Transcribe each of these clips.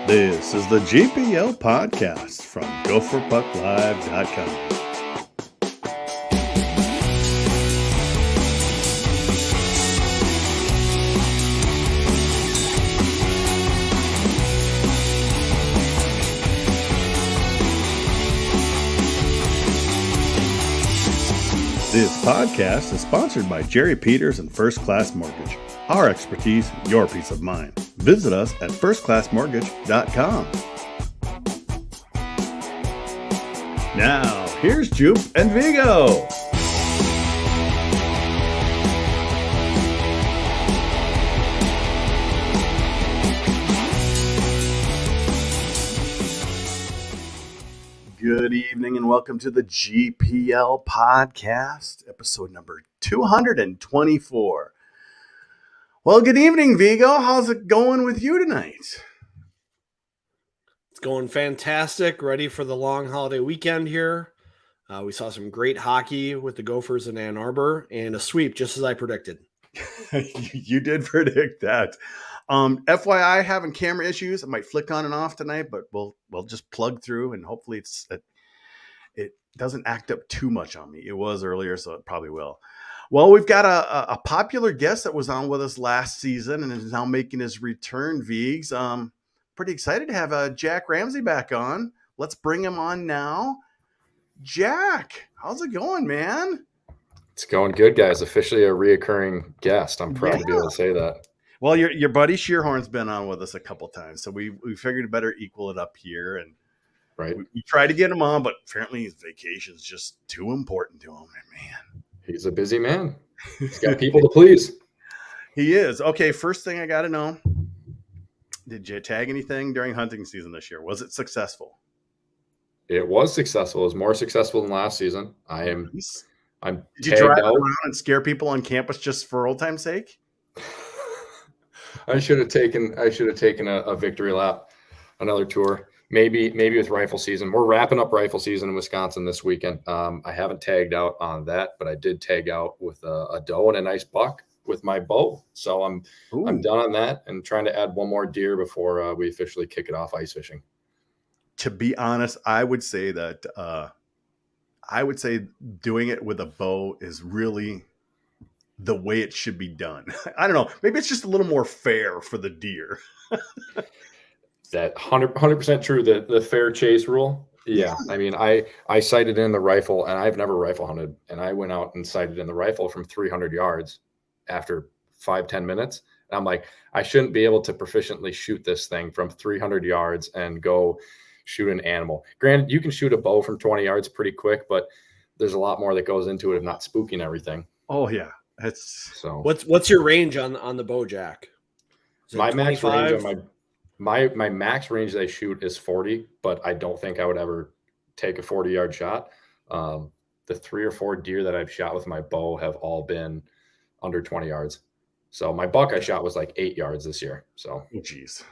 This is the GPL podcast from GopherPuckLive.com. This podcast is sponsored by Jerry Peters and First Class Mortgage. Our expertise, your peace of mind. Visit us at firstclassmortgage.com. Now, here's Jupe and Vigo. Good evening and welcome to the GPL podcast, episode number 224. Well, good evening, Vigo. How's it going with you tonight? It's going fantastic. Ready for the long holiday weekend here. We saw some great hockey with the Gophers in Ann Arbor and a sweep, just as I predicted. You did predict that. FYI, having camera issues. I might flick on and off tonight, but we'll just plug through and hopefully it doesn't act up too much on me. It was earlier, so it probably will. Well, we've got a popular guest that was on with us last season and is now making his return, Vigs. Pretty excited to have Jack Ramsey back on. Let's bring him on now. Jack, how's it going, man? It's going good, guys. Officially a reoccurring guest. I'm proud to be able to say that. Well, your buddy Shearhorn's been on with us a couple times, so we figured better equal it up here. And right, we tried to get him on, but apparently his vacation's just too important to him. And man, he's a busy man. He's got people to please. He is. Okay, first thing I got to know, did you tag anything during hunting season this year? Was it successful? It was successful. It was more successful than last season. I'm Did you drive around and scare people on campus just for old time's sake? I should have taken a victory lap, another tour. Maybe with rifle season. We're wrapping up rifle season in Wisconsin this weekend. I haven't tagged out on that, but I did tag out with a doe and a nice buck with my bow. So I'm done on that and trying to add one more deer before we officially kick it off ice fishing. To be honest, I would say doing it with a bow is really the way it should be done. I don't know. Maybe it's just a little more fair for the deer. That 100% true. The fair chase rule. Yeah. I mean, I sighted in the rifle and I've never rifle hunted, and I went out and sighted in the rifle from 300 yards after 5-10 minutes. And I'm like, I shouldn't be able to proficiently shoot this thing from 300 yards and go shoot an animal. Granted, you can shoot a bow from 20 yards pretty quick, but there's a lot more that goes into it of not spooking everything. Oh yeah. So what's your range on the bow, Jack? My max range on my max range that I shoot is 40, but I don't think I would ever take a 40-yard shot. The 3 or 4 deer that I've shot with my bow have all been under 20 yards. So my buck I shot was like 8 yards this year. So geez.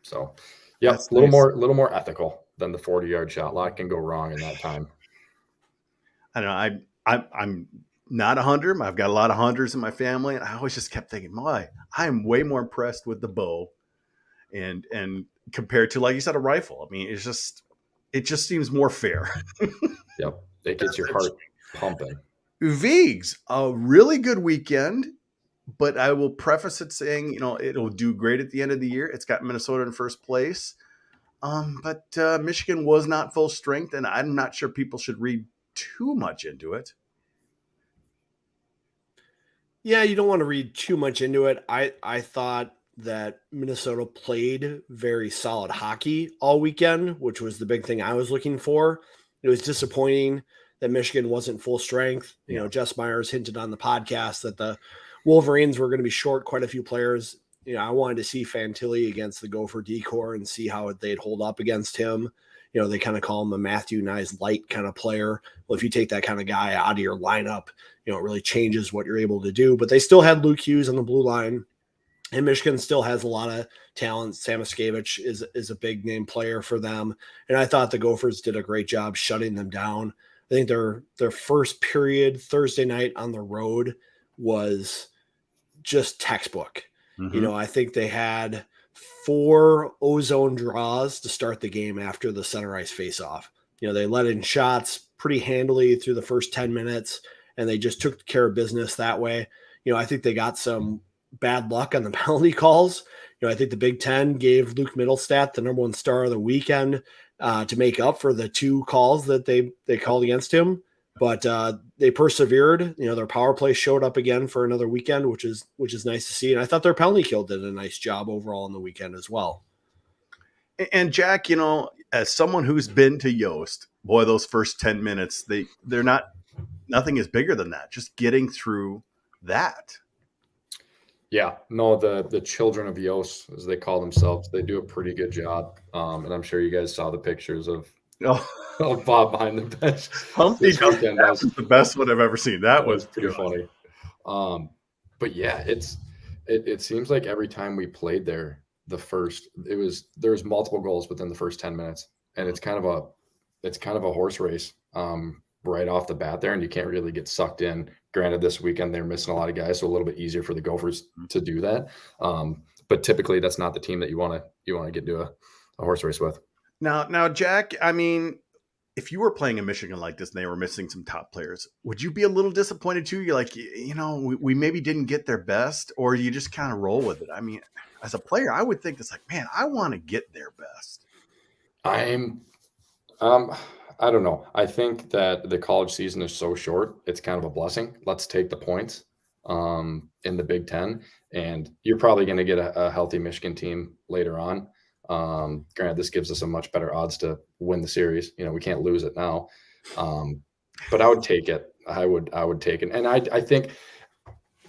So yeah, a little more ethical than the 40-yard shot. A lot can go wrong in that time. I don't know. I'm not a hunter. I've got a lot of hunters in my family, and I always just kept thinking, I am way more impressed with the bow, and compared to, like you said, a rifle. I mean, it just seems more fair. Yep, it gets your heart pumping. Vigs, a really good weekend, but I will preface it saying, it'll do great at the end of the year. It's got Minnesota in first place, but Michigan was not full strength, and I'm not sure people should read too much into it. Yeah, you don't want to read too much into it. I thought that Minnesota played very solid hockey all weekend, which was the big thing I was looking for. It was disappointing that Michigan wasn't full strength. Jess Myers hinted on the podcast that the Wolverines were going to be short quite a few players. I wanted to see Fantilli against the Gopher D-Corps and see how they'd hold up against him. They kind of call him a Matthew Nyes light kind of player. Well, if you take that kind of guy out of your lineup, it really changes what you're able to do. But they still had Luke Hughes on the blue line, and Michigan still has a lot of talent. Samoskevich is a big name player for them. And I thought the Gophers did a great job shutting them down. I think their first period Thursday night on the road was just textbook. Mm-hmm. I think they had 4 ozone draws to start the game after the center ice faceoff. They let in shots pretty handily through the first 10 minutes, and they just took care of business that way. I think they got some bad luck on the penalty calls. I think the Big Ten gave Luke Middlestat the number 1 star of the weekend to make up for the 2 calls that they called against him. But they persevered. Their power play showed up again for another weekend, which is nice to see. And I thought their penalty kill did a nice job overall on the weekend as well. And Jack, as someone who's been to Yost, boy, those first 10 minutes, they're nothing is bigger than that. Just getting through that. Yeah, no, the children of Yost, as they call themselves, they do a pretty good job. And I'm sure you guys saw the pictures of Bob behind the bench. Humpty Dumpty, that was the best one I've ever seen. That was pretty funny. But yeah, it seems like every time we played there, there was multiple goals within the first 10 minutes, and it's kind of a horse race right off the bat there, and you can't really get sucked in. Granted, this weekend they're missing a lot of guys, so a little bit easier for the Gophers to do that. But typically, that's not the team that you want to get into a horse race with. Now, Jack, I mean, if you were playing in Michigan like this and they were missing some top players, would you be a little disappointed too? You're like, we maybe didn't get their best, or you just kind of roll with it? I mean, as a player, I would think it's like, man, I want to get their best. I don't know. I think that the college season is so short, it's kind of a blessing. Let's take the points in the Big Ten, and you're probably going to get a healthy Michigan team later on. Granted, this gives us a much better odds to win the series. We can't lose it now, but I would take it. I would take it, and I think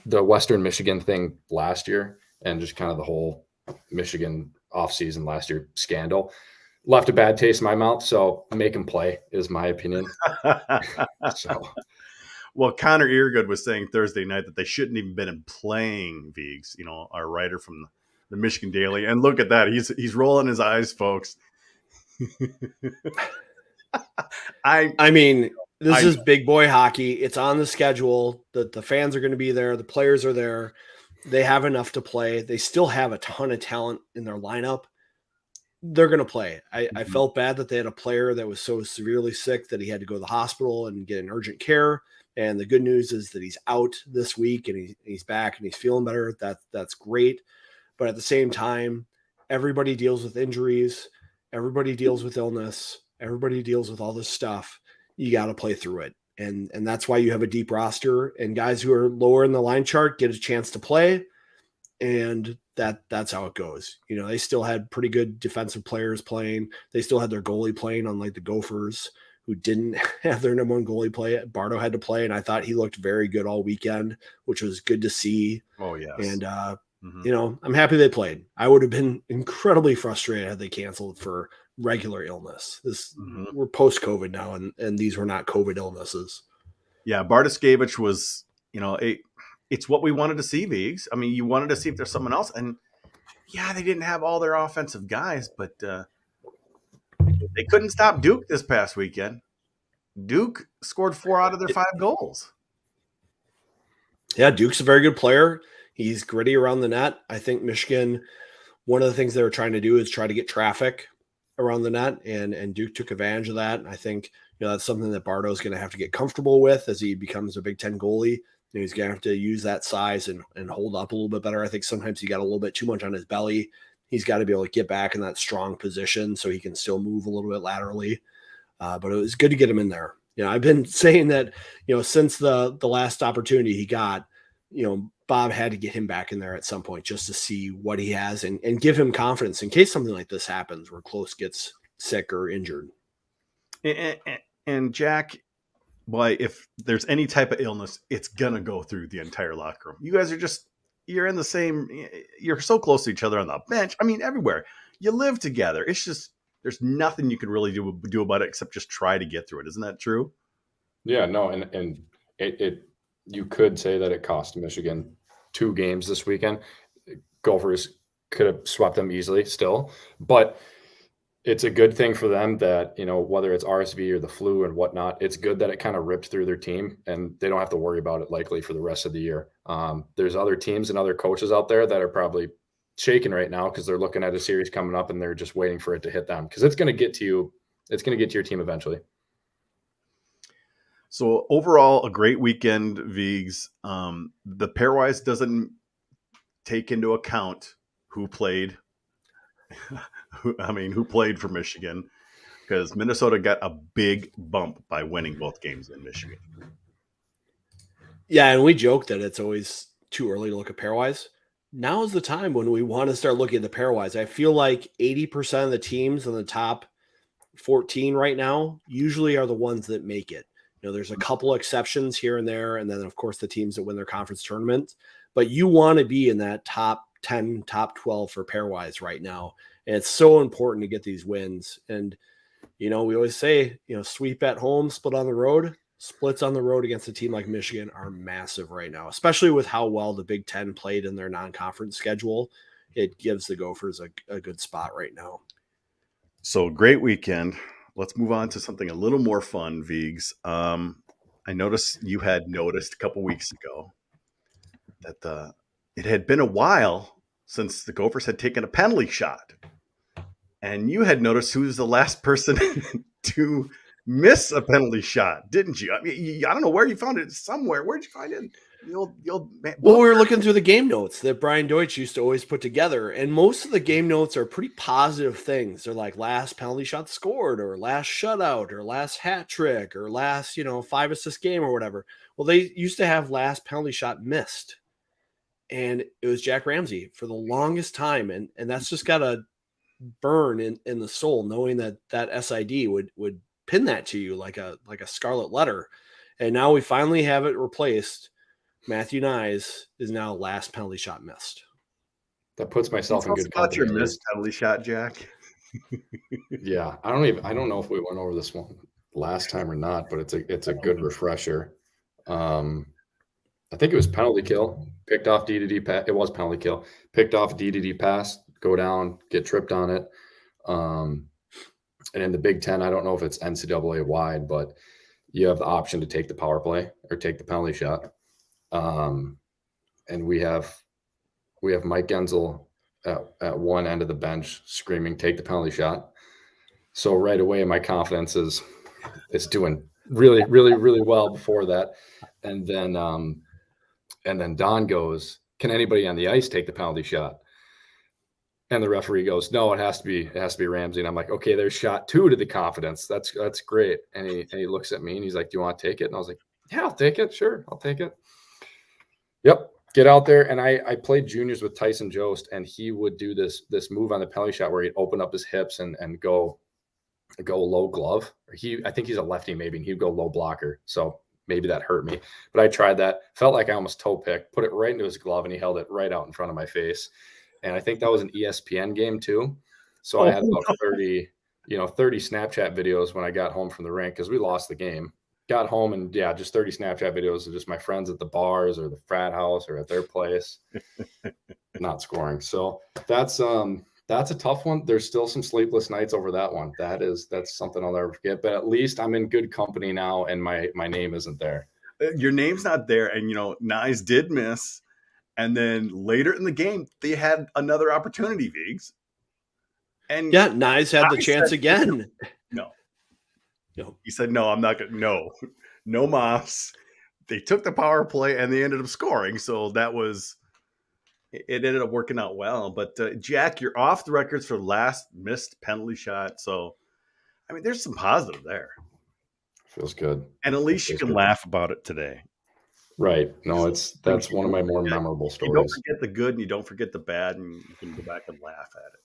the Western Michigan thing last year, and just kind of the whole Michigan offseason last year scandal, left a bad taste in my mouth. So make them play is my opinion. Well, Connor Eargood was saying Thursday night that they shouldn't even been playing Viggs, our writer from the Michigan Daily. And look at that. He's rolling his eyes, folks. I mean, this is big boy hockey. It's on the schedule. The fans are going to be there. The players are there. They have enough to play. They still have a ton of talent in their lineup. They're going to play. I felt bad that they had a player that was so severely sick that he had to go to the hospital and get an urgent care. And the good news is that he's out this week and he's back and he's feeling better. That's great. But at the same time, everybody deals with injuries. Everybody deals with illness. Everybody deals with all this stuff. You got to play through it. And that's why you have a deep roster, and guys who are lower in the line chart get a chance to play. And that's how it goes. They still had pretty good defensive players playing. They still had their goalie playing, unlike the Gophers, who didn't have their number 1 goalie play. Bardo had to play, and I thought he looked very good all weekend, which was good to see. Oh, yes. And, I'm happy they played. I would have been incredibly frustrated had they canceled for regular illness. We're post-COVID now, and these were not COVID illnesses. Yeah, Bartoskevich was, it's what we wanted to see, Viggs. I mean, you wanted to see if there's someone else. And, yeah, they didn't have all their offensive guys, but they couldn't stop Duke this past weekend. Duke scored 4 out of their 5 goals. Yeah, Duke's a very good player. He's gritty around the net. I think Michigan, one of the things they were trying to do is try to get traffic around the net, and Duke took advantage of that. And I think that's something that Bardo is going to have to get comfortable with as he becomes a Big Ten goalie. He's going to have to use that size and hold up a little bit better. I think sometimes he got a little bit too much on his belly. He's got to be able to get back in that strong position so he can still move a little bit laterally. But it was good to get him in there. I've been saying that, since the last opportunity he got, Bob had to get him back in there at some point just to see what he has and give him confidence in case something like this happens where Close gets sick or injured. And Jack, boy, if there's any type of illness, it's going to go through the entire locker room. You guys are you're in the same, you're so close to each other on the bench. I mean, everywhere. You live together. It's just, there's nothing you can really do about it except just try to get through it. Isn't that true? Yeah, no. And it you could say that it cost Michigan 2 games this weekend. Gophers could have swept them easily still, but it's a good thing for them that, whether it's RSV or the flu and whatnot, it's good that it kind of ripped through their team and they don't have to worry about it likely for the rest of the year. There's other teams and other coaches out there that are probably shaking right now because they're looking at a series coming up and they're just waiting for it to hit them because it's going to get to you. It's going to get to your team eventually. So overall, a great weekend, Vigs. The pairwise doesn't take into account who played. Who played for Michigan? Because Minnesota got a big bump by winning both games in Michigan. Yeah, and we joke that it's always too early to look at pairwise. Now is the time when we want to start looking at the pairwise. I feel like 80% of the teams in the top 14 right now usually are the ones that make it. There's a couple exceptions here and there, and then of course the teams that win their conference tournament. But you want to be in that top 10, top 12 for pairwise right now. And it's so important to get these wins. And we always say, sweep at home, split on the road. Splits on the road against a team like Michigan are massive right now, especially with how well the Big Ten played in their non-conference schedule. It gives the Gophers a good spot right now. So great weekend. Let's move on to something a little more fun, Vigs. I noticed you had noticed a couple weeks ago that it had been a while since the Gophers had taken a penalty shot. And you had noticed who was the last person to miss a penalty shot, didn't you? I mean, I don't know where you found it. Somewhere. Where'd you find it? The old man. Well, we were looking through the game notes that Brian Deutsch used to always put together, and most of the game notes are pretty positive things. They're like last penalty shot scored, or last shutout, or last hat trick, or last 5-assist game, or whatever. Well, they used to have last penalty shot missed, and it was Jack Ramsey for the longest time, and that's just got a burn in the soul, knowing that SID would pin that to you like a scarlet letter. And now we finally have it replaced. Matthew Nyes is now last penalty shot missed. That puts myself in good company. Your missed penalty shot, Jack. Yeah, I don't know if we went over this one last time or not, but it's a good refresher. I think it was penalty kill, picked off D-to-D pass. It was penalty kill, picked off D-to-D pass, go down, get tripped on it. And in the Big Ten, I don't know if it's NCAA wide, but you have the option to take the power play or take the penalty shot. And we have Mike Genzel at one end of the bench screaming, "Take the penalty shot." So right away, my confidence is doing really, really, really well before that. And then Don goes, "Can anybody on the ice take the penalty shot?" And the referee goes, "No, it has to be Ramsey." And I'm like, "Okay, there's shot 2 to the confidence. That's great." And he looks at me and he's like, "Do you want to take it?" And I was like, "Yeah, I'll take it. Sure, I'll take it." Yep. Get out there. And I played juniors with Tyson Jost, and he would do this move on the penalty shot where he'd open up his hips and go low glove. I think he's a lefty maybe, and he'd go low blocker. So maybe that hurt me. But I tried that. Felt like I almost toe picked, put it right into his glove, and he held it right out in front of my face. And I think that was an ESPN game too. So I had about 30 Snapchat videos when I got home from the rink because we lost the game. Got home and just 30 Snapchat videos of just my friends at the bars or the frat house or at their place, not scoring. So that's a tough one. There's still some sleepless nights over that one. That's something I'll never forget. But at least I'm in good company now, and my name isn't there. Your name's not there, and Nyes did miss, and then later in the game they had another opportunity, Vigs. And Nyes had the chance again. No. He said, "No, I'm not going to. No Moss." They took the power play and they ended up scoring. So it ended up working out well. But Jack, you're off the records for last missed penalty shot. So, I mean, there's some positive there. Feels good. And at least you can laugh about it today. Right. No, that's one of my more memorable stories. You don't forget the good and you don't forget the bad, and you can go back and laugh at it.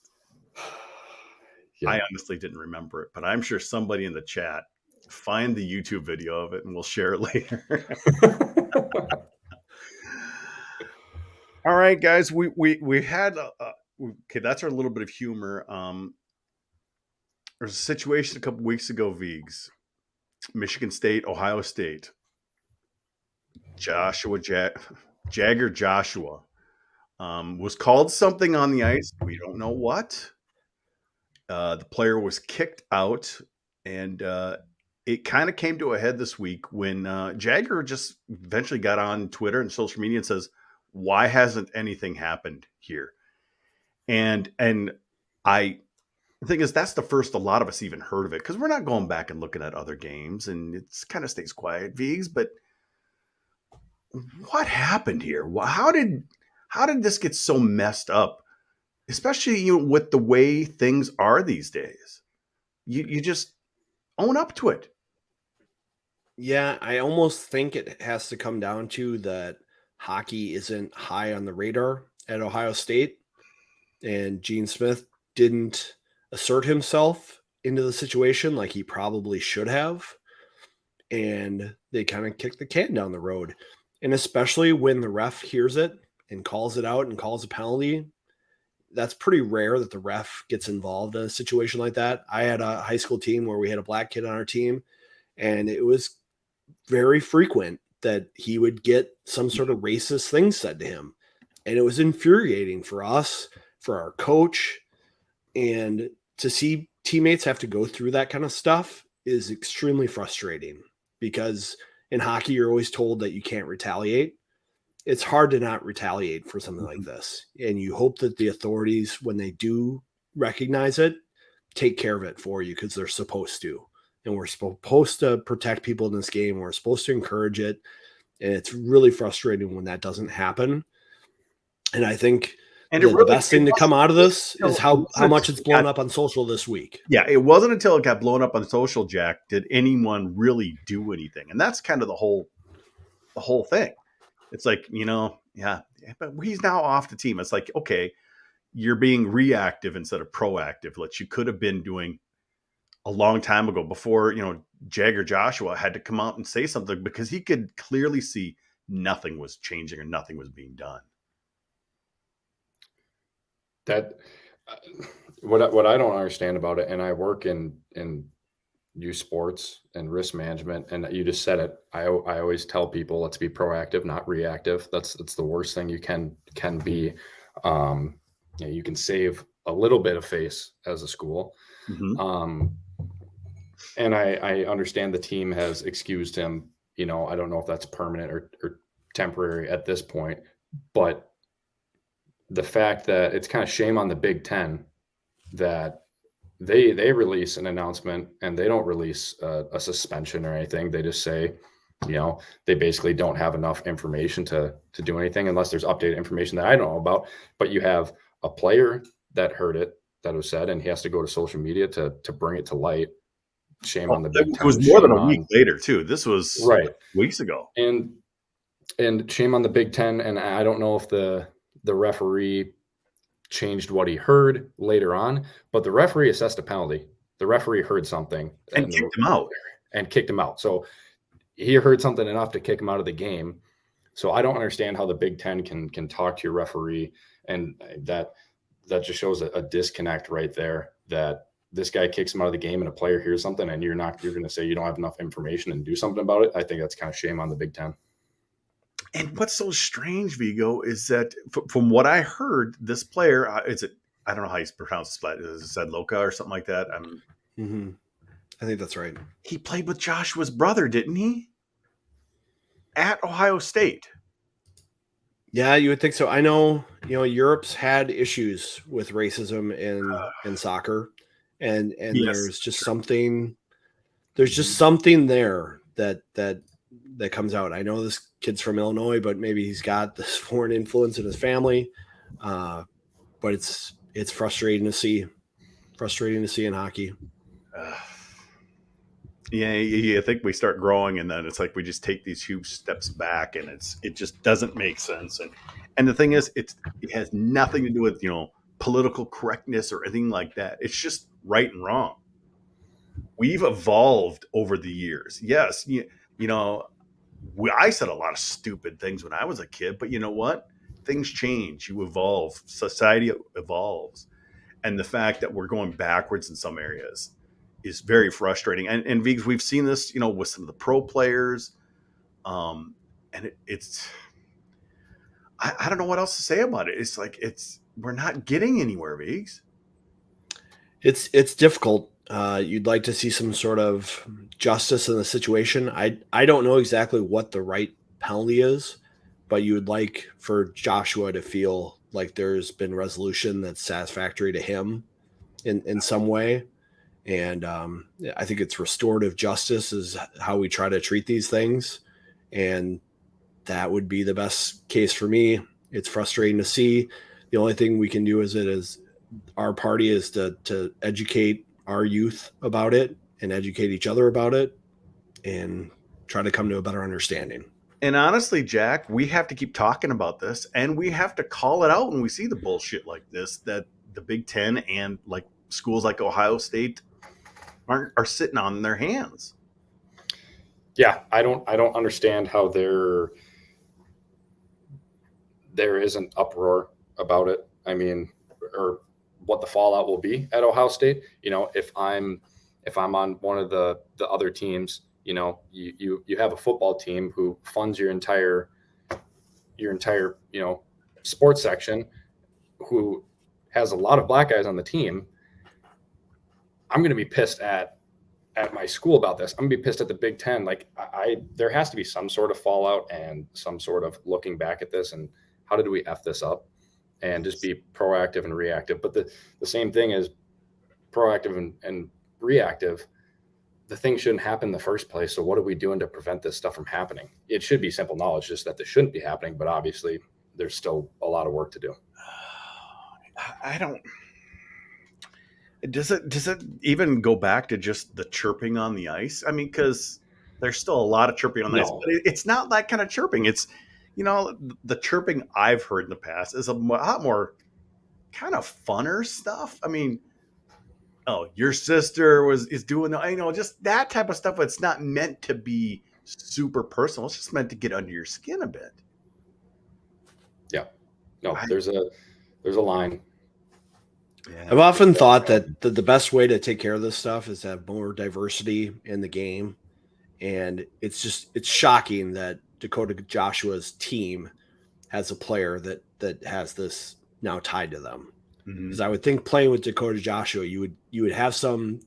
Yeah. I honestly didn't remember it, but I'm sure somebody in the chat find the YouTube video of it and we'll share it later. All right, guys, we had okay. That's our little bit of humor. There's a situation a couple weeks ago, Vigs, Michigan State, Ohio State. Jagger Joshua was called something on the ice. We don't know what. The player was kicked out, and it kind of came to a head this week when Jagger just eventually got on Twitter and social media and says, "Why hasn't anything happened here?" And I the thing is, that's the first a lot of us even heard of it, because we're not going back and looking at other games, and it's kind of stays quiet, Vigs. But what happened here? How did this get so messed up? Especially with the way things are these days. You just own up to it. Yeah, I almost think it has to come down to that hockey isn't high on the radar at Ohio State, and Gene Smith didn't assert himself into the situation like he probably should have, and they kind of kicked the can down the road. And especially when the ref hears it and calls it out and calls a penalty, that's pretty rare that the ref gets involved in a situation like that. I had a high school team where we had a black kid on our team, and it was very frequent that he would get some sort of racist thing said to him. And it was infuriating for us, for our coach, and to see teammates have to go through that kind of stuff is extremely frustrating, because in hockey, you're always told that you can't retaliate. It's hard to not retaliate for something like this. And you hope that the authorities, when they do recognize it, take care of it for you, because they're supposed to. And we're supposed to protect people in this game. We're supposed to encourage it. And it's really frustrating when that doesn't happen. And I think the best thing to come out of this is how much it's blown up on social this week. Yeah, it wasn't until it got blown up on social, Jack, did anyone really do anything. And that's kind of the whole thing. It's like, yeah, but he's now off the team. It's like, okay, you're being reactive instead of proactive, which you could have been doing a long time ago, before, Jagger Joshua had to come out and say something, because he could clearly see nothing was changing or nothing was being done. That what I don't understand about it, and I work in youth sports and risk management, and you just said it. I always tell people, let's be proactive, not reactive. That's the worst thing you can be. You can save a little bit of face as a school. Mm-hmm. And I understand the team has excused him. I don't know if that's permanent or temporary at this point, but the fact that it's kind of shame on the Big Ten that they release an announcement and they don't release a suspension or anything. They just say, they basically don't have enough information to do anything, unless there's updated information that I don't know about. But you have a player that heard it, that was said, and he has to go to social media to bring it to light. Shame on the Big Ten. It was more than a week later too. This was right weeks ago. And shame on the Big Ten. And I don't know if the referee changed what he heard later on, but the referee assessed a penalty. The referee heard something and kicked him out. So he heard something enough to kick him out of the game. So I don't understand how the Big Ten can talk to your referee, and that just shows a disconnect right there, that this guy kicks him out of the game and a player hears something and you're going to say you don't have enough information and do something about it. I think that's kind of shame on the Big Ten. And what's so strange, Vigo, is that from what I heard, this player, I don't know how he's pronounced it, is it Loka or something like that? I think that's right. He played with Joshua's brother, didn't he? At Ohio State. Yeah, you would think so. I know, Europe's had issues with racism in soccer, and yes, there's just something there that comes out. I know this kid's from Illinois, but maybe he's got this foreign influence in his family. But it's frustrating to see in hockey. I think we start growing, and then it's like we just take these huge steps back, and it just doesn't make sense. And the thing is, it has nothing to do with political correctness or anything like that. It's just right and wrong. We've evolved over the years. Yes, I said a lot of stupid things when I was a kid, but you know what? Things change. You evolve. Society evolves, and the fact that we're going backwards in some areas is very frustrating. And Vigs, we've seen this, with some of the pro players. And it's I don't know what else to say about it. It's like we're not getting anywhere, Vigs. It's difficult. You'd like to see some sort of justice in the situation. I don't know exactly what the right penalty is, but you would like for Joshua to feel like there's been resolution that's satisfactory to him in some way. And I think it's restorative justice is how we try to treat these things. And that would be the best case for me. It's frustrating to see. The only thing we can do is our party is to educate our youth about it and educate each other about it and try to come to a better understanding. And honestly, Jack, we have to keep talking about this, and we have to call it out when we see the bullshit like this, that the Big Ten and like schools like Ohio State are sitting on their hands. Yeah, I don't understand how there is an uproar about it. I mean, or what the fallout will be at Ohio State. You know, if I'm on one of the other teams, you know, you have a football team who funds your entire, you know, sports section, who has a lot of black guys on the team. I'm going to be pissed at my school about this. I'm gonna be pissed at the Big Ten. Like there has to be some sort of fallout and some sort of looking back at this and how did we F this up, and just be proactive and reactive. But the same thing is proactive and reactive. The thing shouldn't happen in the first place. So what are we doing to prevent this stuff from happening? It should be simple knowledge, just that this shouldn't be happening. But obviously there's still a lot of work to do. Does it even go back to just the chirping on the ice? I mean, because there's still a lot of chirping on the ice, but it's not that kind of chirping. It's, you know, the chirping I've heard in the past is a lot more kind of funner stuff. I mean, oh, your sister is doing, you know, just that type of stuff. It's not meant to be super personal. It's just meant to get under your skin a bit. Yeah. No, there's a line. Yeah. I've often thought that the best way to take care of this stuff is to have more diversity in the game. And it's shocking that Dakota Joshua's team has a player that has this now tied to them. Because I would think playing with Dakota Joshua, you would have some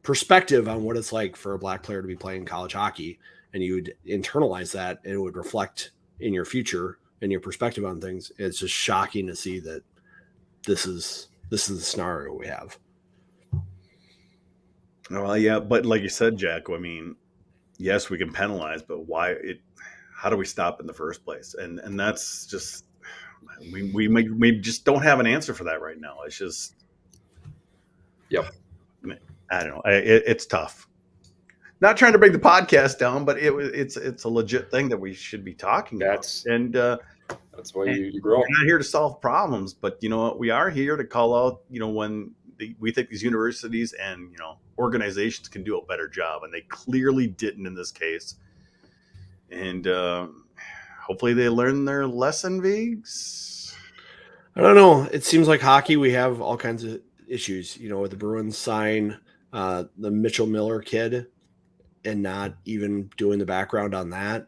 perspective on what it's like for a black player to be playing college hockey, and you would internalize that, and it would reflect in your future and your perspective on things. It's just shocking to see that this is the scenario we have. Well, yeah, but like you said, Jack, I mean, yes, we can penalize, but how do we stop in the first place? And that's just, we just don't have an answer for that right now. It's just, yep. I don't know. It's tough. Not trying to bring the podcast down, but it's a legit thing that we should be talking about. And that's why you grow. We're not here to solve problems, but you know what? We are here to call out, you know, when we think these universities and, you know, organizations can do a better job, and they clearly didn't in this case. And hopefully they learn their lesson, Viggs. I don't know. It seems like hockey, we have all kinds of issues, you know, with the Bruins sign the Mitchell Miller kid and not even doing the background on that.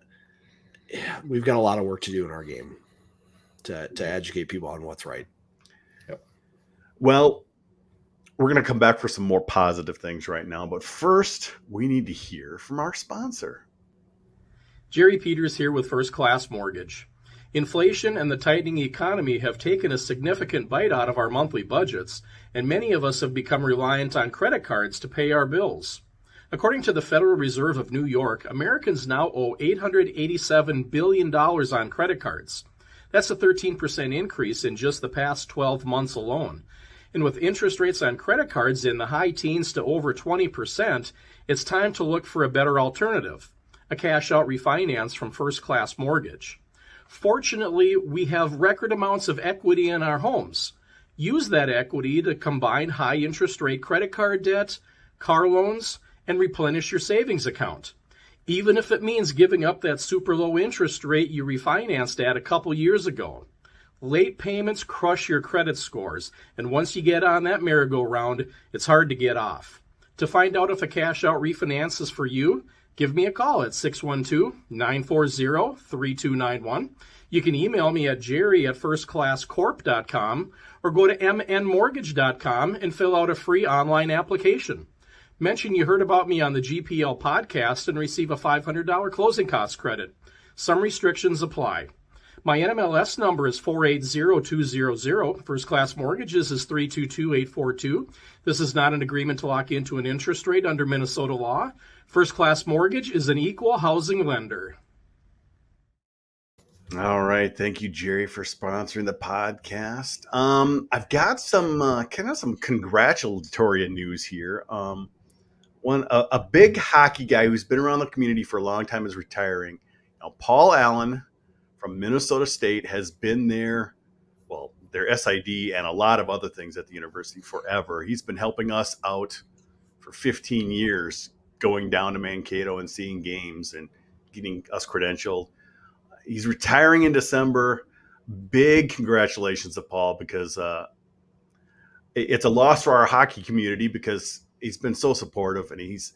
Yeah, we've got a lot of work to do in our game to educate people on what's right. Yep. Well, we're going to come back for some more positive things right now, but first we need to hear from our sponsor. Jerry Peters here with First Class Mortgage. Inflation and the tightening economy have taken a significant bite out of our monthly budgets, and many of us have become reliant on credit cards to pay our bills. According to the Federal Reserve of New York, Americans now owe $887 billion on credit cards. That's a 13% increase in just the past 12 months alone. And with interest rates on credit cards in the high teens to over 20%, it's time to look for a better alternative, a cash-out refinance from First Class Mortgage. Fortunately, we have record amounts of equity in our homes. Use that equity to combine high interest rate credit card debt, car loans, and replenish your savings account. Even if it means giving up that super low interest rate you refinanced at a couple years ago. Late payments crush your credit scores, and once you get on that merry-go-round, it's hard to get off. To find out if a cash-out refinance is for you, give me a call at 612-940-3291. You can email me at jerry@firstclasscorp.com or go to mnmortgage.com and fill out a free online application. Mention you heard about me on the GPL podcast and receive a $500 closing cost credit. Some restrictions apply. My NMLS number is 480200. First Class Mortgages is 322842. This is not an agreement to lock into an interest rate under Minnesota law. First Class Mortgage is an equal housing lender. All right. Thank you, Jerry, for sponsoring the podcast. I've got some some congratulatory news here. A big hockey guy who's been around the community for a long time is retiring. Now, Paul Allen from Minnesota State has been there, well, their SID and a lot of other things at the university forever. He's been helping us out for 15 years, going down to Mankato and seeing games and getting us credentialed. He's retiring in December. Big congratulations to Paul, because it's a loss for our hockey community, because he's been so supportive and he's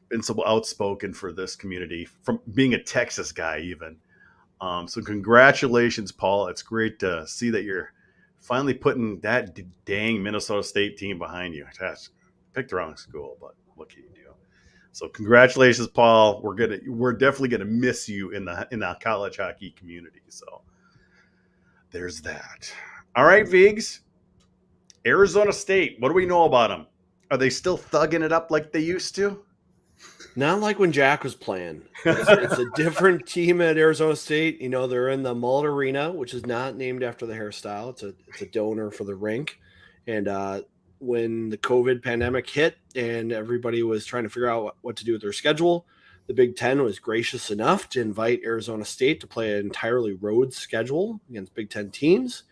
been so outspoken for this community, from being a Texas guy even. So congratulations, Paul. It's great to see that you're finally putting that dang Minnesota State team behind you. Picked the wrong school, but what can you do? So congratulations, Paul. We're definitely gonna miss you in the college hockey community. So there's that. All right, Vigs. Arizona State. What do we know about them? Are they still thugging it up like they used to? Not like when Jack was playing. It's a different team at Arizona State. You know, they're in the Mullet Arena, which is not named after the hairstyle. It's a donor for the rink. And when the COVID pandemic hit and everybody was trying to figure out what to do with their schedule, the Big Ten was gracious enough to invite Arizona State to play an entirely road schedule against Big Ten teams.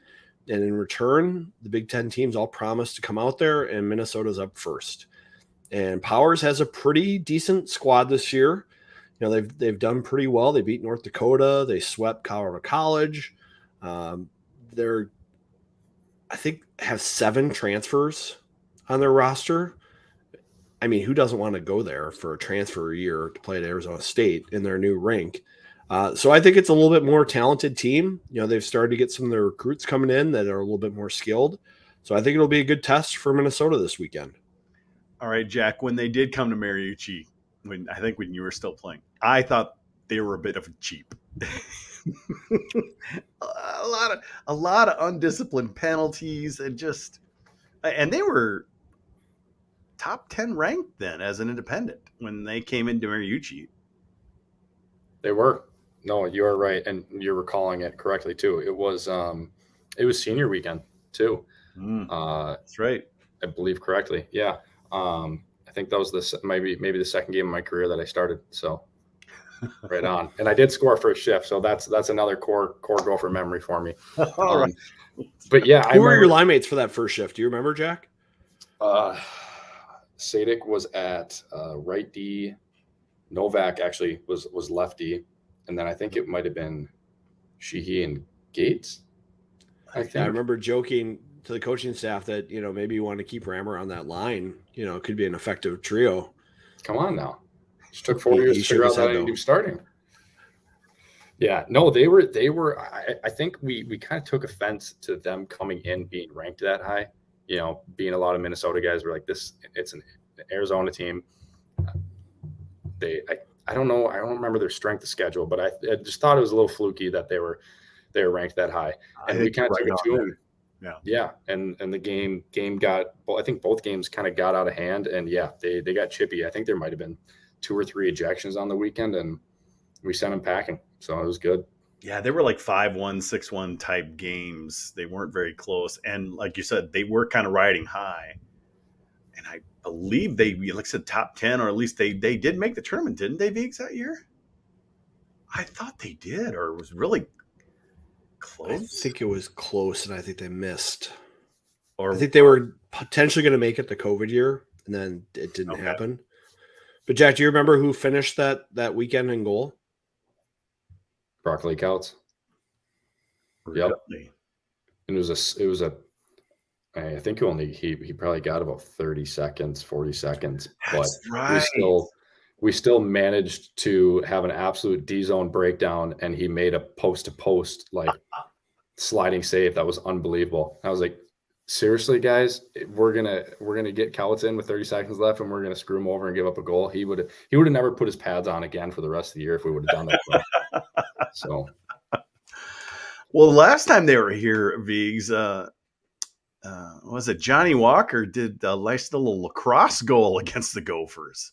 And in return, the Big Ten teams all promised to come out there, and Minnesota's up first. And Powers has a pretty decent squad this year. You know, they've done pretty well. They beat North Dakota. They swept Colorado College. They're, I think, have 7 transfers on their roster. I mean, who doesn't want to go there for a transfer year to play at Arizona State in their new rink? So I think it's a little bit more talented team. You know, they've started to get some of their recruits coming in that are a little bit more skilled. So I think it'll be a good test for Minnesota this weekend. All right, Jack, when they did come to Mariucci, when you were still playing, I thought they were a bit of a cheap. a lot of undisciplined penalties, and they were top 10 ranked then as an independent when they came into Mariucci. They were. No, you are right, and you're recalling it correctly too. It was senior weekend too. That's right. I believe correctly. Yeah. I think that was maybe the second game of my career that I started. So right on. And I did score first shift. So that's another core Gopher memory for me. All right. But yeah, who were your line mates for that first shift? Do you remember, Jack? Sadik was at right D. Novak actually was left D. And then I think it might have been Sheehy and Gates. I remember joking to the coaching staff that, you know, maybe you want to keep Rammer on that line. You know, it could be an effective trio. Come on now. It just took 4 years to figure out that he was starting. Yeah, no, they were. I think we kind of took offense to them coming in being ranked that high. You know, being a lot of Minnesota guys were like, it's an Arizona team. I don't know. I don't remember their strength of schedule, but I just thought it was a little fluky that they were ranked that high. And we kind of took it to them. Yeah. And the game got, well, I think both games kind of got out of hand, and yeah, they got chippy. I think there might've been 2 or 3 ejections on the weekend, and we sent them packing. So it was good. Yeah. They were like 5-1, 6-1 type games. They weren't very close. And like you said, they were kind of riding high, and I believe they, like I said, top 10, or at least they did make the tournament. Didn't they, Viggs, that year? I thought they did, or it was really close. I think it was close, and I think they missed. Or I think they were potentially going to make it the COVID year, and then it didn't happen. But Jack, do you remember who finished that weekend in goal? Broccoli Couts. Really? Yep. And it was a. I think he probably got about 30 seconds, 40 seconds, but right. we still managed to have an absolute D zone breakdown, and he made a post to post like sliding save that was unbelievable. I was like, seriously, guys, we're gonna get Cowitz in with 30 seconds left, and we're gonna screw him over and give up a goal. He would have never put his pads on again for the rest of the year if we would have done that. So. Well, the last time they were here, Viggs, was it Johnny Walker did a nice little lacrosse goal against the Gophers.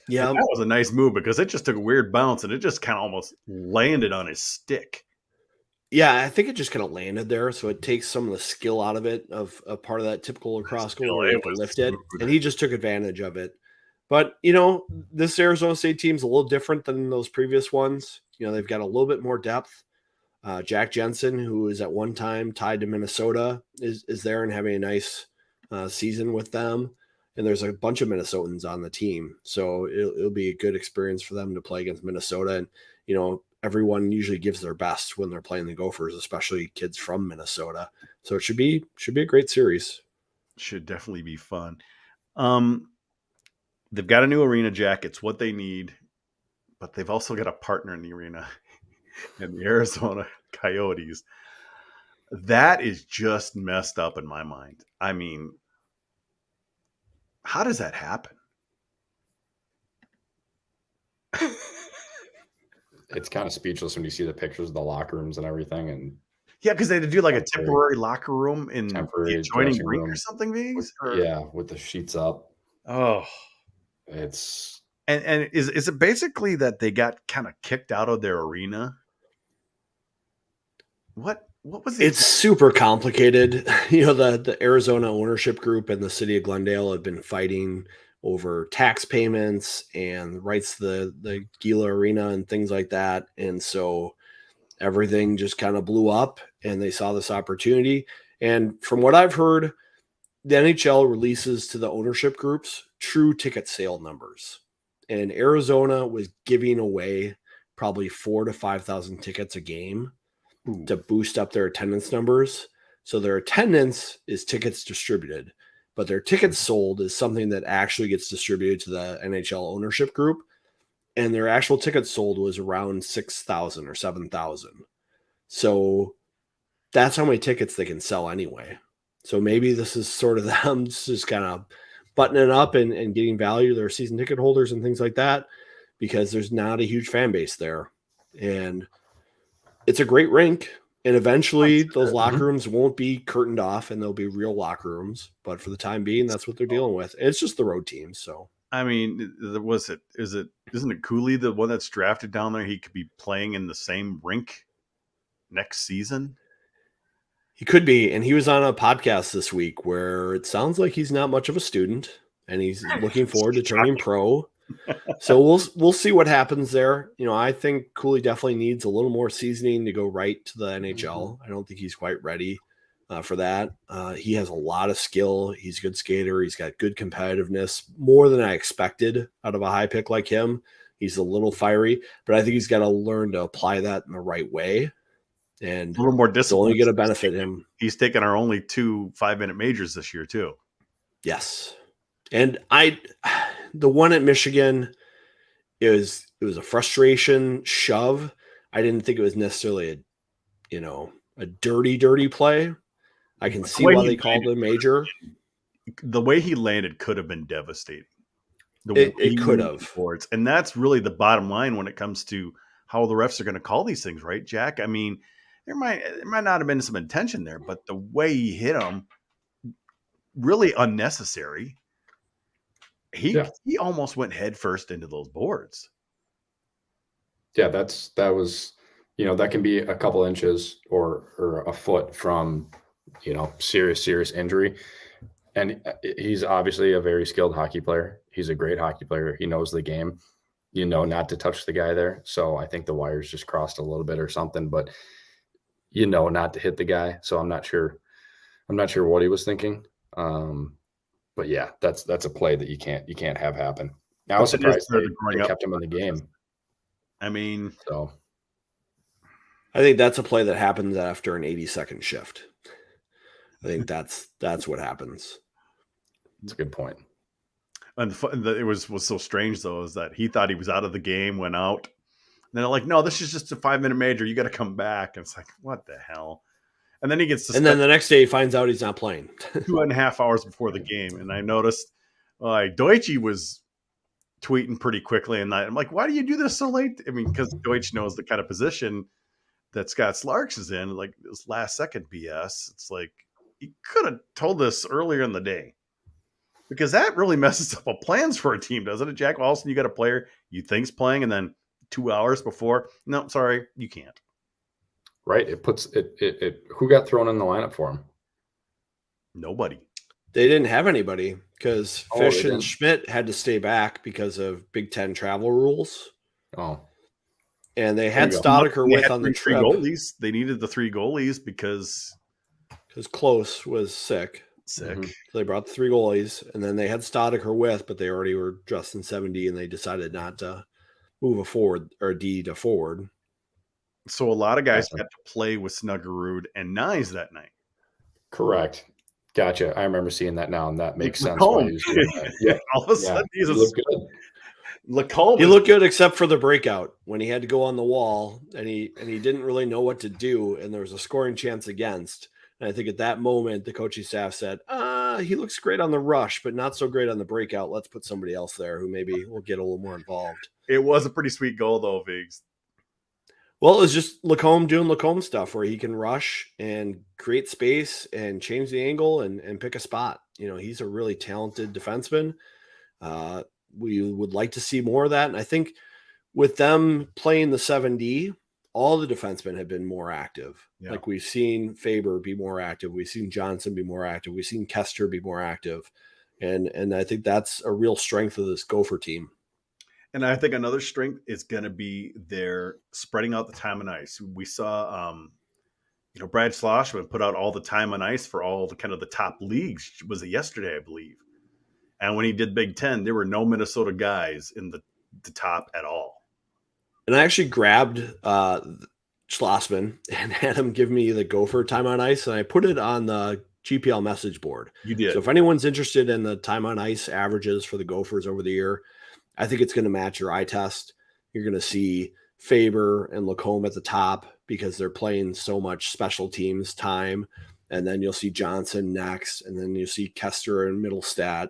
Yeah. And that was a nice move because it just took a weird bounce and it just kind of almost landed on his stick. Yeah, I think it just kind of landed there, so it takes some of the skill out of it, of a part of that typical lacrosse goal where you have to lift it, and he just took advantage of it. But, this Arizona State team's a little different than those previous ones. They've got a little bit more depth. Jack Jensen, who is at one time tied to Minnesota, is there and having a nice season with them. And there's a bunch of Minnesotans on the team. So it'll be a good experience for them to play against Minnesota. And, everyone usually gives their best when they're playing the Gophers, especially kids from Minnesota. So it should be a great series. Should definitely be fun. They've got a new arena, Jack. It's what they need. But they've also got a partner in the arena. And the Arizona Coyotes. That is just messed up in my mind. I mean, how does that happen? It's kind of speechless when you see the pictures of the locker rooms and everything. And yeah, because they had to do like a temporary locker room in temporary the adjoining dressing rink room or something, Viggs? with the sheets up. Oh. It's And is it basically that they got kind of kicked out of their arena? What was it? It's super complicated. The Arizona ownership group and the city of Glendale have been fighting over tax payments and rights to the Gila Arena and things like that. And so everything just kind of blew up and they saw this opportunity. And from what I've heard, the NHL releases to the ownership groups true ticket sale numbers. And Arizona was giving away probably 4,000 to 5,000 tickets a game to boost up their attendance numbers. So their attendance is tickets distributed, but their tickets sold is something that actually gets distributed to the NHL ownership group. And their actual tickets sold was around 6,000 or 7,000. So that's how many tickets they can sell anyway. So maybe this is sort of them just kind of buttoning up and getting value to their season ticket holders and things like that, because there's not a huge fan base there. And it's a great rink. And eventually those locker rooms won't be curtained off and they'll be real locker rooms. But for the time being, that's what they're dealing with. It's just the road team. So, I mean, isn't it Cooley, the one that's drafted down there? He could be playing in the same rink next season. He could be. And he was on a podcast this week where it sounds like he's not much of a student and he's looking forward to turning pro. So we'll see what happens there. I think Cooley definitely needs a little more seasoning to go right to the NHL. I don't think he's quite ready for that. He has a lot of skill. He's a good skater. He's got good competitiveness, more than I expected out of a high pick like him. He's a little fiery, but I think he's got to learn to apply that in the right way. And a little more it's discipline. only going to benefit him. He's taken our only 2 5-minute majors this year too. Yes. And the one at Michigan, it was a frustration shove. I didn't think it was necessarily a dirty play. I can see why they called it a major. The way he landed could have been devastating. It could have. And that's really the bottom line when it comes to how the refs are going to call these things, right, Jack? I mean, there might not have been some intention there, but the way he hit him, really unnecessary. He almost went head first into those boards. Yeah, that was, that can be a couple inches or a foot from, serious injury. And he's obviously a very skilled hockey player. He's a great hockey player. He knows the game, not to touch the guy there. So I think the wires just crossed a little bit or something, but not to hit the guy. So I'm not sure what he was thinking. But yeah, that's a play that you can't have happen. I was surprised they kept him in the game. I mean, so I think that's a play that happens after an 80-second shift. I think that's what happens. That's a good point. And it was so strange though, is that he thought he was out of the game, went out, and they're like, "No, this is just a 5-minute major. You got to come back." And it's like, what the hell? And then he gets suspended. And then the next day he finds out he's not playing. 2.5 hours before the game. And I noticed Deutsche was tweeting pretty quickly. And I'm like, why do you do this so late? I mean, because Deutsche knows the kind of position that Scott Slarks is in, like this last second BS. It's like you could have told this earlier in the day, because that really messes up plans for a team, doesn't it, Jack? All of a sudden you got a player you think's playing, and then 2 hours before, no, sorry, you can't. Right. It puts it. Who got thrown in the lineup for him? Nobody. They didn't have anybody because Oh, Fish they and didn't? Schmidt had to stay back because of Big Ten travel rules. Oh, And they had you go. Stodiker They with had on the three trip goalies. They needed the 3 goalies because Close was sick. sick. Mhm. So they brought the 3 goalies, and then they had Stodiker with, but they already were dressed in 7D, and they decided not to move a forward or a D to forward. So a lot of guys Awesome. got to play with Snuggerud and Nyes that night. Correct. Gotcha. I remember seeing that now, and that makes sense Lacombe. why he was doing that. Yeah. All of a Yeah. sudden, He looked good. Lacombe. He looked good except for the breakout when he had to go on the wall, and he didn't really know what to do, and there was a scoring chance against. And I think at that moment, the coaching staff said, he looks great on the rush, but not so great on the breakout. Let's put somebody else there who maybe will get a little more involved. It was a pretty sweet goal, though, Viggs. Well, it was just Lacombe doing Lacombe stuff where he can rush and create space and change the angle and pick a spot. You know, he's a really talented defenseman. We would like to see more of that. And I think with them playing the 7D, all the defensemen have been more active. Yeah. Like we've seen Faber be more active. We've seen Johnson be more active. We've seen Kester be more active. And I think that's a real strength of this Gopher team. And I think another strength is going to be their spreading out the time on ice. We saw, Brad Schlossman put out all the time on ice for all the kind of the top leagues. Was it yesterday, I believe? And when he did Big Ten, there were no Minnesota guys in the top at all. And I actually grabbed Schlossman and had him give me the Gopher time on ice, and I put it on the GPL message board. You did. So if anyone's interested in the time on ice averages for the Gophers over the year, I think it's going to match your eye test. You're going to see Faber and Lacombe at the top because they're playing so much special teams time. And then you'll see Johnson next. And then you'll see Kester and Middlestat.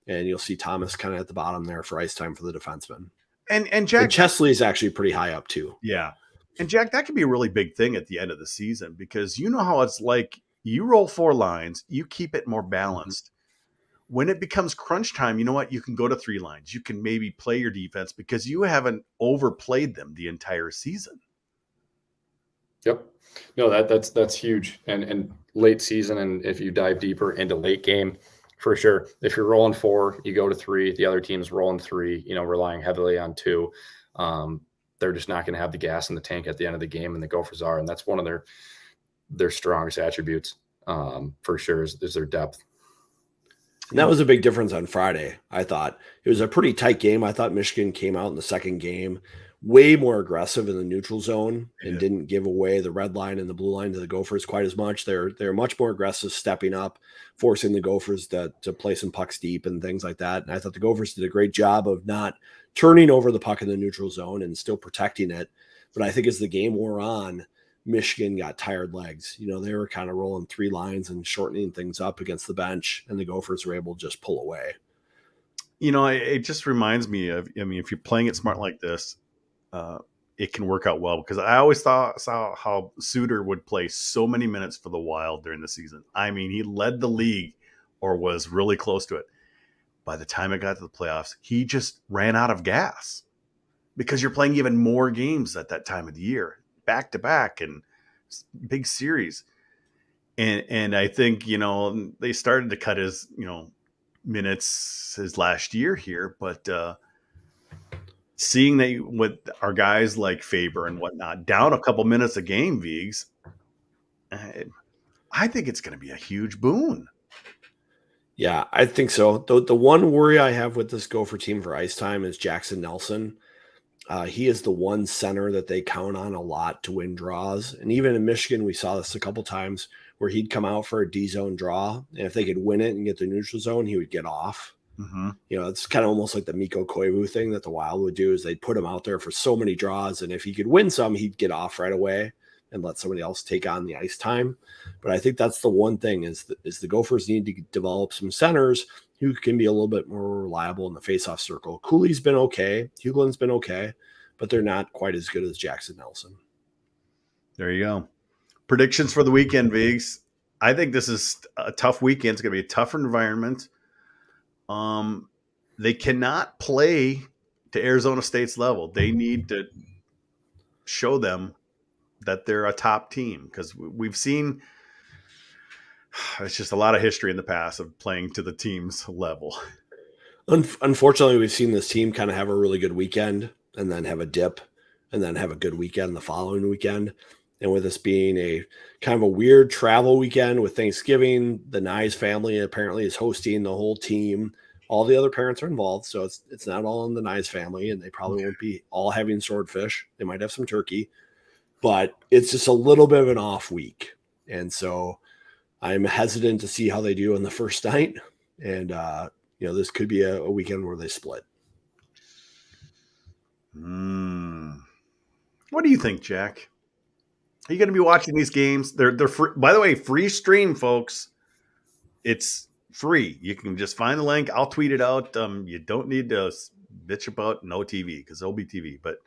And you'll see Thomas kind of at the bottom there for ice time for the defenseman. And Jack, and Chesley is actually pretty high up too. Yeah. And Jack, that could be a really big thing at the end of the season, because you know how it's like. You roll 4 lines, you keep it more balanced. When it becomes crunch time, you know what? You can go to 3 lines. You can maybe play your defense because you haven't overplayed them the entire season. Yep. No, that's huge. And late season, and if you dive deeper into late game, for sure. If you're rolling 4, you go to 3. The other team's rolling 3, relying heavily on 2. They're just not going to have the gas in the tank at the end of the game, and the Gophers are. And that's one of their strongest attributes, for sure, is their depth. And that was a big difference on Friday. I thought it was a pretty tight game. I thought Michigan came out in the second game way more aggressive in the neutral zone and didn't give away the red line and the blue line to the Gophers quite as much. They're much more aggressive, stepping up, forcing the Gophers to play some pucks deep and things like that. And I thought the Gophers did a great job of not turning over the puck in the neutral zone and still protecting it. But I think as the game wore on, Michigan got tired legs. They were kind of rolling 3 lines and shortening things up against the bench, and the Gophers were able to just pull away. It just reminds me of, if you're playing it smart like this, it can work out well, because I always saw how Suter would play so many minutes for the Wild during the season. I mean, he led the league or was really close to it. By the time it got to the playoffs, he just ran out of gas, because you're playing even more games at that time of the year, back to back and big series. And I think, they started to cut his, minutes his last year here, but seeing that with our guys like Faber and whatnot down a couple minutes a game, Viggs, I think it's going to be a huge boon. Yeah, I think so. The one worry I have with this Gopher team for ice time is Jackson Nelson. He is the one center that they count on a lot to win draws. And even in Michigan, we saw this a couple times where he'd come out for a D-zone draw. And if they could win it and get the neutral zone, he would get off. Mm-hmm. It's kind of almost like the Mikko Koivu thing that the Wild would do, is they'd put him out there for so many draws. And if he could win some, he'd get off right away and let somebody else take on the ice time. But I think that's the one thing is the Gophers need to develop some centers who can be a little bit more reliable in the faceoff circle. Cooley's been okay. Huglin's been okay, but they're not quite as good as Jackson Nelson. There you go. Predictions for the weekend, Vigs. I think this is a tough weekend. It's going to be a tougher environment. They cannot play to Arizona State's level. They need to show them that they're a top team, because we've seen it's just a lot of history in the past of playing to the team's level. Unfortunately, we've seen this team kind of have a really good weekend and then have a dip and then have a good weekend the following weekend. And with this being a kind of a weird travel weekend with Thanksgiving, the Nyes family apparently is hosting the whole team. All the other parents are involved, so it's not all in the Nyes family, and they probably won't be all having swordfish. They might have some turkey, but it's just a little bit of an off week. And so I'm hesitant to see how they do on the first night. And, this could be a weekend where they split. What do you think, Jack? Are you going to be watching these games? They're free. By the way, free stream, folks. It's free. You can just find the link. I'll tweet it out. You don't need to bitch about no TV, because there'll be TV. But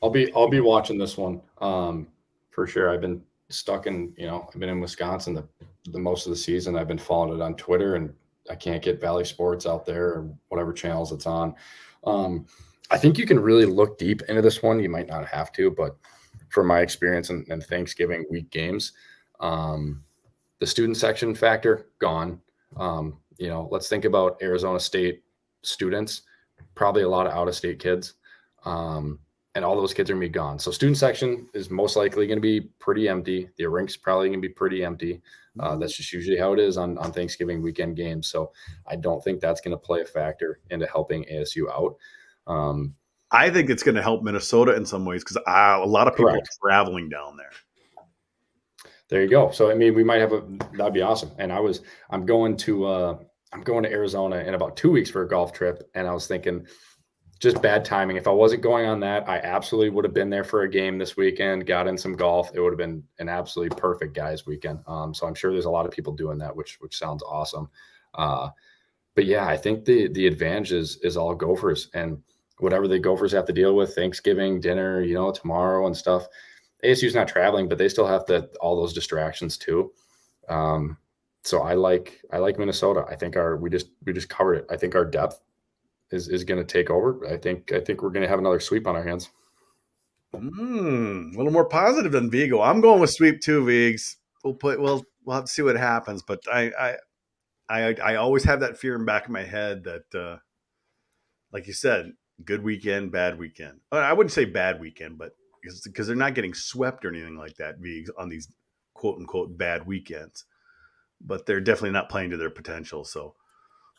I'll be watching this one for sure. I've been stuck in, I've been in Wisconsin the most of the season. I've been following it on Twitter, and I can't get Valley Sports out there or whatever channels it's on. I think you can really look deep into this one. You might not have to, but from my experience in Thanksgiving week games, the student section factor gone. Let's think about Arizona State students, probably a lot of out-of-state kids, and all those kids are going to be gone. So student section is most likely going to be pretty empty. The rink's probably going to be pretty empty. That's just usually how it is on Thanksgiving weekend games. So I don't think that's going to play a factor into helping ASU out. I think it's going to help Minnesota in some ways, because a lot of people are traveling down there. There you go. So, we might have that'd be awesome. And I'm going to Arizona in about 2 weeks for a golf trip. And I was thinking, just bad timing. If I wasn't going on that, I absolutely would have been there for a game this weekend, got in some golf. It would have been an absolutely perfect guys weekend. So I'm sure there's a lot of people doing that, which sounds awesome. But yeah, I think the advantage is all Gophers, and whatever the Gophers have to deal with, Thanksgiving dinner, tomorrow and stuff. ASU's not traveling, but they still have all those distractions too. So I like Minnesota. I think we just covered it. I think our depth is going to take over. I think we're going to have another sweep on our hands. A little more positive than Vigo. I'm going with sweep too, Vigs. We'll have to see what happens, but I always have that fear in the back of my head that, like you said, good weekend, bad weekend. I wouldn't say bad weekend, but because they're not getting swept or anything like that, Vigs, on these quote unquote bad weekends, but they're definitely not playing to their potential. So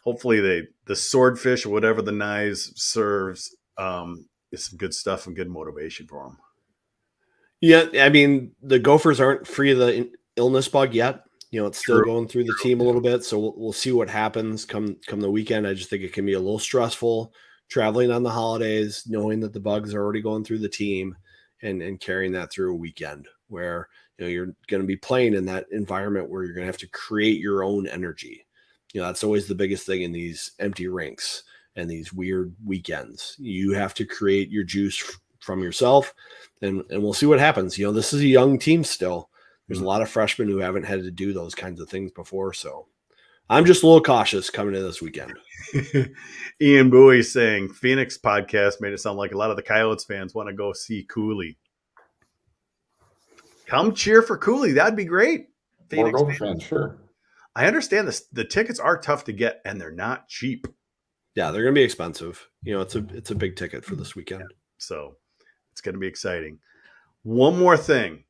hopefully the swordfish or whatever the Nyes serves is some good stuff and good motivation for them. Yeah, the Gophers aren't free of the illness bug yet. It's still going through the team a little bit, so we'll see what happens come the weekend. I just think it can be a little stressful traveling on the holidays, knowing that the bugs are already going through the team, and carrying that through a weekend where you're going to be playing in that environment where you're going to have to create your own energy. That's always the biggest thing in these empty rinks and these weird weekends. You have to create your juice from yourself, and we'll see what happens. This is a young team still. There's a lot of freshmen who haven't had to do those kinds of things before. So I'm just a little cautious coming into this weekend. Ian Bowie saying Phoenix podcast made it sound like a lot of the Coyotes fans want to go see Cooley. Come cheer for Cooley. That'd be great. More Gopher fans, sure. I understand this. The tickets are tough to get, and they're not cheap. Yeah, they're going to be expensive. It's a big ticket for this weekend. Yeah. So it's going to be exciting. One more thing.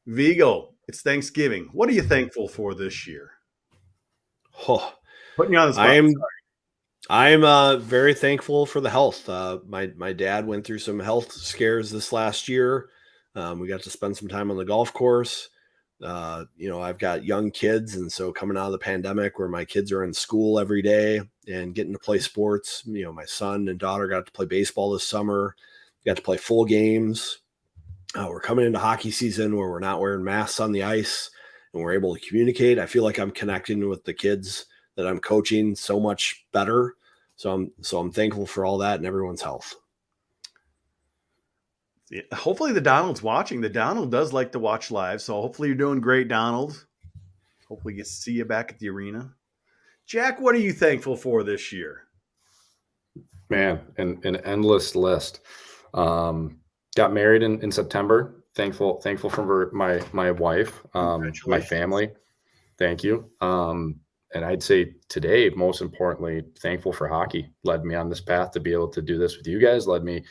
Vigo, it's Thanksgiving. What are you thankful for this year? Oh, putting you on the spot. I'm very thankful for the health. My dad went through some health scares this last year. We got to spend some time on the golf course. I've got young kids, and so coming out of the pandemic where my kids are in school every day and getting to play sports, my son and daughter got to play baseball this summer, got to play full games. We're coming into hockey season where we're not wearing masks on the ice and we're able to communicate. I feel like I'm connecting with the kids that I'm coaching so much better. So I'm thankful for all that and everyone's health. Hopefully the Donald's watching. The Donald does like to watch live, so hopefully you're doing great, Donald. Hopefully get to see you back at the arena. Jack, what are you thankful for this year? Man, an endless list. Got married in September. Thankful for my wife, my family. Thank you. And I'd say today, most importantly, thankful for hockey. Led me on this path to be able to do this with you guys. Led me,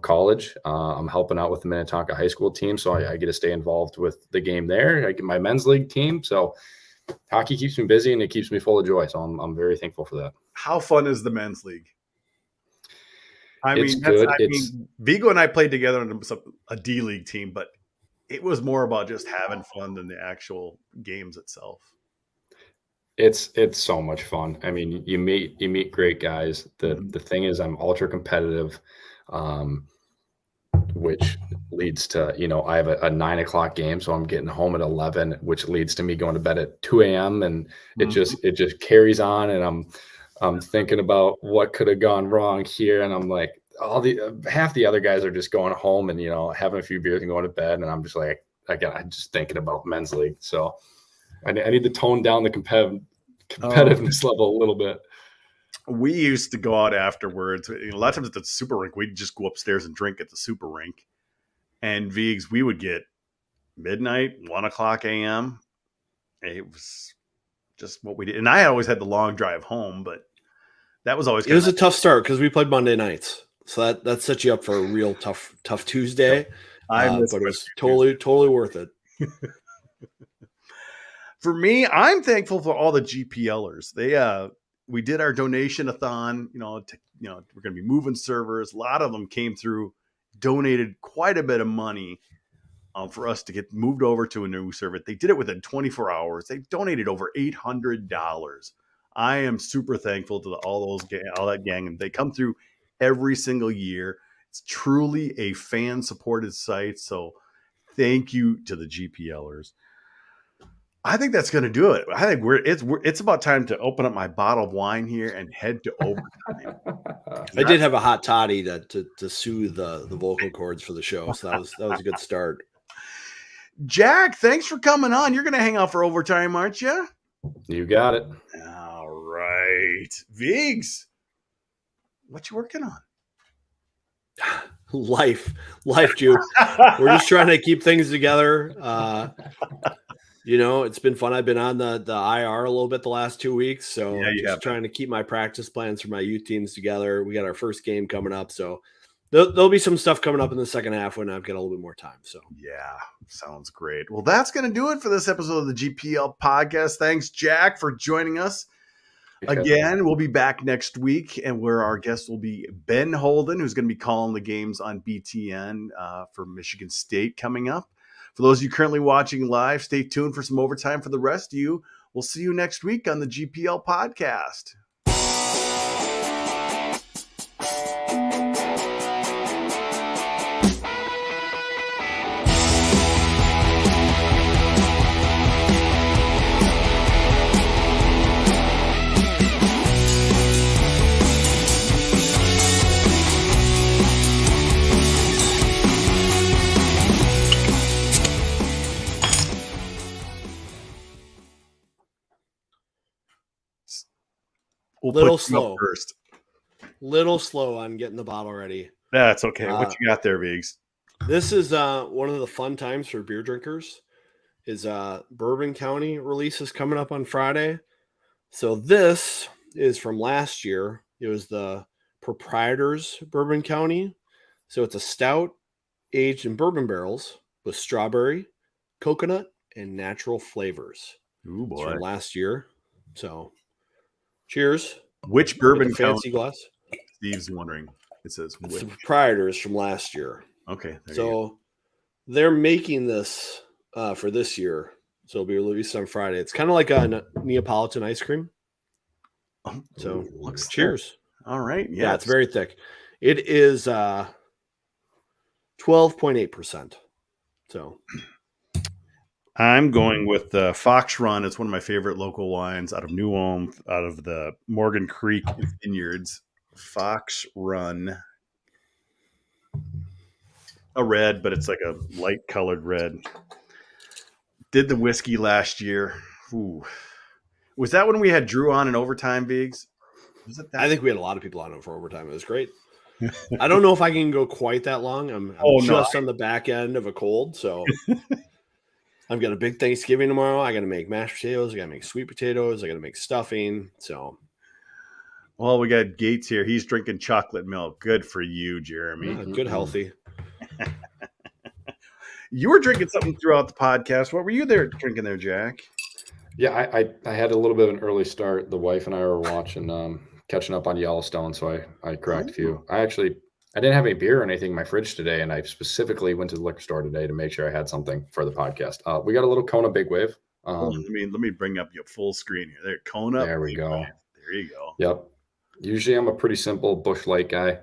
college. I'm helping out with the Minnetonka high school team, so I get to stay involved with the game there. I get my men's league team, so hockey keeps me busy and it keeps me full of joy. So I'm very thankful for that. How fun is the men's league? It's good. Vigo and I played together on a D League team, but it was more about just having fun than the actual games itself. It's so much fun. I mean, you meet great guys. The thing is, I'm ultra competitive, which leads to, I have a 9 o'clock game, so I'm getting home at 11, which leads to me going to bed at 2 a.m. and it just carries on, and I'm thinking about what could have gone wrong here, and I'm like, half the other guys are just going home and having a few beers and going to bed, and I'm just like, again, I'm just thinking about men's league. So I need to tone down the competitiveness level a little bit. We used to go out afterwards. A lot of times at the super rink, we'd just go upstairs and drink at the super rink. And Vigs, we would get midnight, 1 o'clock a.m. It was just what we did. And I always had the long drive home, but that was always. It was a tough start because we played Monday nights, so that sets you up for a real tough Tuesday. But it was totally worth it. For me, I'm thankful for all the GPLers. We did our donation-a-thon. We're going to be moving servers. A lot of them came through, donated quite a bit of money for us to get moved over to a new server. They did it within 24 hours. They donated over $800. I am super thankful to all that gang, and they come through every single year. It's truly a fan-supported site, so thank you to the GPLers. I think that's going to do it. I think it's about time to open up my bottle of wine here and head to overtime. I did have a hot toddy to soothe the vocal cords for the show, so that was a good start. Jack, thanks for coming on. You're going to hang out for overtime, aren't you? You got it. All right, Vigs, what you working on? Life, Juke. We're just trying to keep things together. It's been fun. I've been on the IR a little bit the last 2 weeks, so just trying to keep my practice plans for my youth teams together. We got our first game coming up, so there'll be some stuff coming up in the second half when I've got a little bit more time. So yeah, sounds great. Well, that's going to do it for this episode of the GPL podcast. Thanks, Jack, for joining us. Again, we'll be back next week, and where our guest will be Ben Holden, who's going to be calling the games on BTN for Michigan State coming up. For those of you currently watching live, stay tuned for some overtime. For the rest of you, we'll see you next week on the GPL podcast. Little slow on getting the bottle ready. That's okay. What you got there, Vigs? This is one of the fun times for beer drinkers. Is Bourbon County release is coming up on Friday. So this is from last year. It was the Proprietors Bourbon County. So it's a stout aged in bourbon barrels with strawberry, coconut, and natural flavors. Ooh, boy. It's from last year. So cheers. Which bourbon fancy glass? Steve's wondering. It says it's the Proprietors from last year. Okay. So they're making this for this year. So it'll be released on Friday. It's kind of like a Neapolitan ice cream. So cheers. All right. Yeah, it's very thick. It is 12.8%. So I'm going with the Fox Run. It's one of my favorite local wines out of New Ulm, out of the Morgan Creek Vineyards. Fox Run. A red, but it's like a light colored red. Did the whiskey last year. Ooh. Was that when we had Drew on in overtime, Biggs? Was it that? I think we had a lot of people on it for overtime. It was great. I don't know if I can go quite that long. I'm just on the back end of a cold, so I've got a big Thanksgiving tomorrow. I got to make mashed potatoes. I got to make sweet potatoes. I got to make stuffing. So, well, we got Gates here. He's drinking chocolate milk. Good for you, Jeremy. yeah, good, healthy. You were drinking something throughout the podcast. What were you drinking there, Jack? Yeah, I had a little bit of an early start. The wife and I were watching, catching up on Yellowstone, so I cracked a few. I didn't have any beer or anything in my fridge today, and I specifically went to the liquor store today to make sure I had something for the podcast. We got a little Kona Big Wave. Let me bring up your full screen here. There, Kona. There we go. There you go. Yep. Usually I'm a pretty simple Busch Light guy,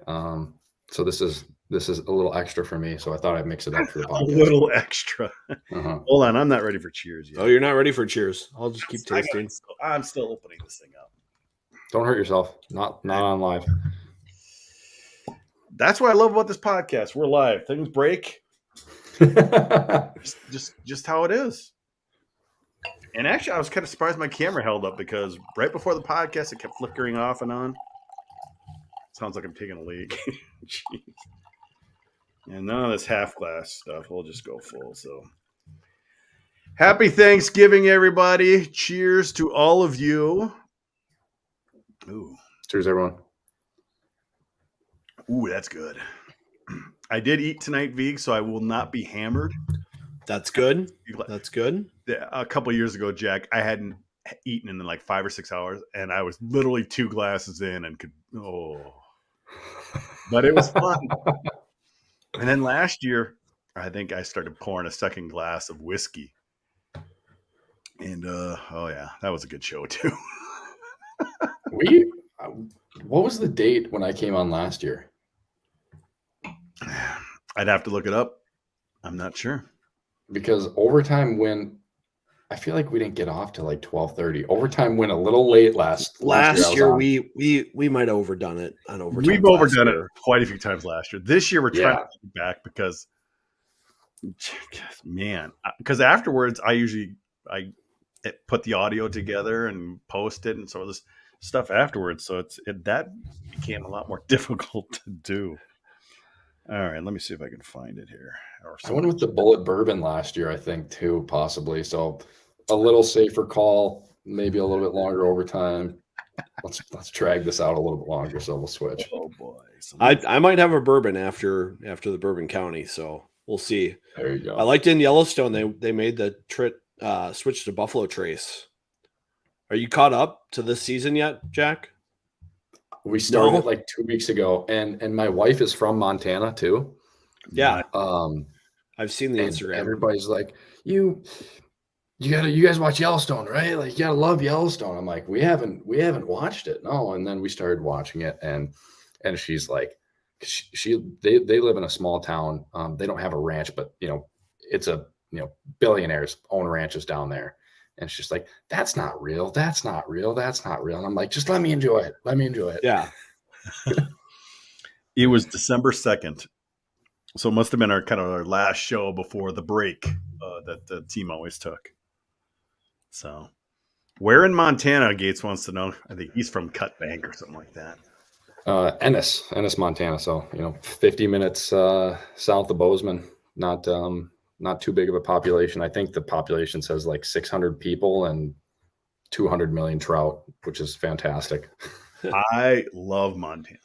so this is a little extra for me. So I thought I'd mix it up for the podcast. A little extra. Hold on, I'm not ready for cheers yet. Oh, you're not ready for cheers? I'll just keep tasting. I'm still opening this thing up. Don't hurt yourself. Not on live. That's what I love about this podcast. We're live. Things break. just how it is. And actually, I was kind of surprised my camera held up because right before the podcast, it kept flickering off and on. Sounds like I'm taking a leak. Jeez. And none of this half glass stuff. We'll just go full. So, happy Thanksgiving, everybody! Cheers to all of you. Ooh, cheers, everyone. Ooh, that's good. I did eat tonight, Vig, so I will not be hammered. That's good. That's good. A couple of years ago, Jack, I hadn't eaten in like 5 or 6 hours, and I was literally 2 glasses in and but it was fun. And then last year, I think I started pouring a second glass of whiskey. And, that was a good show too. What was the date when I came on last year? I'd have to look it up. I'm not sure. Because overtime went, I feel like we didn't get off till like 12:30. Overtime went a little late last year. We might have overdone it on overtime. We've overdone it quite a few times last year. This year we're trying to get it back because, man, because afterwards I put the audio together and post it and so this stuff afterwards. So that became a lot more difficult to do. All right, let me see if I can find it here. I went with the Bullet Bourbon last year, I think, too, possibly. So a little safer call, maybe a little bit longer overtime. Let's drag this out a little bit longer, so we'll switch. Oh boy, I might have a bourbon after the Bourbon County, so we'll see. There you go. I liked in Yellowstone they made the switch to Buffalo Trace. Are you caught up to this season yet, Jack? We started like 2 weeks ago, and my wife is from Montana too. Yeah. I've seen the Instagram. Everybody's like, you guys watch Yellowstone, right? Like, you gotta love Yellowstone. I'm like, we haven't watched it, no. And then we started watching it, and she's like, they live in a small town. They don't have a ranch, but it's billionaires own ranches down there. And she's like, that's not real. That's not real. That's not real. And I'm like, just let me enjoy it. Let me enjoy it. Yeah. It was December 2nd. So it must have been our last show before the break that the team always took. So where in Montana, Gates wants to know. I think he's from Cut Bank or something like that. Ennis, Montana. So, 50 minutes south of Bozeman. Not too big of a population. I think the population says like 600 people and 200 million trout, which is fantastic. I love Montana.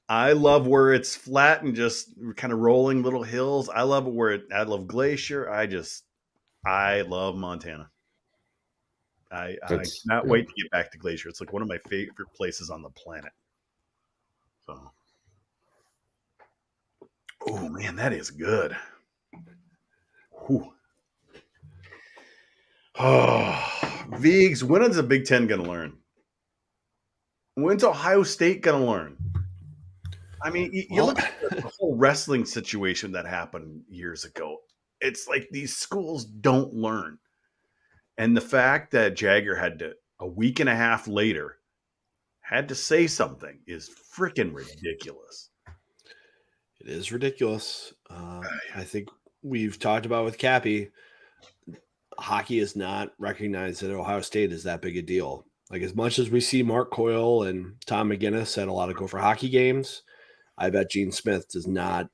I love where it's flat and just kind of rolling little hills. I love I love Glacier. I love Montana. I cannot wait to get back to Glacier. It's like one of my favorite places on the planet. So, oh man, that is good. Whew. Oh, Vigs, when is the Big Ten going to learn? When's Ohio State going to learn? I mean, you look at the whole wrestling situation that happened years ago. It's like these schools don't learn. And the fact that Jagger had to, a week and a half later, had to say something is freaking ridiculous. It is ridiculous. I think we've talked about with Cappy, hockey is not recognized at Ohio State as that big a deal. Like, as much as we see Mark Coyle and Tom McGinnis at a lot of Gopher hockey games, I bet Gene Smith does not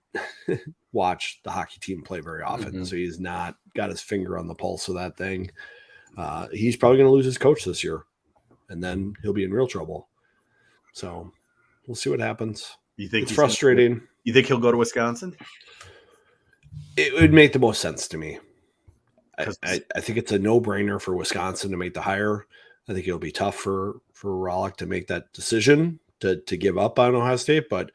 watch the hockey team play very often. Mhm. So he's not got his finger on the pulse of that thing. He's probably going to lose his coach this year, and then he'll be in real trouble. So we'll see what happens. You think It's frustrating. You think he'll go to Wisconsin? It would make the most sense to me. 'Cause- I think it's a no-brainer for Wisconsin to make the hire. I think it'll be tough for Rollick to make that decision to give up on Ohio State, but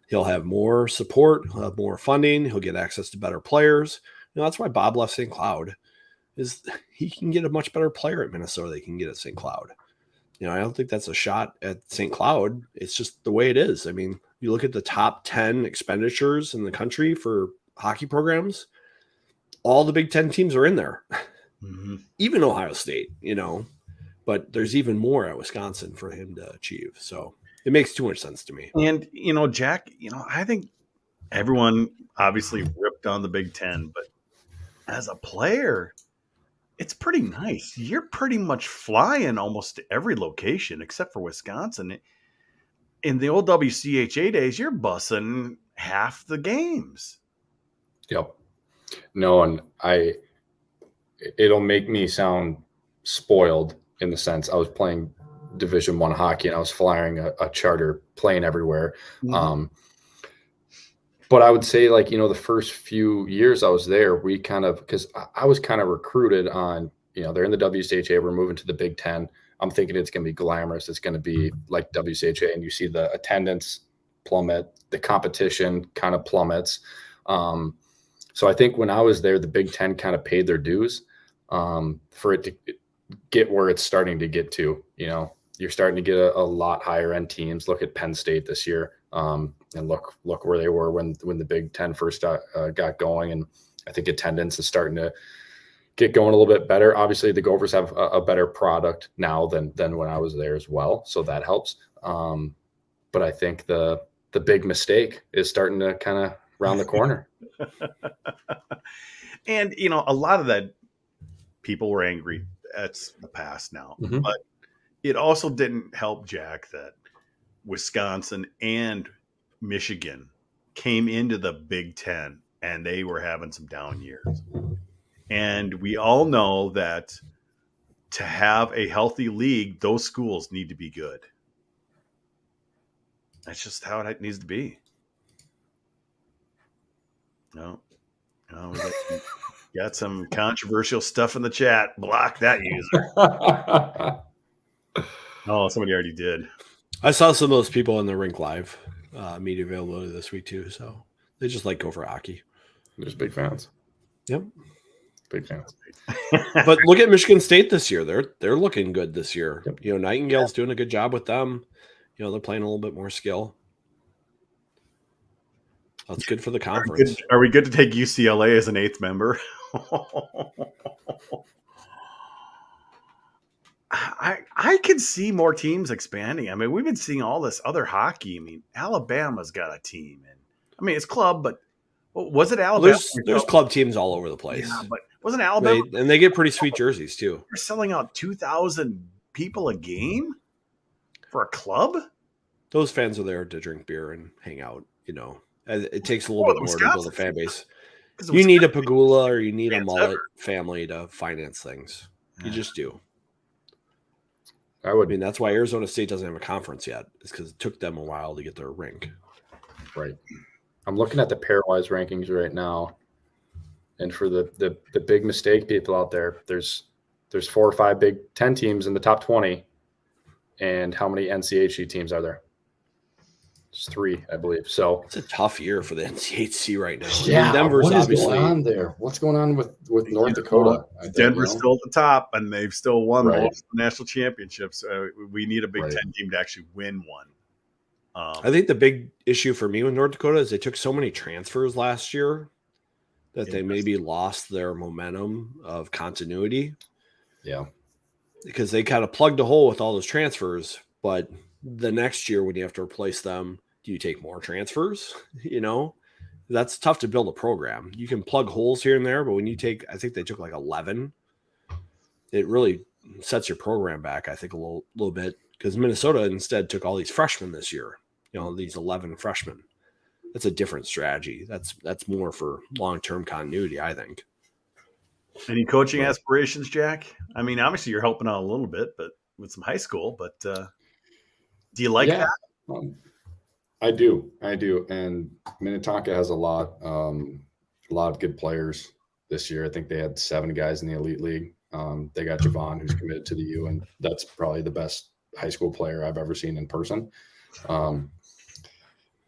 he'll have more support, he'll have more funding, he'll get access to better players. That's why Bob left St. Cloud, is he can get a much better player at Minnesota than he can get at St. Cloud. I don't think that's a shot at St. Cloud. It's just the way it is. I mean, you look at the top 10 expenditures in the country for hockey programs, all the Big Ten teams are in there, even Ohio State, but there's even more at Wisconsin for him to achieve. So it makes too much sense to me. And, Jack, I think everyone obviously ripped on the Big Ten, but as a player, it's pretty nice. You're pretty much flying almost to every location except for Wisconsin. In the old WCHA days, you're bussing half the games. Yep. No, and it'll make me sound spoiled in the sense I was playing Division I hockey and I was flying a charter plane everywhere. But I would say, the first few years I was there, we because I was kind of recruited on, they're in the WCHA, we're moving to the Big Ten. I'm thinking it's going to be glamorous. It's going to be like WCHA, and you see the attendance plummet, the competition kind of plummets. So I think when I was there, the Big Ten kind of paid their dues for it to get where it's starting to get to. You're starting to get a lot higher end teams. Look at Penn State this year, and look where they were when the Big Ten first got going. And I think attendance is starting to get going a little bit better. Obviously, the Gophers have a better product now than when I was there as well, so that helps. But I think the big mistake is starting to kind of round the corner. And, a lot of that, people were angry. That's the past now. Mm-hmm. But it also didn't help, Jack, that Wisconsin and Michigan came into the Big Ten and they were having some down years. And we all know that to have a healthy league, those schools need to be good. That's just how it needs to be. No, we got some controversial stuff in the chat. Block that user. Oh, somebody already did. I saw some of those people in the Rink Live media availability this week too. So they just like Gopher hockey. They're just big fans. Yep. Big fans. But look at Michigan State this year. They're looking good this year. Yep. Nightingale's doing a good job with them. They're playing a little bit more skill. That's good for the conference. Are we good to take UCLA as an 8th member? I could see more teams expanding. I mean, we've been seeing all this other hockey. I mean, Alabama's got a team, and it's club, but was it Alabama? There's club teams all over the place. Yeah, but wasn't Alabama? And they get pretty sweet jerseys too. They're selling out 2,000 people a game for a club. Those fans are there to drink beer and hang out. It takes a little bit more to build a fan base. You need a Pagula or you need a Mullet family to finance things. You just do. I mean, that's why Arizona State doesn't have a conference yet. It's because it took them a while to get their rink. Right. I'm looking at the pairwise rankings right now. And for the big mistake people out there, there's 4 or 5 Big Ten teams in the top 20. And how many NCHC teams are there? It's 3, I believe. So it's a tough year for the NCHC right now. Yeah, Denver's what is obviously going on there? What's going on with North Dakota? Denver's still at the top, and they've still won most of the national championships. We need a Big Ten team to actually win one. I think the big issue for me with North Dakota is they took so many transfers last year that they maybe lost their momentum of continuity. Yeah. Because they kind of plugged a hole with all those transfers, but the next year when you have to replace them, do you take more transfers? That's tough to build a program. You can plug holes here and there, but when you take, I think they took like 11, it really sets your program back, I think, a little bit, because Minnesota instead took all these freshmen this year, these 11 freshmen. That's a different strategy. That's more for long-term continuity, I think. Any coaching aspirations, Jack? I mean, obviously you're helping out a little bit, but with some high school, but do you like that? I do. And Minnetonka has a lot of good players this year. I think they had 7 guys in the elite league. They got Javon, who's committed to the U, and that's probably the best high school player I've ever seen in person.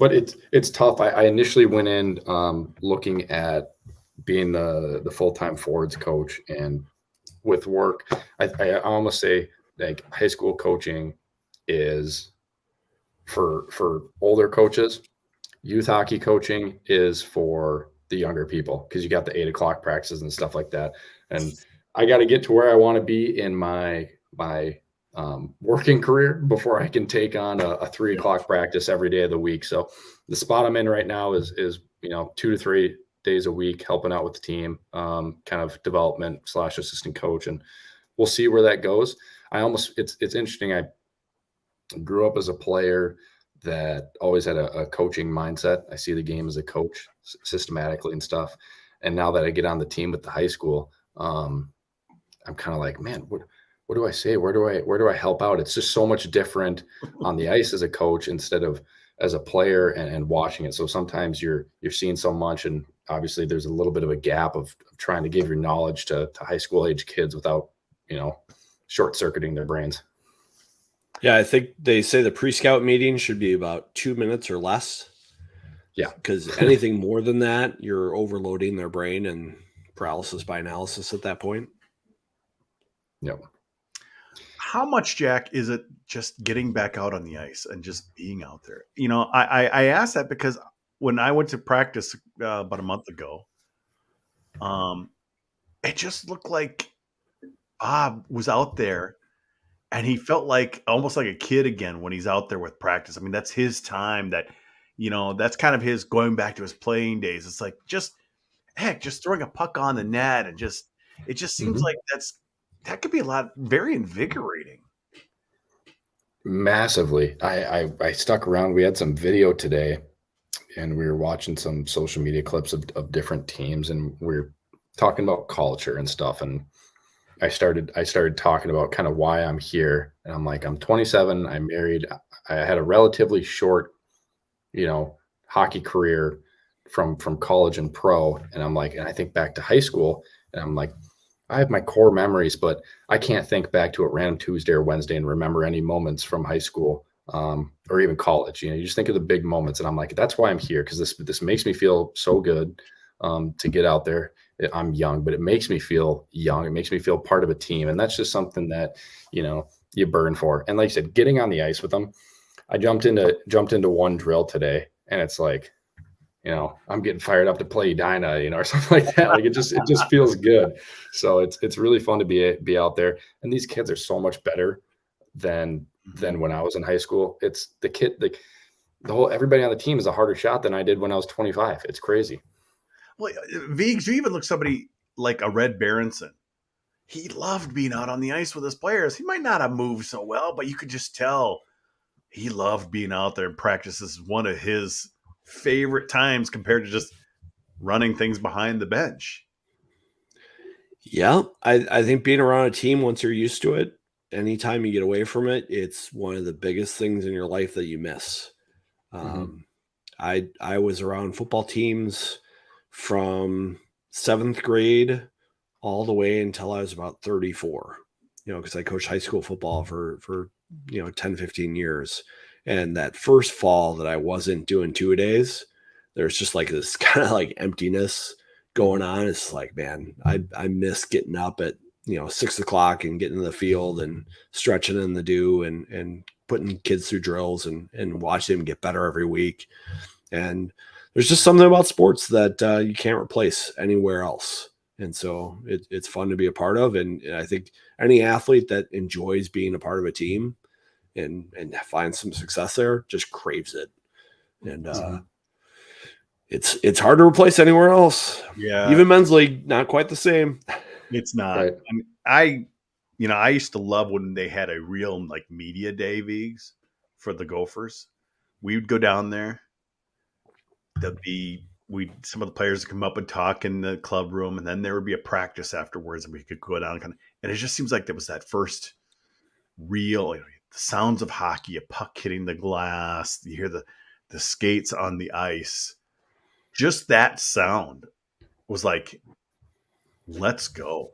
But it's tough. I initially went in looking at being the full-time forwards coach, and with work, I almost say like high school coaching is for older coaches. Youth hockey coaching is for the younger people, because you got the 8 o'clock practices and stuff like that. And I got to get to where I want to be in my working career before I can take on a 3 o'clock practice every day of the week. So the spot I'm in right now is 2 to 3 days a week, helping out with the team, kind of development / assistant coach, and we'll see where that goes. It's interesting. I grew up as a player that always had a coaching mindset. I see the game as a coach systematically and stuff. And now that I get on the team with the high school, I'm kind of like, man, what do I say? Where do I help out? It's just so much different on the ice as a coach instead of as a player and watching it. So sometimes you're seeing so much, and obviously there's a little bit of a gap of trying to give your knowledge to high school age kids without, short circuiting their brains. Yeah, I think they say the pre-scout meeting should be about 2 minutes or less. Yeah. Because anything more than that, you're overloading their brain and paralysis by analysis at that point. Yep. How much, Jack, is it just getting back out on the ice and just being out there? I asked that because when I went to practice about a month ago, it just looked like Bob was out there, and he felt like almost like a kid again when he's out there with practice. I mean, that's his time. That's kind of his going back to his playing days. It's like just throwing a puck on the net, and it just seems like that could be very invigorating. Massively. I stuck around. We had some video today, and we were watching some social media clips of different teams, and we were talking about culture and stuff. And I started talking about kind of why I'm here. And I'm like, I'm 27, I'm married. I had a relatively short, hockey career from college and pro. And I'm like, and I think back to high school, and I'm like, I have my core memories, but I can't think back to a random Tuesday or Wednesday and remember any moments from high school or even college. You just think of the big moments, and I'm like, that's why I'm here, because this makes me feel so good to get out there. I'm young, but it makes me feel young. It makes me feel part of a team, and that's just something that you burn for. And like I said, getting on the ice with them, I jumped into one drill today, and it's like, I'm getting fired up to play Edina, or something like that. Like it just feels good. So it's really fun to be out there. And these kids are so much better than when I was in high school. It's the kid, everybody on the team is a harder shot than I did when I was 25. It's crazy. Well, Viggs, you even look somebody like a Red Berenson. He loved being out on the ice with his players. He might not have moved so well, but you could just tell he loved being out there, and practice is one of his favorite times compared to just running things behind the bench. Yeah, I think being around a team, once you're used to it, anytime you get away from it, it's one of the biggest things in your life that you miss. I was around football teams from 7th grade all the way until I was about 34, because I coached high school football for 10, 15 years. And that first fall that I wasn't doing 2-a-days, there's just like this kind of like emptiness going on. It's like, man, I miss getting up at 6 o'clock and getting in the field and stretching in the dew and putting kids through drills and watching them get better every week. And there's just something about sports that you can't replace anywhere else. And so it's fun to be a part of. And I think any athlete that enjoys being a part of a team and finds some success there just craves it. And It's hard to replace anywhere else. Yeah, Even men's league, not quite the same. it's not. Right. I mean, I used to love when they had a real like media day, Vigs, for the Gophers. We would go down there. Some of the players would come up and talk in the club room, and then there would be a practice afterwards, and we could go down and it just seems like there was that first real, the sounds of hockey, a puck hitting the glass, you hear the skates on the ice. Just that sound was like, let's go.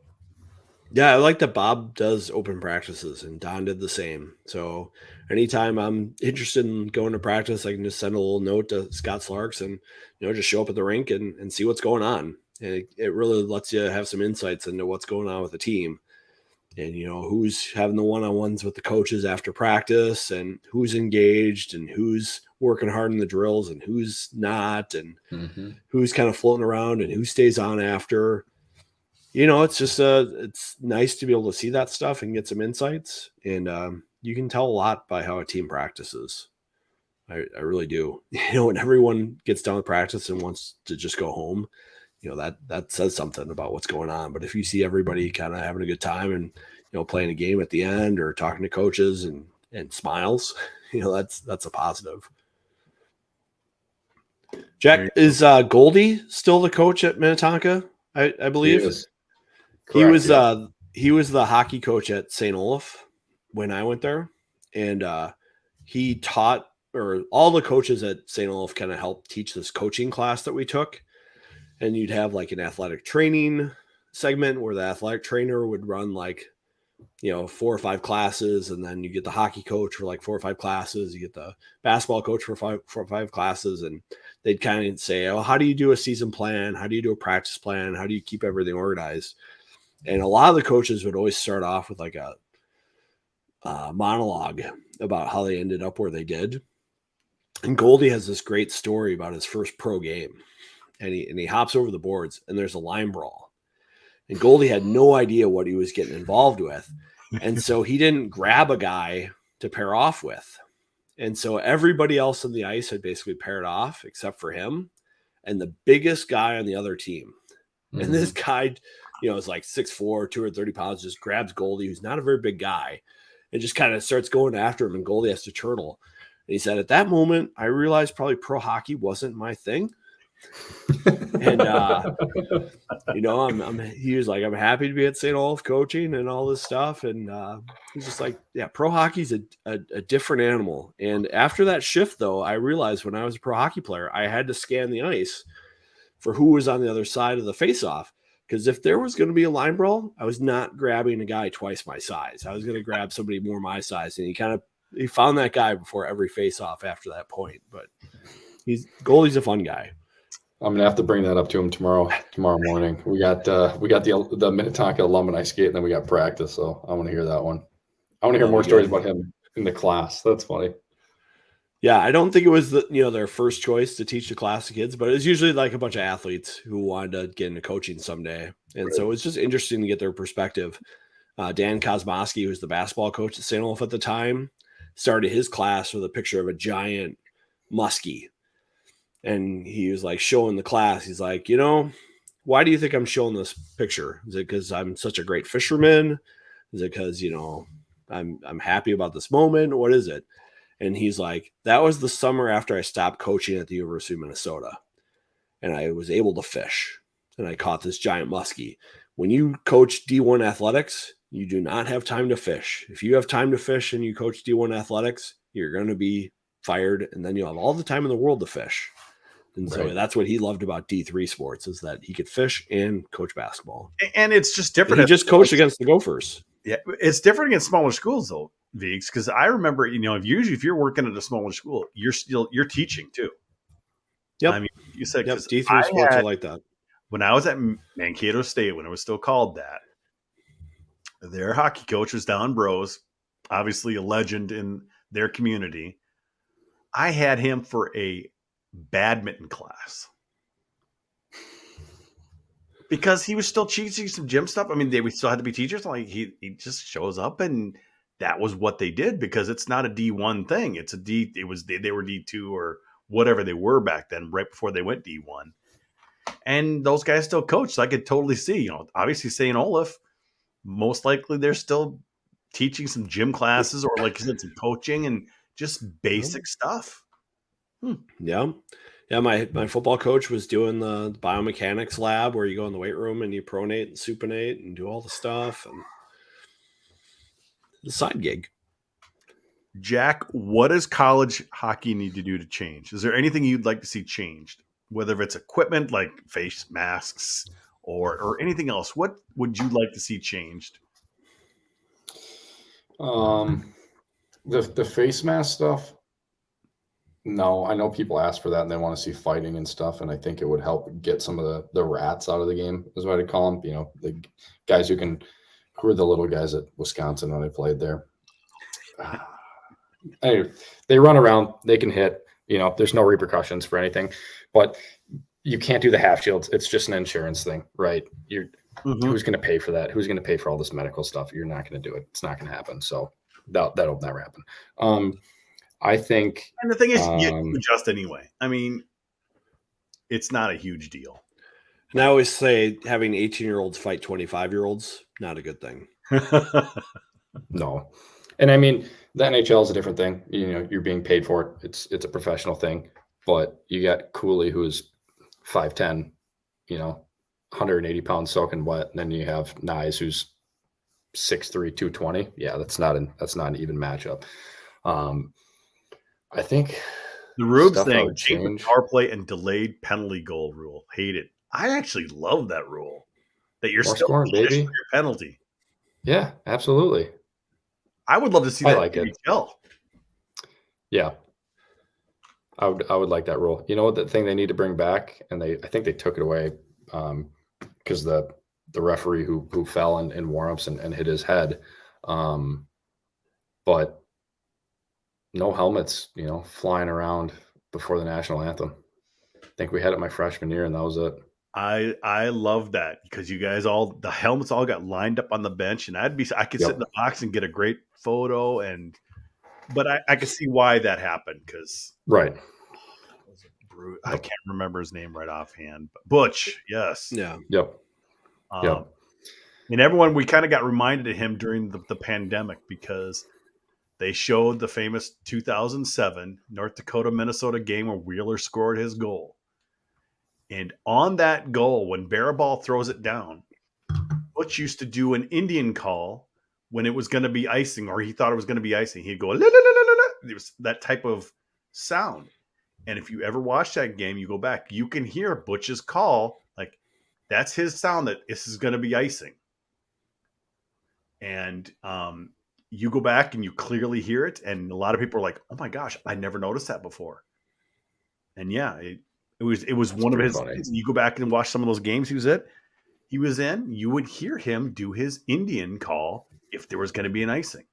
Yeah, I like that Bob does open practices and Don did the same. So anytime I'm interested in going to practice, I can just send a little note to Scott Slarks and, just show up at the rink and see what's going on. And it really lets you have some insights into what's going on with the team and, who's having the one-on-ones with the coaches after practice and who's engaged and who's working hard in the drills and who's not and who's kind of floating around and who stays on after. It's just it's nice to be able to see that stuff and get some insights. And you can tell a lot by how a team practices. I really do. When everyone gets done with practice and wants to just go home, that says something about what's going on. But if you see everybody kind of having a good time and, playing a game at the end or talking to coaches and smiles, that's a positive. Jack, is Goldie still the coach at Minnetonka? I believe he was the hockey coach at St. Olaf when I went there, and he taught, or all the coaches at St. Olaf kind of helped teach this coaching class that we took. And you'd have like an athletic training segment where the athletic trainer would run like, 4 or 5 classes, and then you get the hockey coach for like 4 or 5 classes. You get the basketball coach for 4 or 5 classes, and they'd kind of say, "Oh, how do you do a season plan? How do you do a practice plan? How do you keep everything organized?" And a lot of the coaches would always start off with like a monologue about how they ended up where they did. And Goldie has this great story about his first pro game, and he hops over the boards, and there's a line brawl. And Goldie had no idea what he was getting involved with. And so he didn't grab a guy to pair off with. And so everybody else on the ice had basically paired off except for him and the biggest guy on the other team. And this guy, is like 6'4", 230 pounds, just grabs Goldie, who's not a very big guy, and just kind of starts going after him. And Goldie has to turtle. And he said, at that moment, I realized probably pro hockey wasn't my thing. And he was like, I'm happy to be at St. Olaf coaching and all this stuff. And he's just like, yeah, pro hockey's a different animal. And after that shift, though, I realized when I was a pro hockey player, I had to scan the ice for who was on the other side of the face-off. Because if there was going to be a line brawl, I was not grabbing a guy twice my size. I was going to grab somebody more my size. And he found that guy before every face-off after that point. But Goldie's a fun guy. I'm gonna have to bring that up to him tomorrow morning. We got the Minnetonka alumni skate, and then we got practice. So I want to hear that one. I want to hear more stories about him in the class. That's funny. Yeah, I don't think it was their first choice to teach the class of kids, but it was usually like a bunch of athletes who wanted to get into coaching someday, and so it's just interesting to get their perspective. Dan Kosmowski, who's the basketball coach at St. Olaf at the time, started his class with a picture of a giant muskie. And he was like showing the class. He's like, why do you think I'm showing this picture? Is it because I'm such a great fisherman? Is it because, I'm happy about this moment? What is it? And he's like, that was the summer after I stopped coaching at the University of Minnesota. And I was able to fish. And I caught this giant muskie. When you coach D1 athletics, you do not have time to fish. If you have time to fish and you coach D1 athletics, you're going to be fired. And then you'll have all the time in the world to fish. And so that's what he loved about D3 sports, is that he could fish and coach basketball. And it's just different. And he just coached against the Gophers. Yeah, it's different against smaller schools though, Vigs, because I remember, if you're working at a smaller school, you're teaching too. Yep. I mean, you said D3 sports are like that. When I was at Mankato State, when it was still called that, their hockey coach was Don Bros, obviously a legend in their community. I had him for a badminton class because he was still teaching some gym stuff. I mean, we still had to be teachers. Like he just shows up, and that was what they did, because it's not a D1 thing. It's a D. They were D2 or whatever they were back then, right before they went D1. And those guys still coach. So I could totally see, obviously St. Olaf, most likely they're still teaching some gym classes or like you said, some coaching and just basic stuff. Yeah. Yeah, my football coach was doing the biomechanics lab where you go in the weight room and you pronate and supinate and do all the stuff, and the side gig. Jack, what does college hockey need to do to change? Is there anything you'd like to see changed? Whether it's equipment like face masks or anything else, what would you like to see changed? The face mask stuff. No, I know people ask for that and they want to see fighting and stuff, and I think it would help get some of the rats out of the game, is what I call them. The guys who are the little guys at Wisconsin when I played there. They run around, they can hit. There's no repercussions for anything, but you can't do the half shields. It's just an insurance thing, right? Who's going to pay for that? Who's going to pay for all this medical stuff? You're not going to do it. It's not going to happen. So that'll never happen. I think, and the thing is, you adjust anyway. I mean, it's not a huge deal. And I always say having 18-year-olds fight 25-year-olds, not a good thing. No. And I mean, the NHL is a different thing. You're being paid for it. It's a professional thing. But you got Cooley, who's 5'10", 180 pounds soaking wet. And then you have Nyes, who's 6'3", 220. Yeah, that's not an even matchup. I think the Rube thing, change the power play and delayed penalty goal rule. Hate it. I actually love that rule. That you're more still scoring, baby. Your penalty. Yeah, absolutely. I would love to see that like in NHL. Yeah. I would like that rule. You know what the thing they need to bring back, and I think they took it away because the referee who fell in warmups and hit his head. But no helmets, flying around before the national anthem. I think we had it my freshman year, and that was it. I love that because you guys the helmets all got lined up on the bench, and I could sit in the box and get a great photo, but I could see why that happened because right. I can't remember his name right offhand, but Butch, yes, yeah, yep. And everyone, we kind of got reminded of him during the pandemic because they showed the famous 2007 North Dakota-Minnesota game where Wheeler scored his goal. And on that goal, when Barabal throws it down, Butch used to do an Indian call when it was going to be icing, or he thought it was going to be icing. He'd go, la, la, la, la, la. It was that type of sound. And if you ever watch that game, you go back, you can hear Butch's call. Like, that's his sound that this is going to be icing. And you go back and you clearly hear it. And a lot of people are like, oh my gosh, I never noticed that before. And yeah, it was one of his funny. You go back and watch some of those games he was in, you would hear him do his Indian call if there was going to be an icing.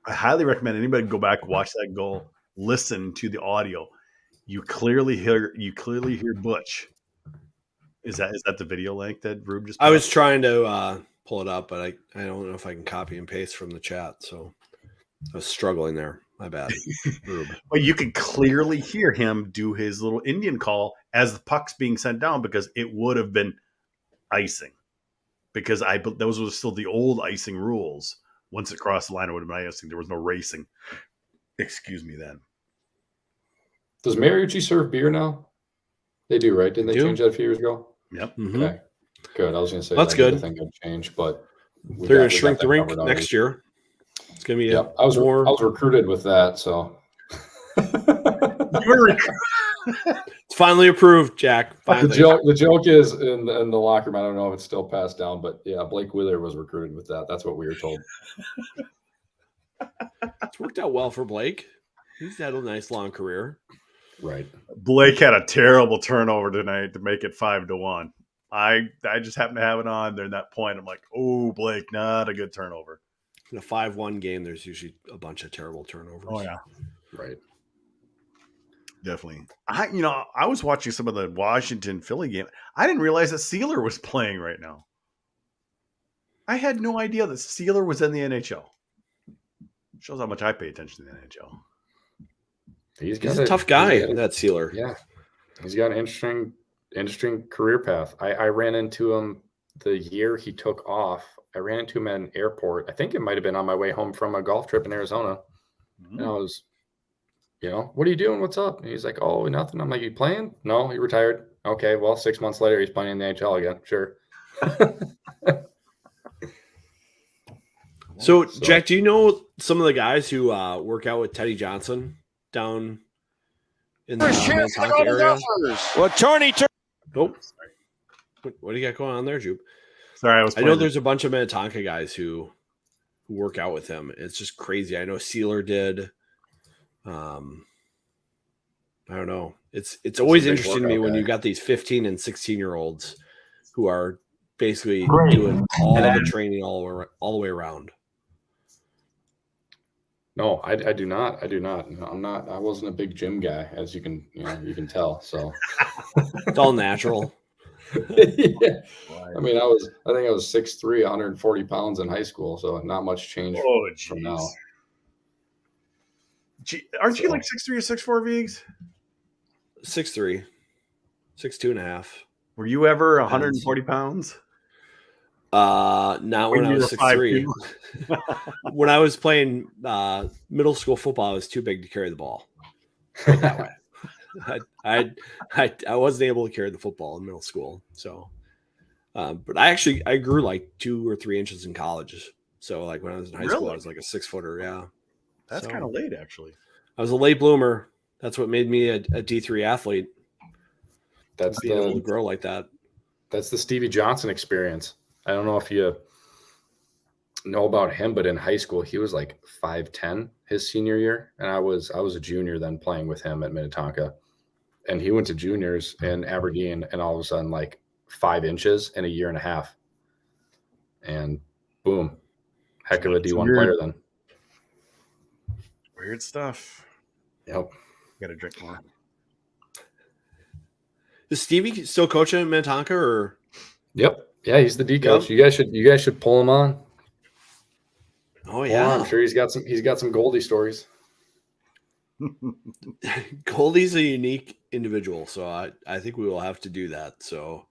I highly recommend anybody go back, watch that goal, listen to the audio. You clearly hear Butch. Is that the video link that Rube just put I was trying to pull it up, but I don't know if I can copy and paste from the chat, so I was struggling there. My bad. Rube. Well, you could clearly hear him do his little Indian call as the puck's being sent down because it would have been icing. Because those were still the old icing rules. Once it crossed the line, it would have been icing. There was no racing. Excuse me then. Does Mariucci serve beer now? They do, right? Didn't they change that a few years ago? Yep. Mm-hmm. Okay. Good. I was going to say that's good. I think it'd change, but they're going to shrink the rink next year. It's going to be I was recruited with that, so it's finally approved, Jack. Finally. The joke is in the locker room. I don't know if it's still passed down, but yeah, Blake Wheeler was recruited with that. That's what we were told. It's worked out well for Blake. He's had a nice long career. Right. Blake had a terrible turnover tonight to make it 5-1. I just happened to have it on during that point. I'm like, oh, Blake, not a good turnover. In a 5-1 game, there's usually a bunch of terrible turnovers. Oh yeah, right. Definitely. I was watching some of the Washington Philly game. I didn't realize that Sealer was playing right now. I had no idea that Sealer was in the NHL. Shows how much I pay attention to the NHL. He's a tough guy, that Sealer. Yeah, he's got an interesting career path. I ran into him the year he took off. I ran into him at an airport. I think it might have been on my way home from a golf trip in Arizona. And I was, what are you doing? What's up? And he's like, oh, nothing. I'm like, you playing? No, he retired. Okay, well, 6 months later, he's playing in the NHL again. Sure. So, Jack, do you know some of the guys who work out with Teddy Johnson down in the Minnetonka area? Well, Tony. Nope. What do you got going on there, Jupe? Sorry, I know there's a bunch of Minnetonka guys who work out with him. It's just crazy. I know Sealer did. I don't know. It's always interesting to me when you got these 15 and 16-year-olds who are basically doing all the training all the way around. No, I do not. No, I'm not. I wasn't a big gym guy, as you can tell. So it's all natural. Yeah. I mean, I think I was 6'3", 140 pounds in high school, so not much change from now. Aren't you like 6'3" or 6'4", Viggs? 6'3", 6'2 and a half. Were you ever 140 pounds? Not when I was 6'3". When I was playing middle school football, I was too big to carry the ball. That way. I wasn't able to carry the football in middle school. So, but I grew like 2 or 3 inches in college. So like when I was in high school, I was like a 6-footer. Yeah. That's kind of late, actually. I was a late bloomer. That's what made me a D3 athlete. That's being able to grow like that. That's the Stevie Johnson experience. I don't know if you know about him, but in high school, he was like 5'10" his senior year. And I was a junior then playing with him at Minnetonka. And he went to juniors in Aberdeen and all of a sudden like 5 inches in a year and a half. And boom, heck of a D1 player then. Weird stuff. Yep. Got to drink more. Is Stevie still coaching at Minnetonka or? Yep. Yeah, he's the D coach. Yep. You guys should pull him on. Oh yeah, I'm sure he's got some Goldie stories. Goldie's a unique individual, so I think we will have to do that. So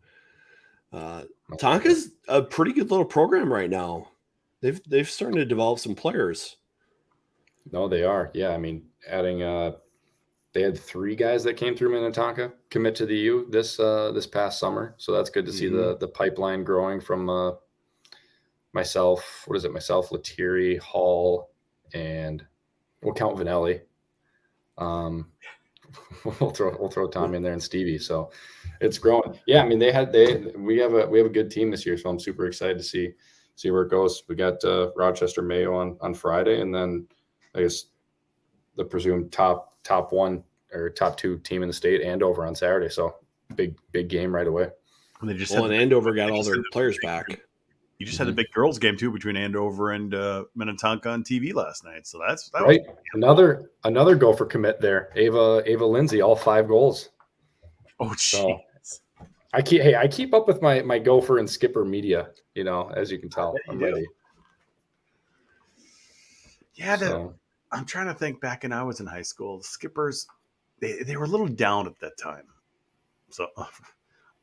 Tonka's a pretty good little program right now. They've started to develop some players. No, they are. Yeah, I mean, adding they had 3 guys that came through Minnetonka commit to the U this past summer. So that's good to see the pipeline growing from myself, Lettieri, Hall, and we'll count Vanelli. We'll throw Tommy in there and Stevie. So it's growing. Yeah, I mean we have a good team this year, so I'm super excited to see where it goes. We got Rochester Mayo on Friday, and then I guess the presumed top 1 or top 2 team in the state, Andover, on Saturday. So big game right away. And they just and Andover got all their players back. You just had the big girls game too between Andover and Minnetonka on TV last night. So that right. Another Gopher commit there. Ava Lindsay, all 5 goals. Oh, jeez. So I keep up with my Gopher and Skipper media. As you can tell, I'm ready. Yeah, I'm trying to think back when I was in high school. The Skippers, they were a little down at that time. So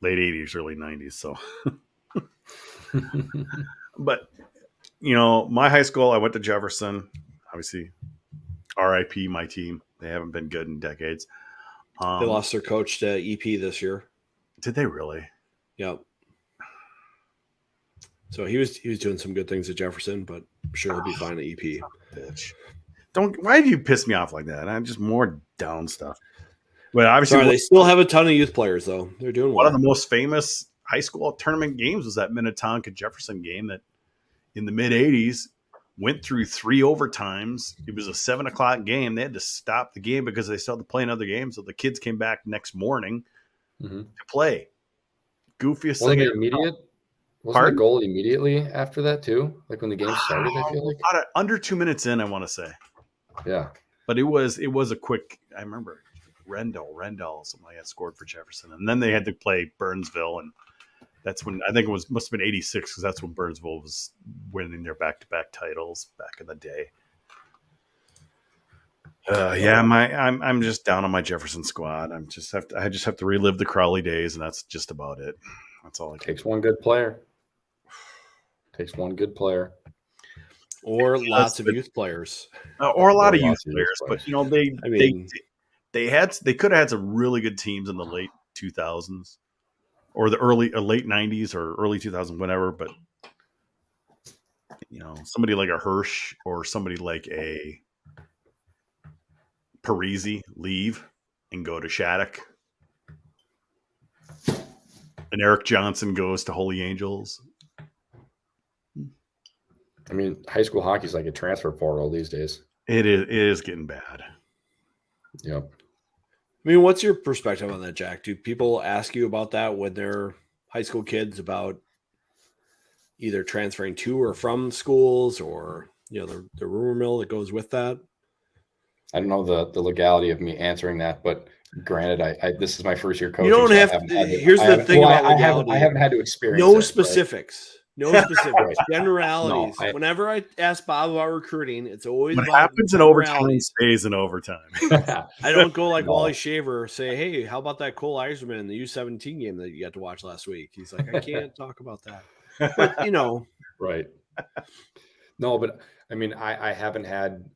late 80s, early 90s. So, but my high school, I went to Jefferson. Obviously, RIP my team. They haven't been good in decades. They lost their coach to EP this year. Did they really? Yep. So he was doing some good things at Jefferson, but I'm sure he'll be fine at EP. Bitch. Why do you piss me off like that? I'm just more down stuff. But obviously, they still have a ton of youth players, though. They're doing well. One of the most famous high school tournament games was that Minnetonka Jefferson game that in the mid 80s went through 3 overtimes. It was a 7:00 game. They had to stop the game because they still had to play another game. So the kids came back next morning to play. Goofiest thing. Wasn't the goal immediately after that too? Like when the game started, I feel like under 2 minutes in, I want to say. Yeah, but it was a quick. I remember Rendell, something like that, scored for Jefferson, and then they had to play Burnsville, and that's when I think must have been '86 because that's when Burnsville was winning their back-to-back titles back in the day. Yeah, I'm just down on my Jefferson squad. I just have to relive the Crowley days, and that's just about it. That's all I can Takes do. one good player. Takes one good player. Or lots of youth players. Or a lot of youth lots of youth players, but players. they could have had some really good teams in the late 2000s or the late 90s or early 2000s, whatever. But somebody like a Hirsch or somebody like a Parisi leave and go to Shattuck, and Eric Johnson goes to Holy Angels. I mean, high school hockey is like a transfer portal these days. It is getting bad. Yep. I mean, what's your perspective on that, Jack? Do people ask you about that when they're high school kids, about either transferring to or from schools, or the rumor mill that goes with that? I don't know the legality of me answering that, but granted, I this is my first year coaching. You don't so have to. Here's the thing about legality. I haven't had to experience no it, specifics. Right? No specifics. Generalities. No, Whenever I ask Bob about recruiting, it's always What about happens in overtime stays in overtime. I don't go like Wally Shaver, say, hey, how about that Cole Eiserman in the U17 game that you got to watch last week? He's like, I can't talk about that. But, Right. No, but I mean, I haven't had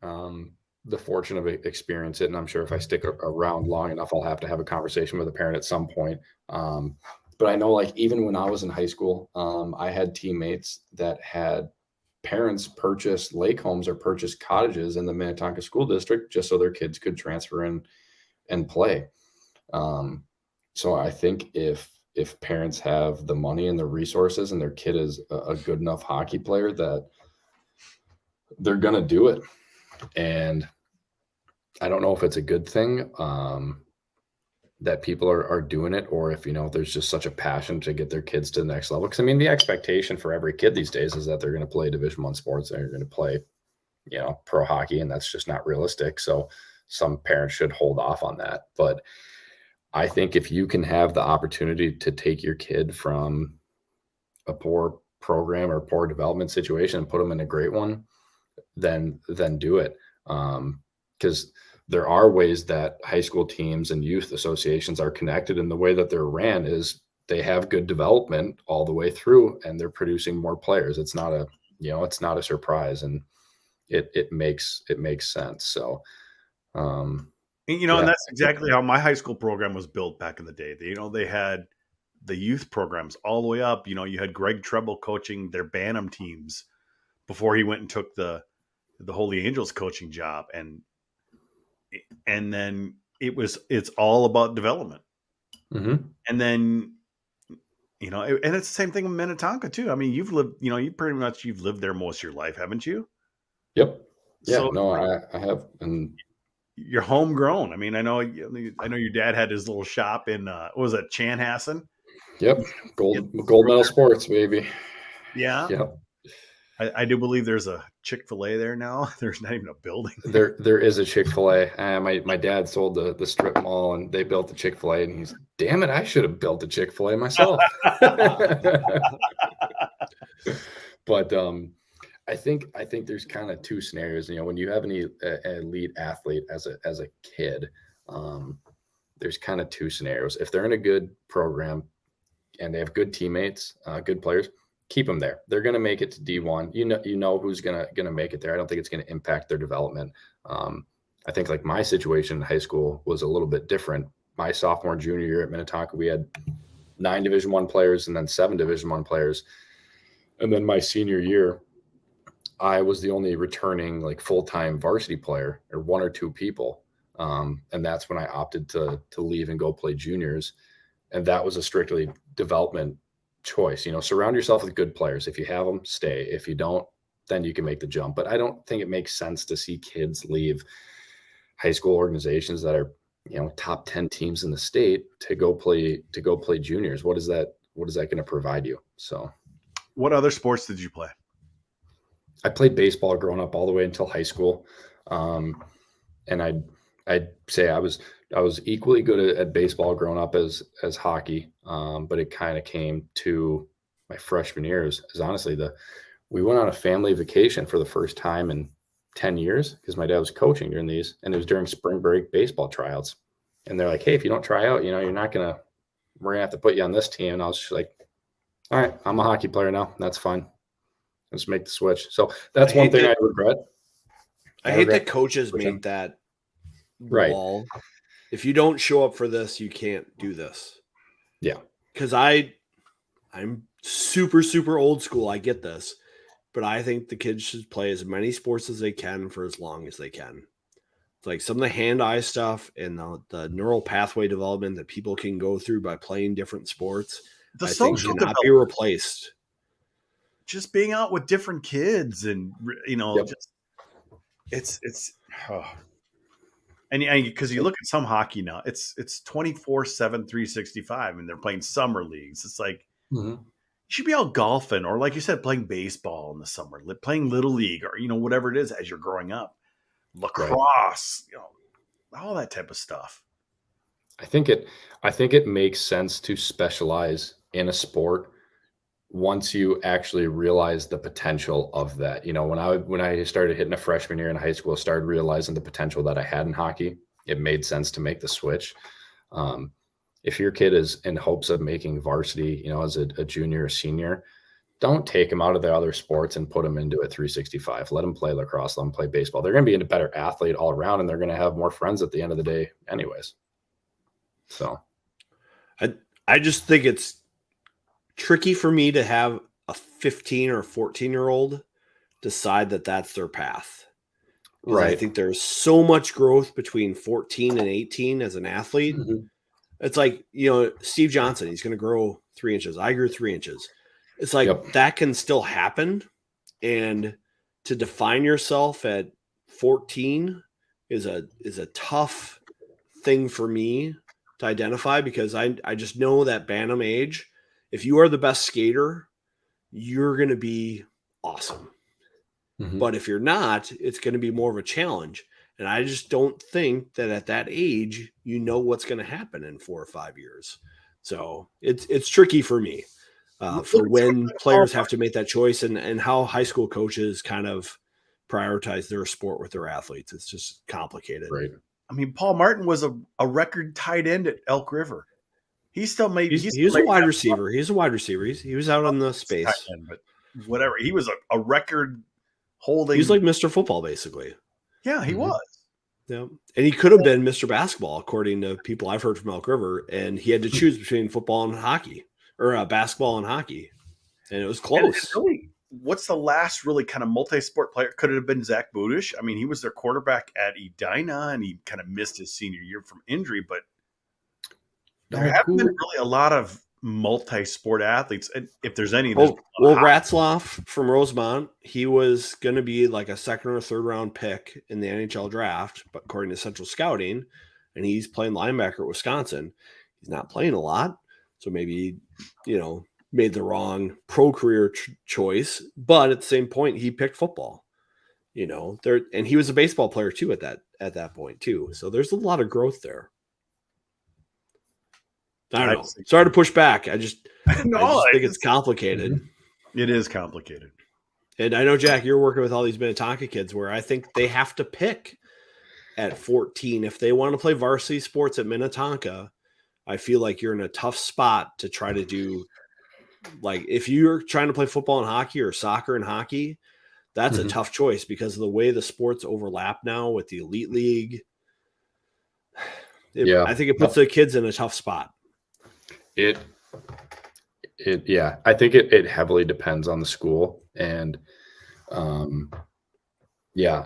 the fortune of experience it, and I'm sure if I stick around long enough, I'll have to have a conversation with a parent at some point. But I know, like, even when I was in high school, I had teammates that had parents purchase lake homes or purchase cottages in the Minnetonka School District just so their kids could transfer in and play. So I think if parents have the money and the resources and their kid is a good enough hockey player, that they're going to do it. And I don't know if it's a good thing that people are doing it, or if, there's just such a passion to get their kids to the next level. Because I mean, the expectation for every kid these days is that they're going to play Division I sports, and they're going to play, pro hockey, and that's just not realistic. So some parents should hold off on that. But I think if you can have the opportunity to take your kid from a poor program or poor development situation and put them in a great one, then do it. Because there are ways that high school teams and youth associations are connected, and the way that they're ran is they have good development all the way through, and they're producing more players. It's not a surprise, and it makes sense. So, and that's exactly how my high school program was built back in the day. They had the youth programs all the way up. You had Greg Treble coaching their Bantam teams before he went and took the Holy Angels coaching job, and then it's all about development. Mm-hmm. And then, and it's the same thing in Minnetonka too. I mean, you've lived there most of your life, haven't you? Yep. Yeah. So, no, I have. And you're homegrown. I mean, I know your dad had his little shop in, what was it, Chanhassen? Yep. Gold medal sports, baby. Yeah. Yep. I do believe there's a Chick-fil-A there now. There's not even a building. There is a Chick-fil-A. My dad sold the strip mall, and they built the Chick-fil-A, and he's, damn it, I should have built the Chick-fil-A myself. But I think there's kind of two scenarios. When you have an elite athlete as a kid, there's kind of two scenarios. If they're in a good program and they have good teammates, good players, keep them there. They're going to make it to D1. You know who's going to make it there. I don't think it's going to impact their development. I think like my situation in high school was a little bit different. My sophomore and junior year at Minnetonka, we had 9 Division I players and then 7 Division I players. And then my senior year, I was the only returning like full-time varsity player, or 1 or 2 people. And that's when I opted to leave and go play juniors. And that was a strictly development choice. Surround yourself with good players. If you have them, stay. If you don't, then you can make the jump. But I don't think it makes sense to see kids leave high school organizations that are, top 10 teams in the state to go play juniors. What is that going to provide you? So, what other sports did you play? I played baseball growing up all the way until high school. And I'd say I was equally good at baseball growing up as hockey. But it kind of came to my freshman year is honestly we went on a family vacation for the first time in 10 years because my dad was coaching during these, and it was during spring break baseball tryouts. And they're like, hey, if you don't try out, we're going to have to put you on this team. And I was just like, all right, I'm a hockey player now. That's fine. Let's make the switch. So that's one thing I regret. I hate that coaches make that wall. If you don't show up for this, you can't do this. Yeah. Because I'm super, super old school. I get this. But I think the kids should play as many sports as they can for as long as they can. It's like some of the hand-eye stuff and the neural pathway development that people can go through by playing different sports, The I think social cannot be replaced. Just being out with different kids and, Yep. just it's and because you look at some hockey now, it's 24/7, 365, and they're playing summer leagues. It's like, you should be out golfing, or like you said, playing baseball in the summer, playing little league, or whatever it is as you're growing up, lacrosse, all that type of stuff. I think it makes sense to specialize in a sport once you actually realize the potential of that. When I started hitting a freshman year in high school, started realizing the potential that I had in hockey, it made sense to make the switch. If your kid is in hopes of making varsity, as a junior or senior, don't take them out of the other sports and put them into a 365. Let them play lacrosse, let them play baseball. They're going to be a better athlete all around, and they're going to have more friends at the end of the day anyways. So I just think it's tricky for me to have a 15 or 14-year-old decide that that's their path. Right. I think there's so much growth between 14 and 18 as an athlete. It's like, Steve Johnson, he's going to grow 3 inches. I grew 3 inches. It's like that can still happen. And to define yourself at 14 is a tough thing for me to identify, because I just know that bantam age, if you are the best skater, you're going to be awesome. But if you're not, it's going to be more of a challenge. And I just don't think that at that age, what's going to happen in 4 or 5 years. So it's tricky for me for when players have to make that choice, and how high school coaches kind of prioritize their sport with their athletes. It's just complicated. Right. I mean, Paul Martin was a record tight end at Elk River. He still made. He's a wide receiver. He's a wide receiver. He was out on the space. End, but whatever. He was a record holding. He's like Mr. Football, basically. Yeah, he was. Yeah, and he could have been Mr. Basketball, according to people I've heard from Elk River. And he had to choose between football and hockey, or basketball and hockey, and it was close. Really, what's the last really kind of multi-sport player? Could it have been Zach Budish? I mean, he was their quarterback at Edina, and he kind of missed his senior year from injury, but there haven't been really a lot of multi-sport athletes, and if there's any. Ratzloff from Rosemont, he was going to be like a 2nd or 3rd round pick in the NHL draft, but according to Central Scouting, and he's playing linebacker at Wisconsin. He's not playing a lot, so maybe made the wrong pro career choice. But at the same point, he picked football. And he was a baseball player too at that point too. So there's a lot of growth there. I don't know. Sorry to push back. I just think it's complicated. It is complicated. And I know, Jack, you're working with all these Minnetonka kids where I think they have to pick at 14. If they want to play varsity sports at Minnetonka, I feel like you're in a tough spot to try to do, like, if you're trying to play football and hockey or soccer and hockey, that's a tough choice because of the way the sports overlap now with the Elite League. I think it puts the kids in a tough spot. I think it heavily depends on the school. And I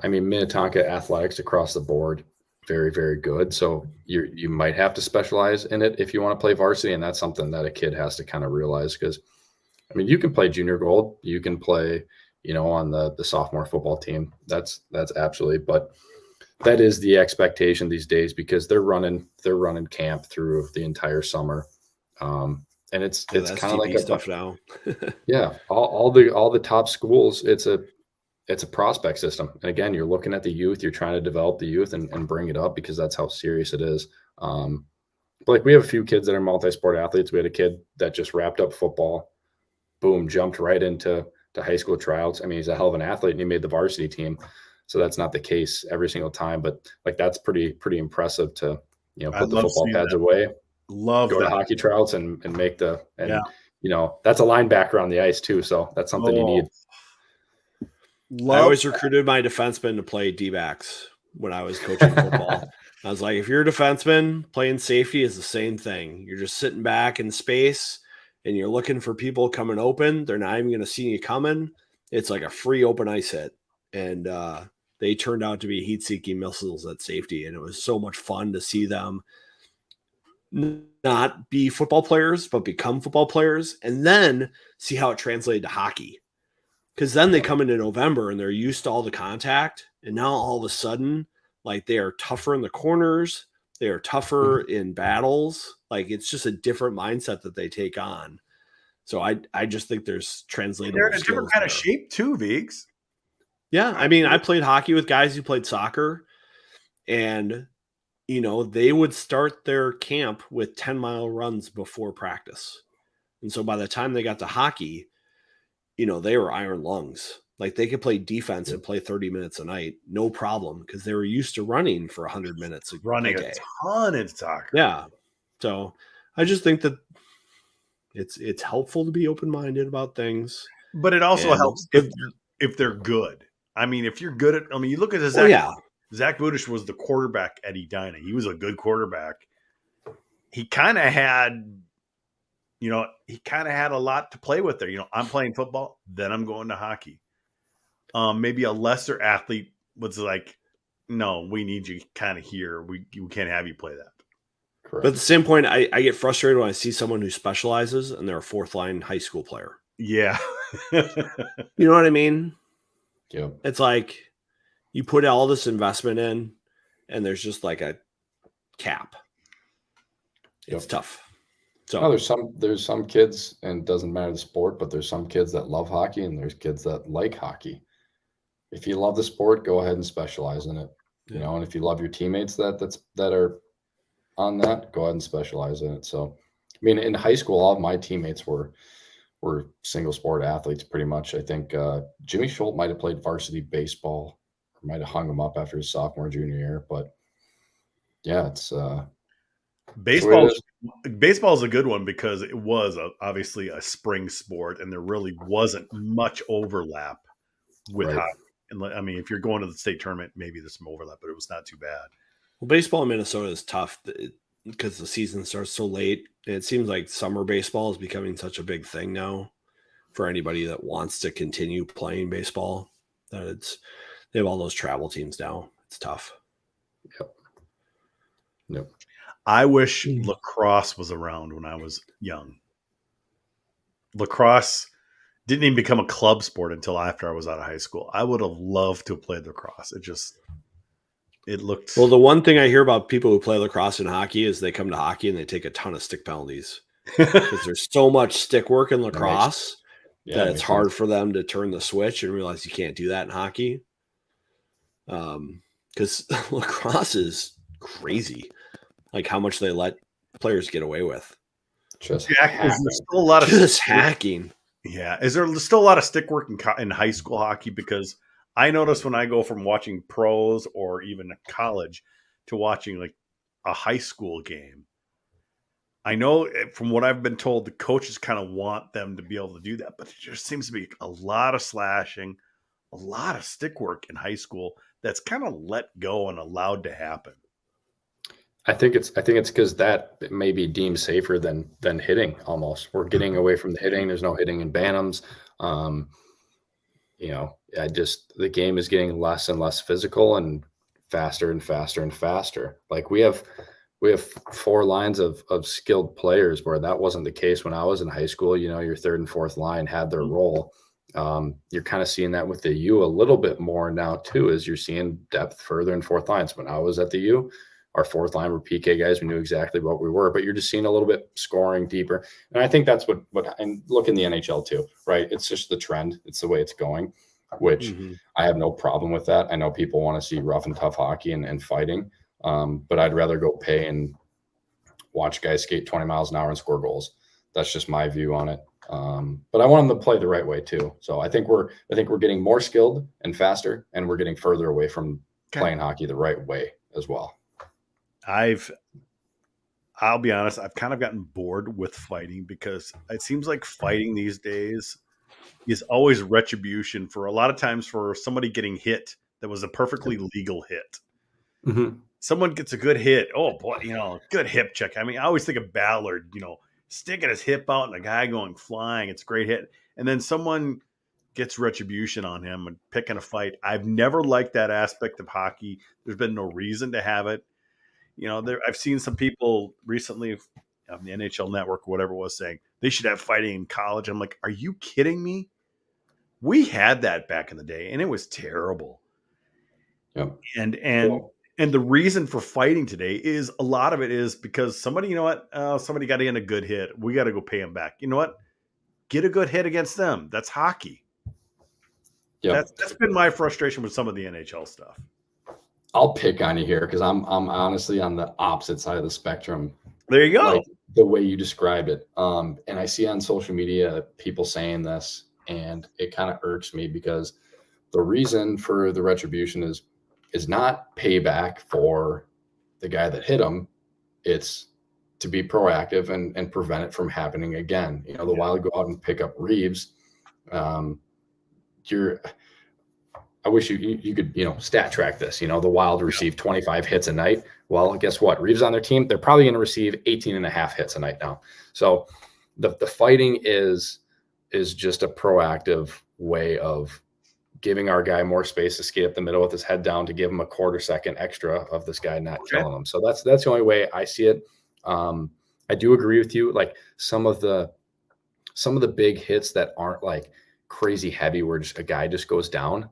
mean, Minnetonka athletics across the board, very, very good. So you might have to specialize in it if you want to play varsity. And that's something that a kid has to kind of realize, because I mean, you can play junior gold, you can play, on the sophomore football team. That's absolutely, but that is the expectation these days, because they're running camp through the entire summer. And it's kind of like stuff now. all the top schools, it's a prospect system. And again, you're looking at the youth, you're trying to develop the youth and bring it up, because that's how serious it is. But like, we have a few kids that are multi-sport athletes. We had a kid that just wrapped up football, boom, jumped right into high school tryouts. I mean, he's a hell of an athlete, and he made the varsity team. So that's not the case every single time, but like that's pretty impressive to, you know, I'd put the love football seeing pads that. away, Love go to that. hockey tryouts and make Yeah. you know, that's a linebacker on the ice too. So that's something you need. I Love always recruited my defensemen to play D-backs when I was coaching football. I was like, if you're a defenseman, playing safety is the same thing. You're just sitting back in space and you're looking for people coming open. They're not even going to see you coming. It's like a free open ice hit. And they turned out to be heat-seeking missiles at safety. And it was so much fun to see them not be football players, but become football players, and then see how it translated to hockey. Because then they come into November and they're used to all the contact. And now all of a sudden, like they are tougher in the corners. They are tougher in battles. Like it's just a different mindset that they take on. So I just think there's translatable They're in a skills different kind there. of shape too, Viggs. Yeah, I mean, I played hockey with guys who played soccer, and you know, they would start their camp with 10-mile runs before practice. And so by the time they got to hockey, you know, they were iron lungs. Like they could play defense and play 30 minutes a night, no problem, because they were used to running for 100 minutes Running a a day. ton in soccer. Yeah. So I just think that it's helpful to be open-minded about things. But it also And helps if they're good. I mean, if you're good at, I mean, you look at Oh, yeah. Zach Budish was the quarterback at Edina. He was a good quarterback. He kind of had, you know, a lot to play with there. You know, I'm playing football, then I'm going to hockey. Maybe a lesser athlete was like, no, we need you kind of here. We can't have you play that. Correct. But at the same point, I get frustrated when I see someone who specializes and they're a fourth line high school player. Yeah. You know what I mean? Yeah. It's like you put all this investment in and there's just like a cap. It's tough. So no, there's some kids, and it doesn't matter the sport, but there's some kids that love hockey and there's kids that like hockey. If you love the sport, go ahead and specialize in it. You know, and if you love your teammates that are on that, go ahead and specialize in it. So, I mean, in high school, all of my teammates were single sport athletes pretty much. I think Jimmy Schultz might have played varsity baseball, or might have hung him up after his sophomore, junior year. But yeah, it's baseball is a good one because it was obviously a spring sport and there really wasn't much overlap with hockey. And I mean, if you're going to the state tournament, maybe there's some overlap, but it was not too bad. Well, baseball in Minnesota is tough because the season starts so late. And it seems like summer baseball is becoming such a big thing now for anybody that wants to continue playing baseball. That they have all those travel teams now. It's tough. Yep. I wish lacrosse was around when I was young. Lacrosse didn't even become a club sport until after I was out of high school. I would have loved to have played lacrosse. It looked... Well, the one thing I hear about people who play lacrosse and hockey is they come to hockey and they take a ton of stick penalties because there's so much stick work in lacrosse that it's hard for them to turn the switch and realize you can't do that in hockey. Because lacrosse is crazy, like how much they let players get away with. Is there still a lot of hacking? Yeah. Is there still a lot of stick work in high school hockey? Because I notice when I go from watching pros or even college to watching like a high school game, I know from what I've been told, the coaches kind of want them to be able to do that, but it just seems to be a lot of slashing, a lot of stick work in high school that's kind of let go and allowed to happen. I think it's because that may be deemed safer than hitting. Almost, we're getting away from the hitting. There's no hitting in Bantams. You know, the game is getting less and less physical and faster and faster and faster. Like we have 4 lines of skilled players where that wasn't the case when I was in high school. You know, your third and fourth line had their role. You're kind of seeing that with the U a little bit more now too, as you're seeing depth further in fourth lines. When I was at the U, our fourth line were PK guys. We knew exactly what we were, but you're just seeing a little bit scoring deeper. And I think that's what and look in the NHL too, right? It's just the trend. It's the way it's going, which I have no problem with that. I know people want to see rough and tough hockey and fighting, but I'd rather go pay and watch guys skate 20 miles an hour and score goals That's just my view on it. But I want them to play the right way too. So I think we're getting more skilled and faster, and we're getting further away from playing hockey the right way as well. I'll be honest, I've kind of gotten bored with fighting because it seems like fighting these days is always retribution for a lot of times for somebody getting hit that was a perfectly legal hit. Mm-hmm. Someone gets a good hit. Oh boy, good hip check. I mean, I always think of Ballard, sticking his hip out and a guy going flying. It's a great hit. And then someone gets retribution on him and picking a fight. I've never liked that aspect of hockey. There's been no reason to have it. I've seen some people recently on the NHL Network or whatever it was saying they should have fighting in college. I'm like, are you kidding me? We had that back in the day, and it was terrible. Yep. And the reason for fighting today is a lot of it is because somebody, somebody got in a good hit. We got to go pay them back. You know what? Get a good hit against them. That's hockey. Yep. That's been my frustration with some of the NHL stuff. I'll pick on you here because I'm honestly on the opposite side of the spectrum. There you go. Like the way you described it. And I see on social media people saying this, and it kind of irks me because the reason for the retribution is not payback for the guy that hit him. It's to be proactive and prevent it from happening again. The Wild go out and pick up Reeves. I wish you could, stat track this. The Wild receive 25 hits a night. Well, guess what? Reeves on their team, they're probably going to receive 18 and a half hits a night now. So the fighting is just a proactive way of giving our guy more space to skate up the middle with his head down to give him a quarter second extra of this guy not killing him. So that's the only way I see it. I do agree with you. Like some of the big hits that aren't like crazy heavy where just a guy just goes down.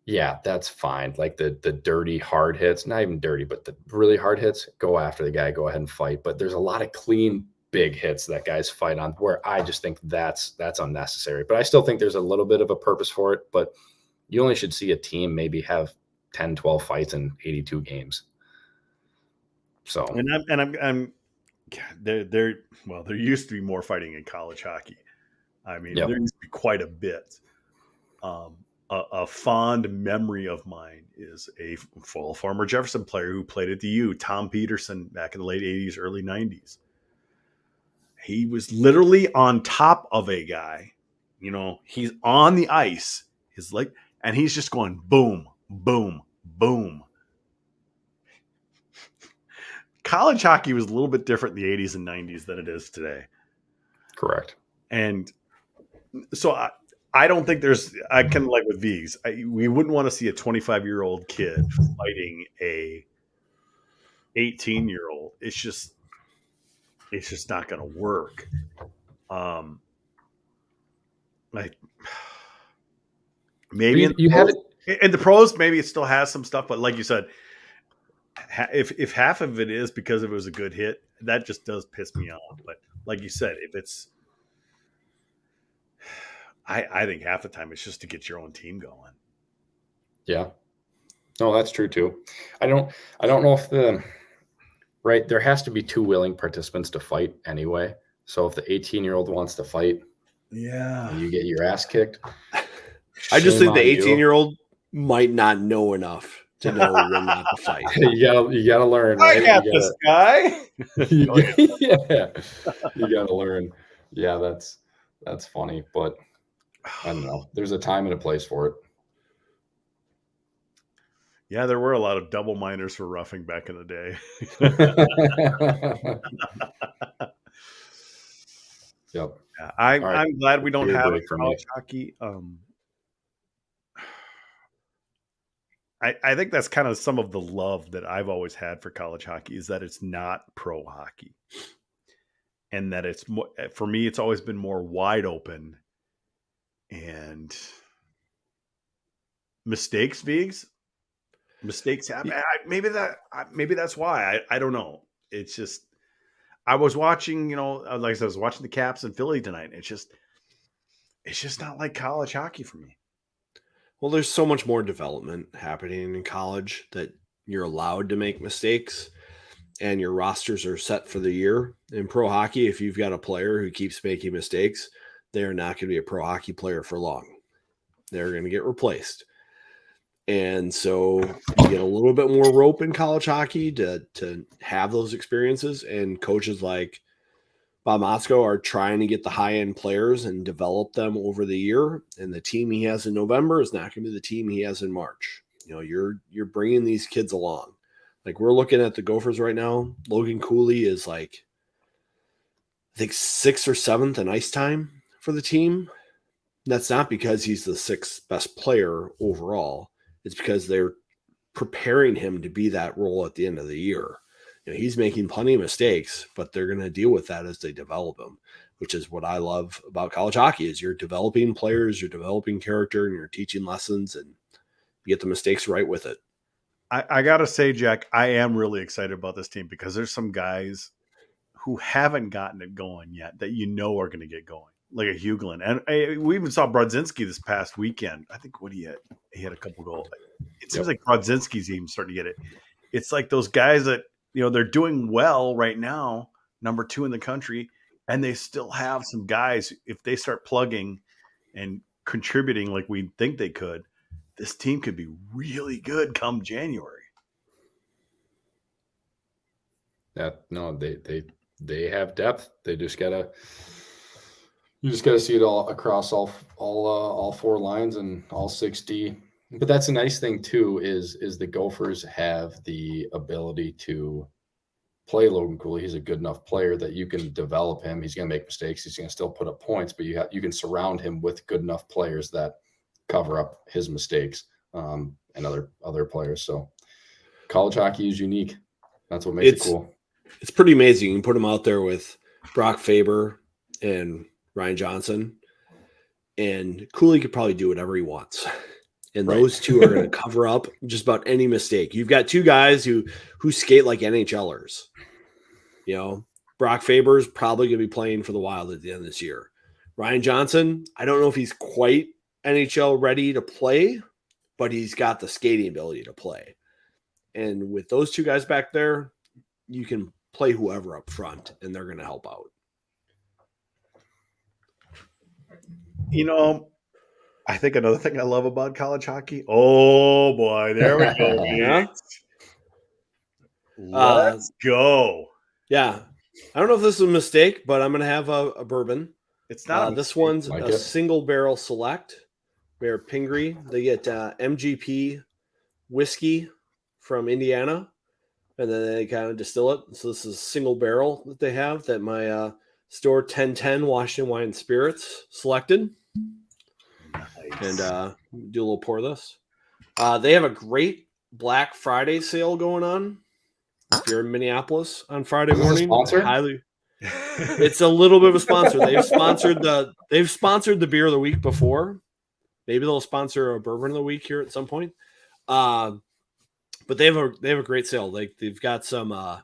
Yeah, that's fine. Like the dirty hard hits, not even dirty, but the really hard hits, go after the guy, go ahead and fight. But there's a lot of clean big hits that guys fight on where I just think that's unnecessary. But I still think there's a little bit of a purpose for it, but you only should see a team maybe have 10, 12 fights in 82 games. So I'm there used to be more fighting in college hockey. I mean, there used to be quite a bit. A fond memory of mine is a former Jefferson player who played at the U, Tom Peterson, back in the late 80s, early 90s. He was literally on top of a guy. He's on the ice, his leg, and he's just going boom, boom, boom. College hockey was a little bit different in the 80s and 90s than it is today. Correct. And so I don't think I kind of like with V's. We wouldn't want to see a 25-year-old kid fighting a 18-year-old. It's just not going to work. Maybe you have it in the pros, maybe it still has some stuff, but like you said, if half of it is because it was a good hit, that just does piss me off. But like you said, if it's I think half the time it's just to get your own team going. Yeah. No, that's true too. I don't know if there has to be two willing participants to fight anyway. So if the 18-year-old wants to fight, and you get your ass kicked. I just think the 18-year-old might not know enough to know when not to fight. You gotta learn. Right? I got this guy. You gotta learn. Yeah, that's funny, but I don't know. There's a time and a place for it. Yeah, there were a lot of double minors for roughing back in the day. Yep. Yeah, I'm glad we don't have college hockey. I think that's kind of some of the love that I've always had for college hockey is that it's not pro hockey, and that it's more, for me, it's always been more wide open. And mistakes happen. Maybe that's why. I don't know. It's just I was watching, like I said, I was watching the Caps in Philly tonight. It's just not like college hockey for me. Well, there's so much more development happening in college that you're allowed to make mistakes. and your rosters are set for the year. In pro hockey, if you've got a player who keeps making mistakes, they're not going to be a pro hockey player for long. They're going to get replaced. And so you get a little bit more rope in college hockey to have those experiences. And coaches like Bob Motzko are trying to get the high-end players and develop them over the year. And the team he has in November is not going to be the team he has in March. You know, you're bringing these kids along. Like, we're looking at the Gophers right now. Logan Cooley is like, I think 6th or 7th in ice time for the team. That's not because he's the 6th best player overall. It's because they're preparing him to be that role at the end of the year. You know, he's making plenty of mistakes, but they're going to deal with that as they develop him, which is what I love about college hockey is you're developing players, you're developing character, and you're teaching lessons, and you get the mistakes right with it. I got to say, Jack, I am really excited about this team because there's some guys who haven't gotten it going yet that you know are going to get going, like a Huglin. And we even saw Brodzinski this past weekend. I think what he had a couple goals. It seems like Brodzinski's even starting to get it. It's like those guys that, you know, they're doing well right now, number 2 in the country, and they still have some guys, if they start plugging and contributing like we think they could, this team could be really good come January. Yeah, no, they have depth. They just gotta see it all across all 4 lines and all 6D. But that's a nice thing too, is the Gophers have the ability to play Logan Cooley. He's a good enough player that you can develop him. He's going to make mistakes. He's going to still put up points, but you can surround him with good enough players that cover up his mistakes, and other players. So college hockey is unique. That's what makes it cool. It's pretty amazing. You can put him out there with Brock Faber and Ryan Johnson, and Cooley could probably do whatever he wants. And those two are going to cover up just about any mistake. You've got 2 guys who skate like NHLers. You know, Brock Faber's probably going to be playing for the Wild at the end of this year. Ryan Johnson, I don't know if he's quite NHL ready to play, but he's got the skating ability to play. And with those 2 guys back there, you can play whoever up front, and they're going to help out. You know, I think another thing I love about college hockey. Oh boy, there we go. Yeah. Let's go. Yeah. I don't know if this is a mistake, but I'm going to have a bourbon. It's not. This one's a single barrel select. Bear Pingree. They get MGP whiskey from Indiana, and then they kind of distill it. So this is a single barrel that they have that my store 1010 Washington Wine and Spirits selected. Nice. And do a little pour of this. They have a great Black Friday sale going on. If you're in Minneapolis on Friday morning, it's a little bit of a sponsor. They've sponsored the beer of the week before. Maybe they'll sponsor a bourbon of the week here at some point. But they have a great sale. They've got some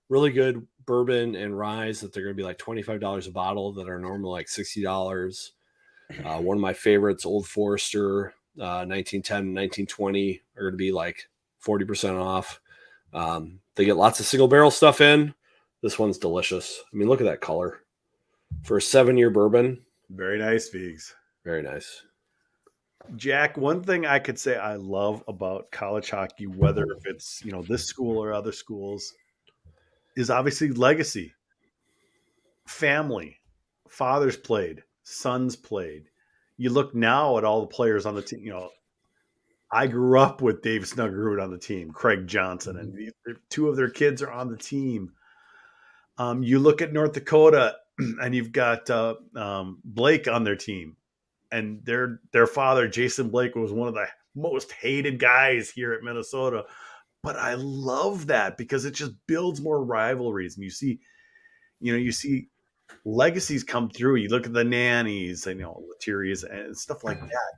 really good bourbon and rye that they're going to be like $25 a bottle that are normally like $60. One of my favorites, Old Forester, 1910 and 1920 are going to be like 40% off. They get lots of single barrel stuff in. This one's delicious. I mean, look at that color for a 7-year bourbon. Very nice, Viggs. Very nice. Jack, one thing I could say I love about college hockey, whether if it's, you know, this school or other schools, is obviously legacy. Family. Fathers played. Sons played. You look now at all the players on the team. You know, I grew up with Dave Snuggerud on the team, Craig Johnson, and 2 of their kids are on the team. You look at North Dakota, and you've got Blake on their team. And their father, Jason Blake, was one of the most hated guys here at Minnesota. But I love that because it just builds more rivalries. And you see legacies come through. You look at the nannies, and, you know, Lettieri's and stuff like that.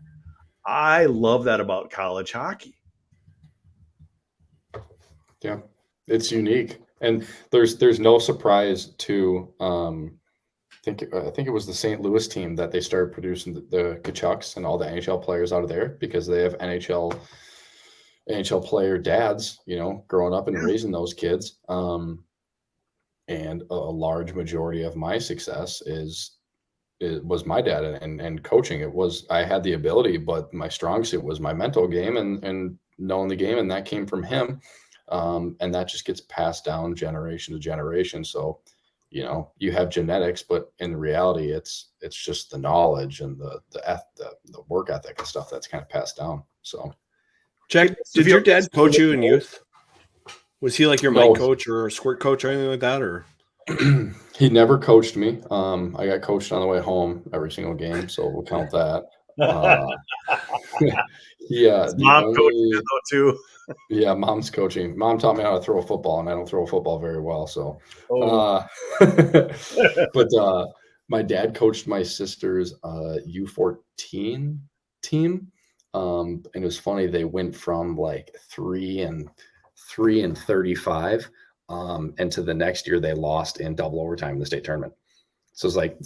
I love that about college hockey. Yeah, it's unique. And there's no surprise to I think it was the St. Louis team that they started producing the Kachucks and all the NHL players out of there because they have NHL NHL player dads, growing up and raising those kids. And a large majority of my success was my dad and coaching. I had the ability, but my strong suit was my mental game and knowing the game. And that came from him. And that just gets passed down generation to generation. So, you have genetics, but in reality, it's just the knowledge and the work ethic and stuff that's kind of passed down. So, Jack, did your dad coach you in youth? Was he like your mic coach or squirt coach or anything like that? Or he never coached me. I got coached on the way home every single game, so we'll count that. Yeah, mom coached though too. Yeah, mom's coaching. Mom taught me how to throw a football, and I don't throw a football very well. So, but my dad coached my sister's U14 team, and it was funny. They went from like 3-35, and to the next year they lost in double overtime in the state tournament. So it's like,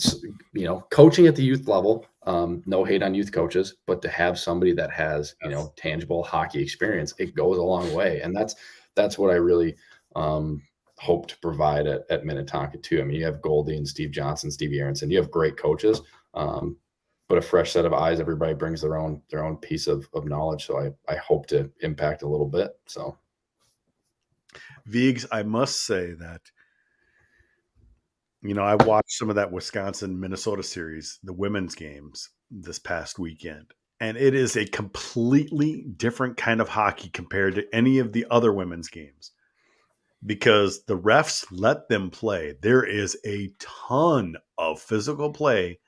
coaching at the youth level, no hate on youth coaches, but to have somebody that has, tangible hockey experience, it goes a long way. And that's what I really hope to provide at Minnetonka too. I mean, you have Goldie and Steve Johnson, Stevie Aronson, you have great coaches, but a fresh set of eyes. Everybody brings their own piece of knowledge. So I hope to impact a little bit. So, Viggs, I must say that, I watched some of that Wisconsin-Minnesota series, the women's games this past weekend, and it is a completely different kind of hockey compared to any of the other women's games because the refs let them play. There is a ton of physical play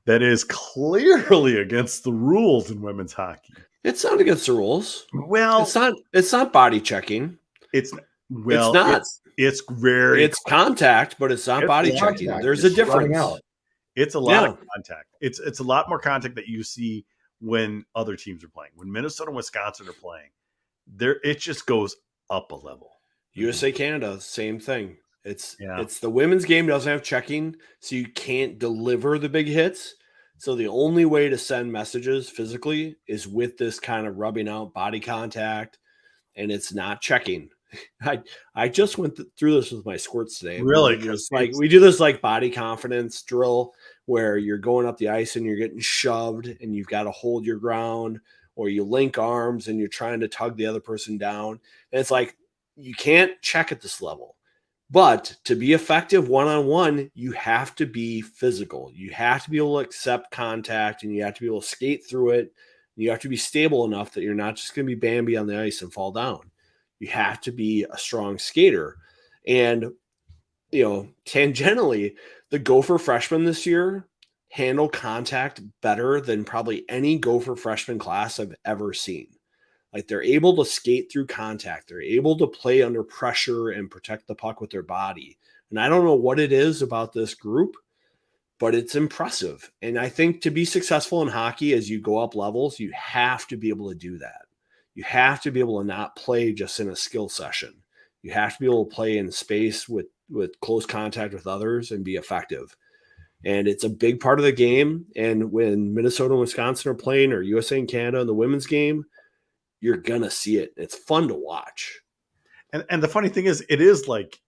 that is clearly against the rules in women's hockey. It's not against the rules. Well, it's not body checking. It's not. It's very. It's contact, but it's not body checking. There's a difference. It's a lot of contact. It's a lot more contact that you see when other teams are playing. When Minnesota and Wisconsin are playing, it just goes up a level. USA Canada, same thing. It's the women's game doesn't have checking, so you can't deliver the big hits. So the only way to send messages physically is with this kind of rubbing out body contact, and it's not checking. I just went through this with my squirts today. Really? We do this like body confidence drill where you're going up the ice and you're getting shoved and you've got to hold your ground, or you link arms and you're trying to tug the other person down. And it's like, you can't check at this level. But to be effective one-on-one, you have to be physical. You have to be able to accept contact, and you have to be able to skate through it. You have to be stable enough that you're not just going to be Bambi on the ice and fall down. You have to be a strong skater. And, tangentially, the Gopher freshmen this year handle contact better than probably any Gopher freshman class I've ever seen. Like, they're able to skate through contact. They're able to play under pressure and protect the puck with their body. And I don't know what it is about this group, but it's impressive. And I think to be successful in hockey as you go up levels, you have to be able to do that. You have to be able to not play just in a skill session. You have to be able to play in space with close contact with others and be effective. And it's a big part of the game. And when Minnesota and Wisconsin are playing, or USA and Canada in the women's game, you're going to see it. It's fun to watch. And the funny thing is, it is like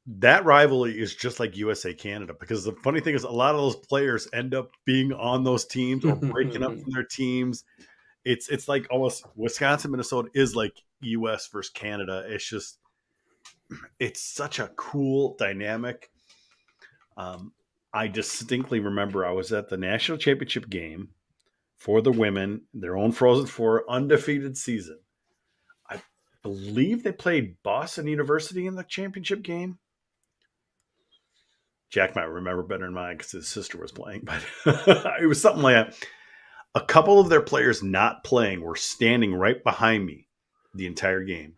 that rivalry is just like USA Canada, because the funny thing is a lot of those players end up being on those teams or breaking up from their teams. It's like almost Wisconsin, Minnesota is like US versus Canada. It's such a cool dynamic. I distinctly remember I was at the national championship game for the women, their own Frozen Four undefeated season. I believe they played Boston University in the championship game. Jack might remember better than mine because his sister was playing, but it was something like that. A couple of their players not playing were standing right behind me the entire game.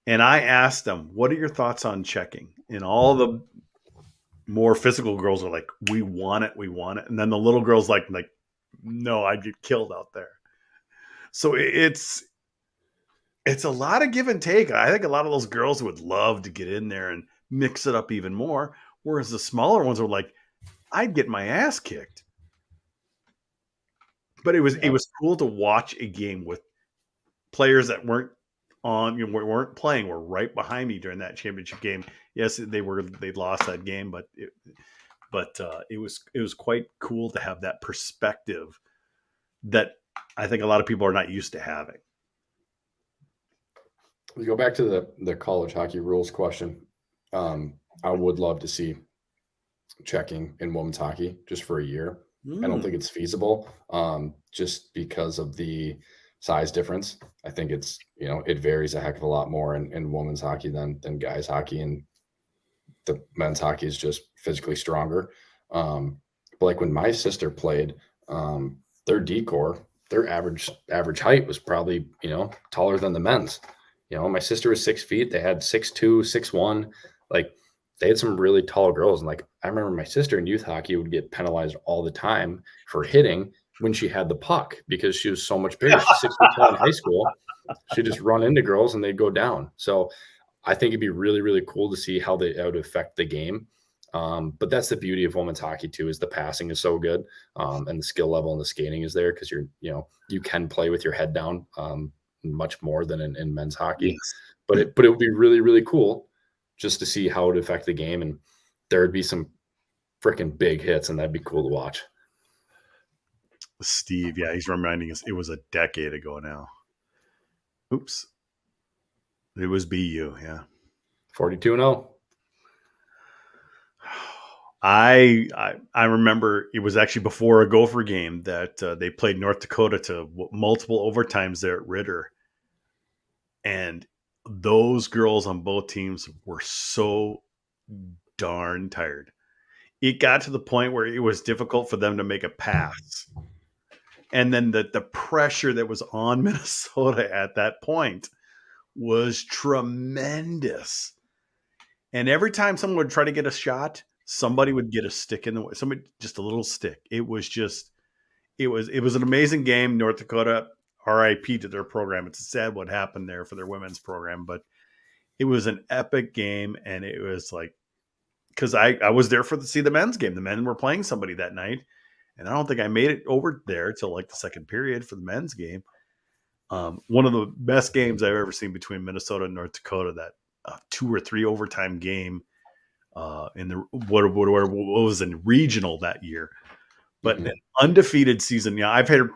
And I asked them, what are your thoughts on checking? And all the more physical girls are like, we want it. And then the little girls like, no, I'd get killed out there. So it's a lot of give and take. I think a lot of those girls would love to get in there and mix it up even more. Whereas the smaller ones were like, I'd get my ass kicked. But it was cool to watch a game with players that weren't weren't playing were right behind me during that championship game. Yes, they lost that game, but it was quite cool to have that perspective that I think a lot of people are not used to having. We go back to the college hockey rules question. I would love to see checking in women's hockey just for a year. I don't think it's feasible, just because of the size difference. I think it's, it varies a heck of a lot more in women's hockey than guys hockey, and the men's hockey is just physically stronger. But like when my sister played, their D-corps, their average height was probably, taller than the men's. My sister was 6 feet. They had 6'2", 6'1". Like, they had some really tall girls. And like, I remember my sister in youth hockey would get penalized all the time for hitting when she had the puck because she was so much bigger. She's 6 feet tall in high school. She'd just run into girls and they'd go down. So I think it'd be really, really cool to see how that would affect the game. But that's the beauty of women's hockey too, is the passing is so good, and the skill level and the skating is there because you can play with your head down much more than in men's hockey. Yes. But it would be really, really cool just to see how it would affect the game, and there would be some freaking big hits, and that'd be cool to watch. Steve, yeah, he's reminding us it was a decade ago now. Oops. It was BU, yeah. 42-0. I remember it was actually before a Gopher game that they played North Dakota to multiple overtimes there at Ritter. And those girls on both teams were so darn tired. It got to the point where it was difficult for them to make a pass. And then the pressure that was on Minnesota at that point was tremendous. And every time someone would try to get a shot, somebody would get a stick in the way. Somebody, just a little stick. It was an amazing game. North Dakota, RIP to their program. It's sad what happened there for their women's program, but it was an epic game. And it was like, because I was there to see the men's game. The men were playing somebody that night. And I don't think I made it over there till like the second period for the men's game. One of the best games I've ever seen between Minnesota and North Dakota, that 2 or 3 overtime game in the what was in regional that year. But an undefeated season. Yeah, I've heard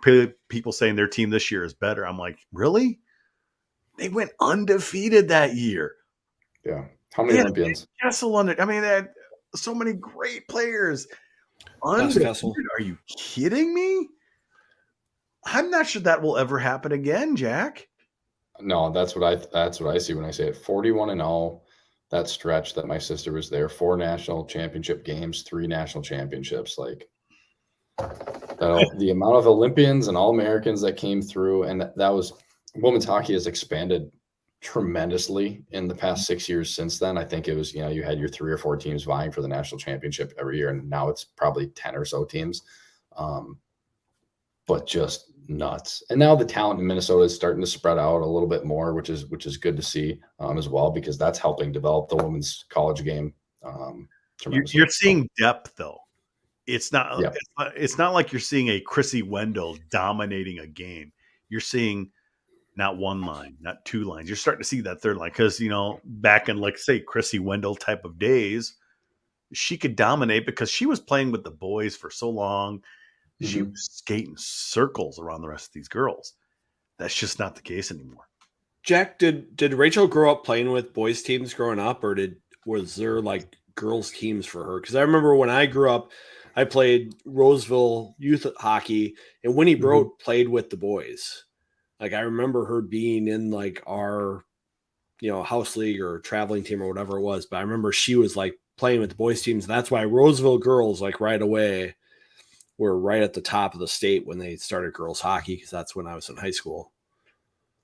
people saying their team this year is better. I'm like, really? They went undefeated that year. Yeah. How many Olympians? Kessel on it. I mean, they had so many great players. Undefeated? Are you kidding me? I'm not sure that will ever happen again, Jack. No, that's what I see when I say it. 41-0. That stretch that my sister was there, 4 national championship games, 3 national championships. Like, the amount of Olympians and All-Americans that came through, and that was, women's hockey has expanded tremendously in the past 6 years since then. I think it was, you had your 3 or 4 teams vying for the national championship every year, and now it's probably 10 or so teams. But just nuts. And now the talent in Minnesota is starting to spread out a little bit more, which is good to see as well, because that's helping develop the women's college game. You're seeing depth though. It's not like you're seeing a Chrissy Wendell dominating a game. You're seeing not one line, not 2 lines. You're starting to see that third line because, back in, like, say, Chrissy Wendell type of days, she could dominate because she was playing with the boys for so long. She was skating circles around the rest of these girls. That's just not the case anymore. Jack, did Rachel grow up playing with boys teams growing up, or was there like girls teams for her? Because I remember when I grew up, I played Roseville youth hockey, and Winnie Brodt played with the boys. Like, I remember her being in like our, house league or traveling team or whatever it was. But I remember she was like playing with the boys teams. And that's why Roseville girls, like, right away were right at the top of the state when they started girls hockey, because that's when I was in high school.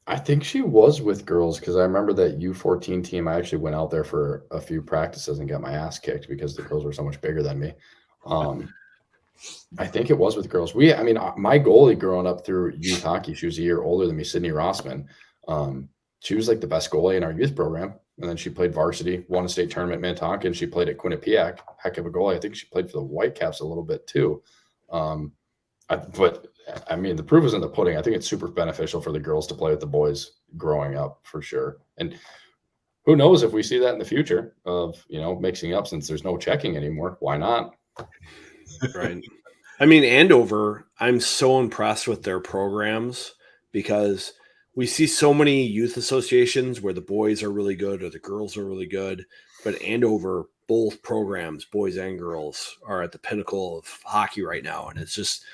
I think she was with girls, because I remember that U14 team. I actually went out there for a few practices and got my ass kicked because the girls were so much bigger than me. I think it was with girls. My goalie growing up through youth hockey, she was a year older than me, Sydney Rossman. She was like the best goalie in our youth program. And then she played varsity, won a state tournament in Minnetonka, and she played at Quinnipiac. Heck of a goalie. I think she played for the Whitecaps a little bit too. But I mean, the proof is in the pudding. I think it's super beneficial for the girls to play with the boys growing up for sure. And who knows if we see that in the future of, mixing up since there's no checking anymore. Why not? Right. I mean, Andover, I'm so impressed with their programs because we see so many youth associations where the boys are really good or the girls are really good. But Andover, both programs, boys and girls, are at the pinnacle of hockey right now. And it's just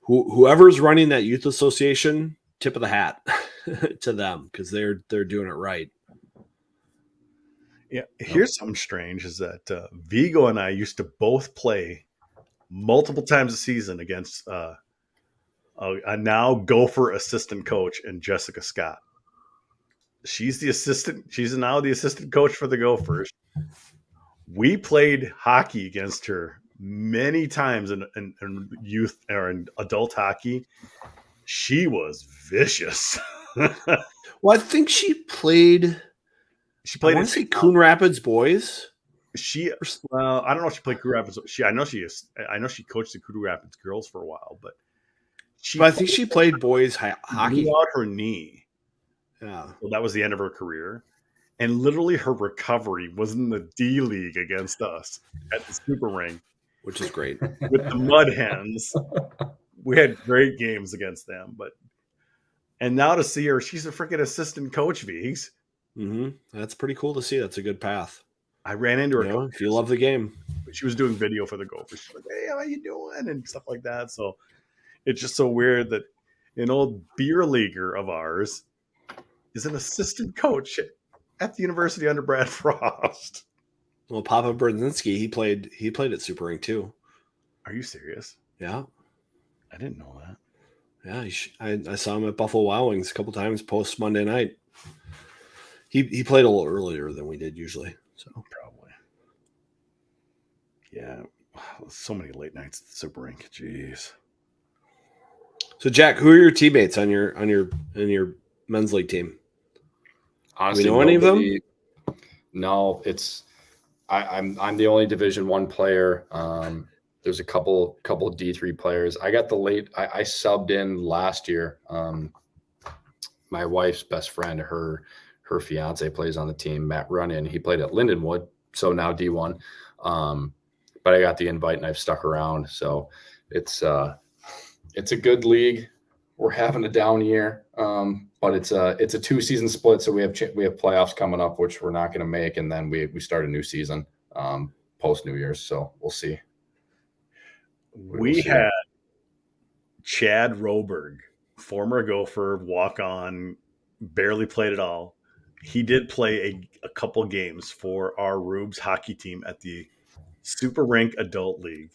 whoever's running that youth association, tip of the hat to them because they're doing it right. Yeah, here's something strange is that Vigo and I used to both play multiple times a season against a now Gopher assistant coach and Jessica Scott. She's now the assistant coach for the Gophers. We played hockey against her many times in youth or in adult hockey. She was vicious. Well, I think she played. I want to say Coon Rapids boys. I don't know if she played Coon Rapids. I know she coached the Coon Rapids girls for a while, but I think she played boys hockey. Blew out her knee. Yeah, so that was the end of her career, and literally her recovery was in the D League against us at the Super Ring, which is great with the Mud Hens. We had great games against them, and now to see her, she's a freaking assistant coach, Vigs. Mm-hmm. That's pretty cool to see. That's a good path. I ran into her. If you love the game. She was doing video for the Gophers. She's like, "Hey, how you doing?" and stuff like that. So it's just so weird that an old beer leaguer of ours is an assistant coach at the university under Brad Frost. Well, Papa Brzezinski, he played at Super Ring too. Are you serious? Yeah. I didn't know that. Yeah, I saw him at Buffalo Wild Wings a couple times post Monday night. He played a little earlier than we did usually. So probably. Yeah. So many late nights at the Super Rink. Jeez. So Jack, who are your teammates on your men's league team? Honestly, do we know any of them? No, I'm the only Division I player. There's a couple D3 players. I got I subbed in last year. My wife's best friend, her fiance plays on the team, Matt Runyon. He played at Lindenwood, so now D1. But I got the invite and I've stuck around. So it's a good league. We're having a down year, but it's a 2-season split. So we have playoffs coming up, which we're not going to make, and then we start a new season post New Year's. So we'll see. We had Chad Roberg, former Gopher, walk on, barely played at all. He did play a couple games for our Rubes hockey team at the Super Rink Adult League.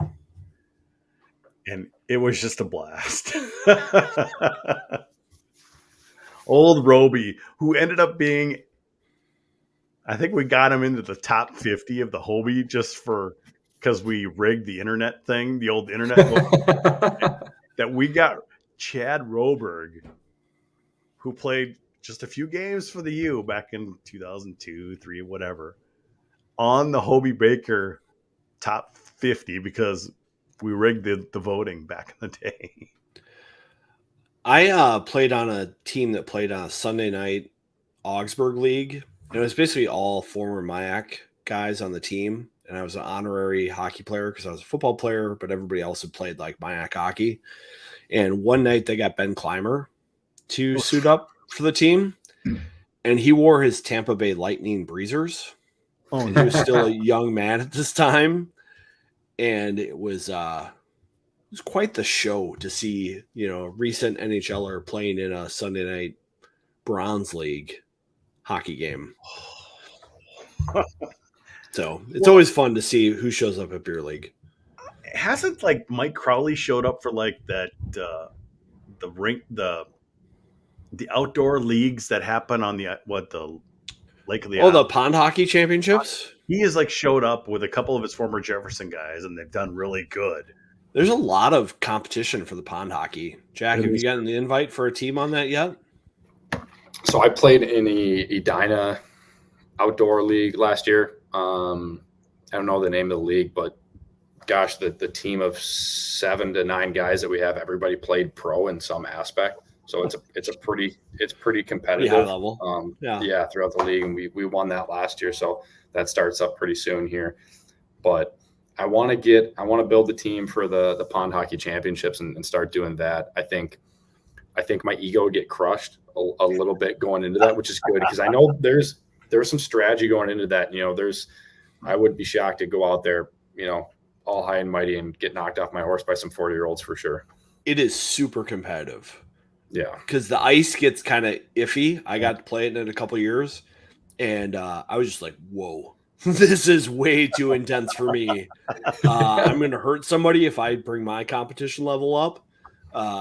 And it was just a blast. Old Roby, who ended up being, I think we got him into the top 50 of the Hobie just because we rigged the internet thing, the old internet that we got Chad Roberg, who played just a few games for the U back in 2002, 3, whatever, on the Hobie Baker top 50 because we rigged the voting back in the day. I played on a team that played on a Sunday night Augsburg League. And it was basically all former MIAC guys on the team. And I was an honorary hockey player because I was a football player, but everybody else had played like MIAC hockey. And one night they got Ben Clymer to suit up for the team. And he wore his Tampa Bay Lightning Breezers. Oh, and he was still a young man at this time. And it was quite the show to see, a recent NHLer playing in a Sunday night Bronze League hockey game. So it's always fun to see who shows up at Beer League. Hasn't Mike Crowley showed up for that the rink the outdoor leagues that happen on the Lake of the the pond hockey championships? He has showed up with a couple of his former Jefferson guys, and they've done really good. There's a lot of competition for the pond hockey. Jack, have you gotten the invite for a team on that yet? So I played in the Edina outdoor league last year. I don't know the name of the league, but gosh, the team of 7 to 9 guys that we have, everybody played pro in some aspect. So it's pretty competitive. Pretty high level. Yeah, throughout the league, and we won that last year. So that starts up pretty soon here. But I want to build the team for the Pond Hockey Championships and start doing that. I think my ego would get crushed a little bit going into that, which is good because I know there's some strategy going into that. I would be shocked to go out there, all high and mighty and get knocked off my horse by some 40-year-olds for sure. It is super competitive. Yeah. Because the ice gets kind of iffy. I got to play it in a couple of years, and I was just like, whoa, this is way too intense for me. I'm going to hurt somebody if I bring my competition level up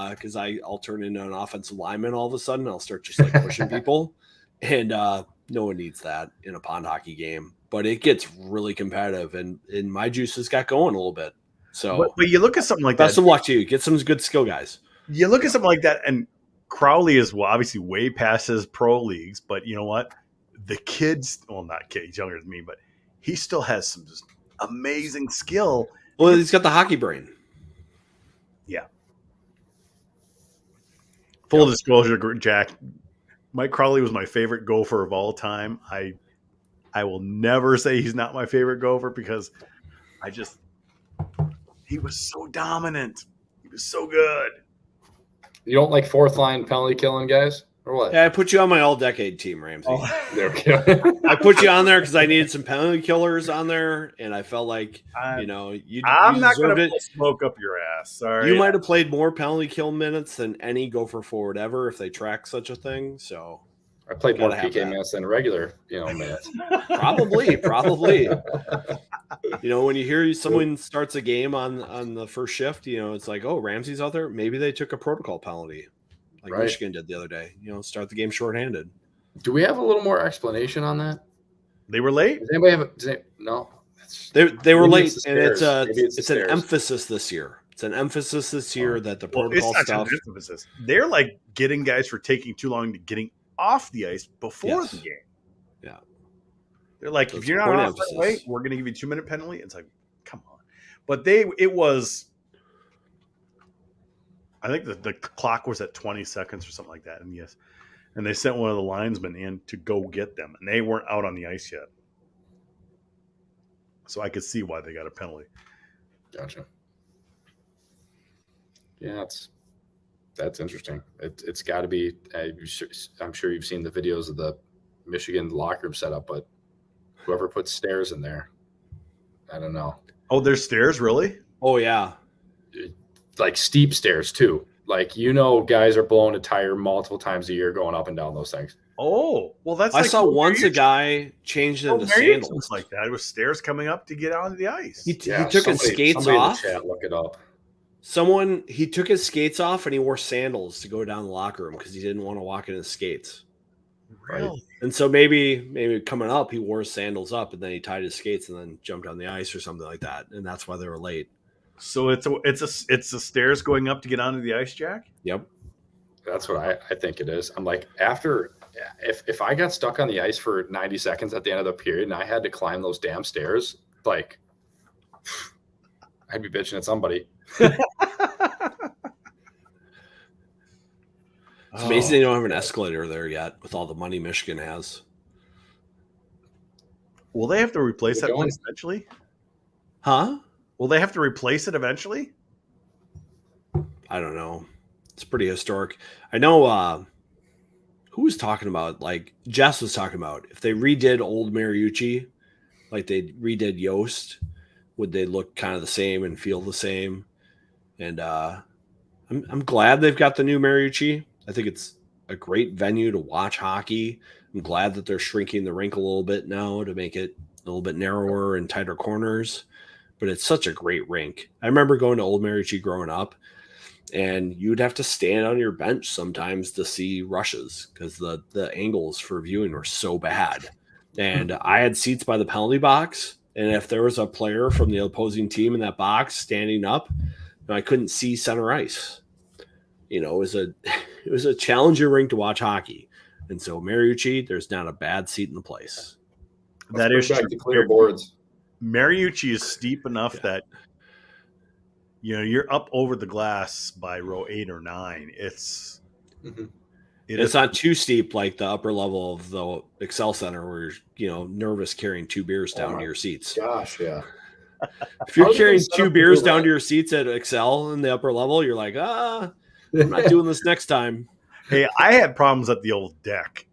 because I'll turn into an offensive lineman all of a sudden. I'll start just like pushing people, and no one needs that in a pond hockey game. But it gets really competitive, and my juices got going a little bit. So, but you look at something like best that. of luck to you. Get some good skill guys. You look at something like that, and Crowley is obviously way past his pro leagues. But you know what? The kid's not kid, he's younger than me, but he still has some just amazing skill. Well, he's got the hockey brain. Yeah. Full disclosure, Jack, Mike Crowley was my favorite Gopher of all time. I will never say he's not my favorite Gopher because he was so dominant. He was so good. You don't like fourth line penalty killing guys or what? Yeah, I put you on my all-decade team, Ramsey. Oh, there we go. I put you on there because I needed some penalty killers on there, and I felt like I'm not going to smoke up your ass. Sorry, you might have played more penalty kill minutes than any Gopher forward ever if they track such a thing. So I played more PK minutes than regular, minutes. Probably. When you hear someone starts a game on the first shift, it's like, oh, Ramsey's out there. Maybe they took a protocol penalty, like right. Michigan did the other day. Start the game shorthanded. Do we have a little more explanation on that? They were late. Does anybody have no? They were late, and it's an emphasis this year. It's an emphasis this year that the protocol stuff. They're like getting guys for taking too long to getting off the ice before the game. Yeah. They're like, if you're not off that way, we're going to give you a 2-minute penalty. It's like, come on. But it was, I think the clock was at 20 seconds or something like that. And yes. And they sent one of the linesmen in to go get them. And they weren't out on the ice yet. So I could see why they got a penalty. Gotcha. Yeah, that's interesting. It's got to be. I'm sure you've seen the videos of the Michigan locker room setup, but whoever puts stairs in there, I don't know. Oh, there's stairs, really? Oh yeah, like steep stairs too. Like guys are blowing a tire multiple times a year going up and down those things. Oh, well, that's. I saw once a guy changed into sandals like that. It was stairs coming up to get onto the ice. He took his skates off. In the chat, look it up. He took his skates off and he wore sandals to go down the locker room because he didn't want to walk in his skates. Really? Right? And so maybe coming up, he wore his sandals up and then he tied his skates and then jumped on the ice or something like that. And that's why they were late. So it's the stairs going up to get onto the ice, Jack? Yep. That's what I think it is. I'm like, if I got stuck on the ice for 90 seconds at the end of the period and I had to climb those damn stairs, like I'd be bitching at somebody. It's amazing they don't have an escalator there yet with all the money Michigan has. Will they have to replace that place eventually? Huh? Will they have to replace it eventually? I don't know. It's pretty historic. I know who was talking about, like Jess was talking about, if they redid old Mariucci, like they redid Yost, would they look kind of the same and feel the same? And I'm glad they've got the new Mariucci. I think it's a great venue to watch hockey. I'm glad that they're shrinking the rink a little bit now to make it a little bit narrower and tighter corners. But it's such a great rink. I remember going to Old Mariucci growing up, and you'd have to stand on your bench sometimes to see rushes because the angles for viewing were so bad. And I had seats by the penalty box, and if there was a player from the opposing team in that box standing up, I couldn't see center ice. It was a challenging rink to watch hockey. And so Mariucci, there's not a bad seat in the place. That is true. To clear boards. Mariucci is steep enough that you're up over the glass by row 8 or 9. It's not too steep like the upper level of the Excel Center where you're nervous carrying 2 beers down to your seats. Gosh, yeah. If you're carrying 2 beers down to your seats at Excel in the upper level, you're like, I'm not doing this next time. Hey, I had problems at the old deck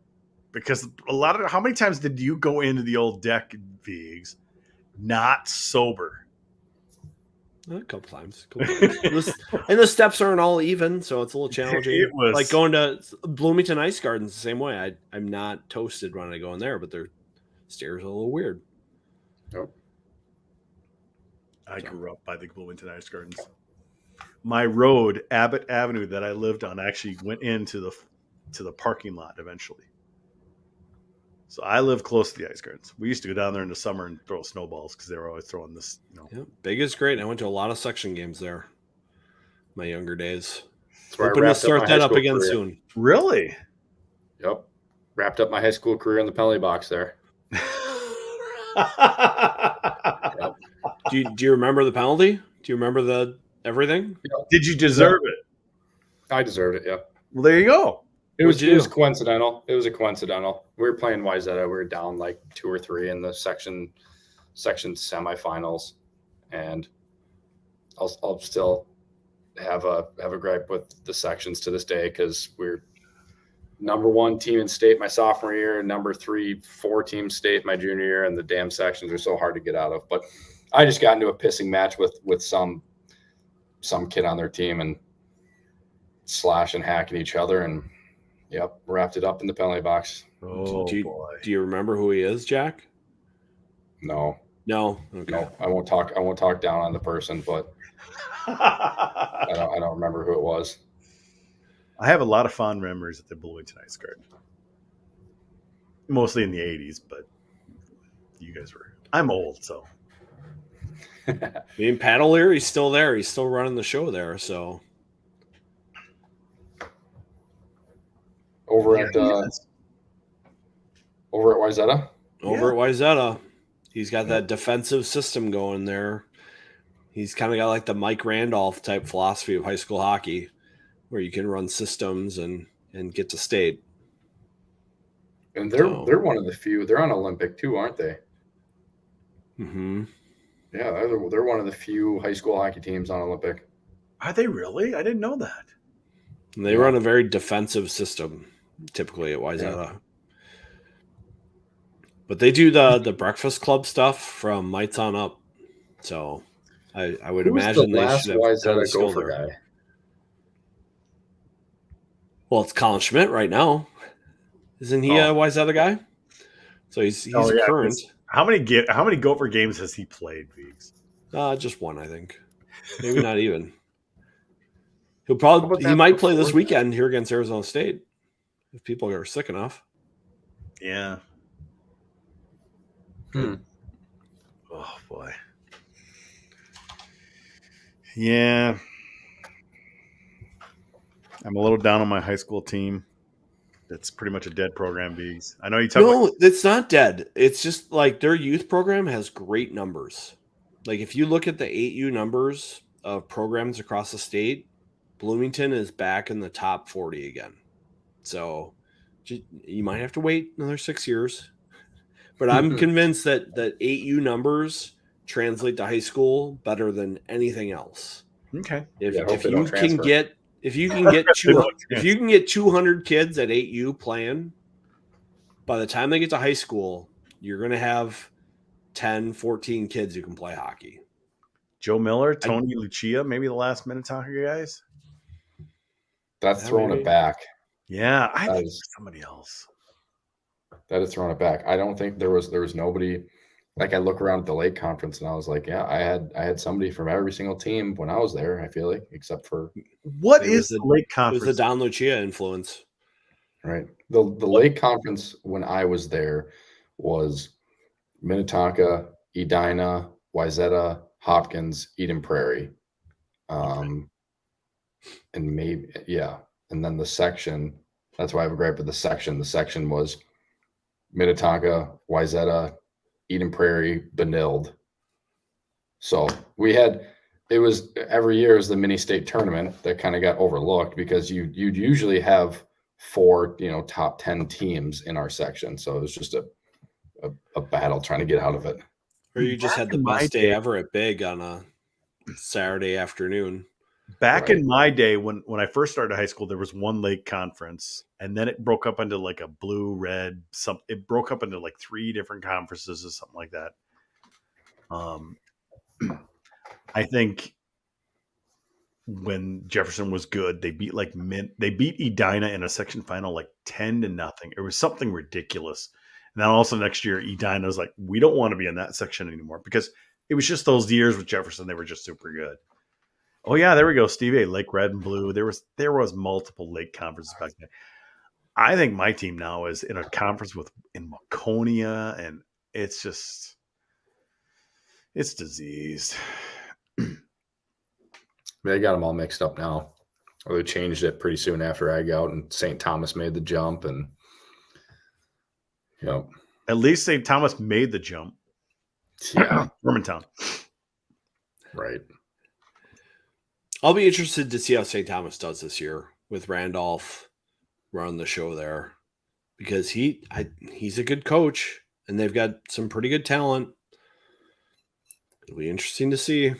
because how many times did you go into the old deck, Viggs, not sober? A couple times. And the steps aren't all even, so it's a little challenging. It was like going to Bloomington Ice Gardens the same way. I'm not toasted when I go in there, but their stairs are a little weird. Nope. I grew up by the Bloomington Ice Gardens. My road, Abbott Avenue, that I lived on, actually went into the parking lot eventually. So I live close to the ice gardens. We used to go down there in the summer and throw snowballs because they were always throwing this. Yeah, big is great. I went to a lot of section games there. My younger days. Hoping to start that up again soon. Really? Yep. Wrapped up my high school career in the penalty box there. Yep. Do you remember the penalty? Do you remember the everything? Did you deserve it? I deserved it, yeah. Well, there you go. It was coincidental. It was a coincidental. We were playing Wayzata. We were down like 2 or 3 in the section semifinals, and I'll still have a gripe with the sections to this day because we're number 1 team in state my sophomore year, number 3, 4 team state my junior year, and the damn sections are so hard to get out of. But I just got into a pissing match with some kid on their team and slashing, hacking each other, and yep, wrapped it up in the penalty box. Oh, do boy. You remember who he is, Jack? No. Okay. No, I won't talk down on the person, but I don't remember who it was. I have a lot of fond memories at the Bloomington Ice Garden. Mostly in the 80s, but you guys were. I'm old, so. Me and Pat O'Leary's still there. He's still running the show there, so. Over at Wayzata? Over at Wayzata. He's got that defensive system going there. He's kind of got like the Mike Randolph type philosophy of high school hockey where you can run systems and get to state. And they're one of the few. They're on Olympic too, aren't they? Mm-hmm. Yeah, they're one of the few high school hockey teams on Olympic. Are they really? I didn't know that. And they run a very defensive system typically at Wayzata. Yeah. But they do the breakfast club stuff from Mites on up. So I would imagine the they should have done a Gopher guy. Well, it's Colin Schmidt right now. Isn't he a Wayzata guy? So he's current. How many Gopher games has he played, Viggs? Just one, I think. Maybe not even. He might play this weekend here against Arizona State if people are sick enough. Yeah. Oh boy. Yeah. I'm a little down on my high school team. It's pretty much a dead program, Viggs. I know you talk No, it's not dead. It's just like their youth program has great numbers. Like if you look at the 8U numbers of programs across the state, Bloomington is back in the top 40 again. So you might have to wait another 6 years. But I'm convinced that 8U numbers translate to high school better than anything else. Okay. If you can get 200 kids at 8U playing, by the time they get to high school, you're going to have 10, 14 kids who can play hockey. Joe Miller, Tony Lucia, maybe the last Minnetonka guys. That's throwing it back. Yeah, I think somebody else. That is throwing it back. I don't think there was nobody. Like I look around at the Lake Conference and I was like, yeah, I had somebody from every single team when I was there. I feel like, except for what is the Lake Conference? It was the Don Lucia influence, right? The Lake Conference when I was there was Minnetonka, Edina, Wayzata, Hopkins, Eden Prairie, and maybe and then the section. That's why I have a gripe with the section. The section was Minnetonka, Wayzata, Eden Prairie, Benilde. So we had it was every year is the mini state tournament that kind of got overlooked because you'd usually have 4, top 10 teams in our section. So it was just a battle trying to get out of it. Or you just had the best day ever at Big on a Saturday afternoon. Back in my day, when I first started high school, there was one lake conference, and then it broke up into like a blue, red, it broke up into like 3 different conferences or something like that. I think when Jefferson was good, they beat they beat Edina in a section final like 10-0. It was something ridiculous. And then also next year, Edina was like, we don't want to be in that section anymore because it was just those years with Jefferson. They were just super good. Oh yeah, there we go. Steve A. Lake Red and Blue. There was multiple lake conferences back then. I think my team now is in a conference in Waconia, and it's diseased. They got them all mixed up now. Or they changed it pretty soon after I got out, and St. Thomas made the jump, and at least St. Thomas made the jump. Yeah, Mormontown. Right. I'll be interested to see how St. Thomas does this year with Randolph running the show there, because he's a good coach and they've got some pretty good talent. It'll be interesting to see.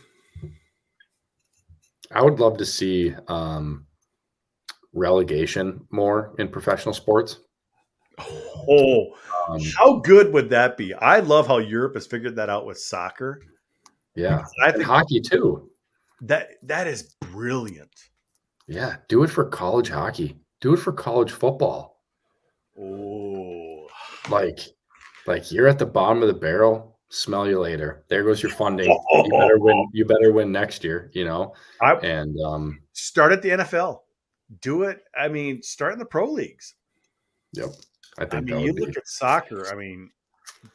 I would love to see relegation more in professional sports. Oh, how good would that be? I love how Europe has figured that out with soccer. Yeah, I think hockey too. That is brilliant. Yeah, do it for college hockey. Do it for college football. Oh, like you're at the bottom of the barrel. Smell you later. There goes your funding. You better win. You better win next year. And start at the NFL. Do it. I mean, start in the pro leagues. Yep. I think. You look at soccer. I mean,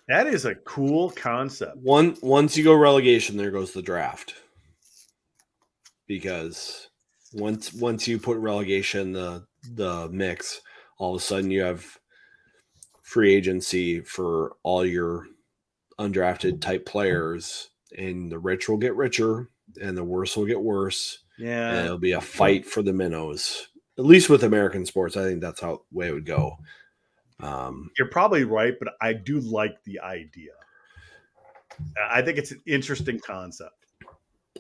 that is a cool concept. Once you go relegation, there goes the draft. Because once you put relegation the mix, all of a sudden you have free agency for all your undrafted type players, and the rich will get richer and the worse will get worse. Yeah, and it'll be a fight for the minnows. At least with American sports, I think that's how the way it would go. You're probably right, but I do like the idea. I think it's an interesting concept.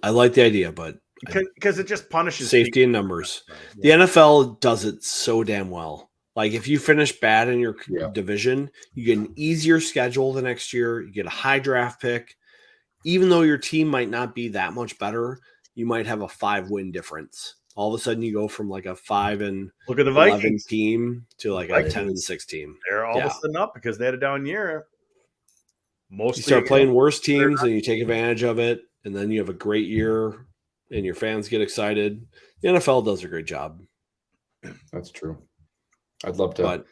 I like the idea, but because it just punishes safety in numbers. Yeah. The NFL does it so damn well. Like if you finish bad in your division, you get an easier schedule the next year. You get a high draft pick. Even though your team might not be that much better, you might have a 5-win difference. All of a sudden, you go from like a 5-11 look at the Vikings team to like a 10-6 team. They're all of a sudden up because they had a down year. You start playing worse teams and you take advantage of it, and then you have a great year and your fans get excited. The NFL does a great job. That's true. I'd love to. But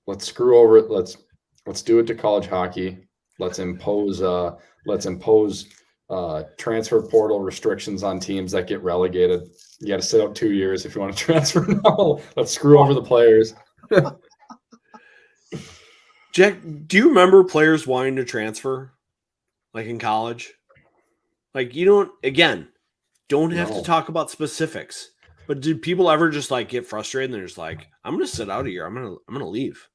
let's screw over it. Let's do it to college hockey. Let's impose transfer portal restrictions on teams that get relegated. You got to sit out 2 years if you want to transfer now. Let's screw over the players. Jack, do you remember players wanting to transfer, like in college? Like you don't have to talk about specifics. But did people ever just like get frustrated and they're just like, I'm going to sit out a year. I'm going to leave.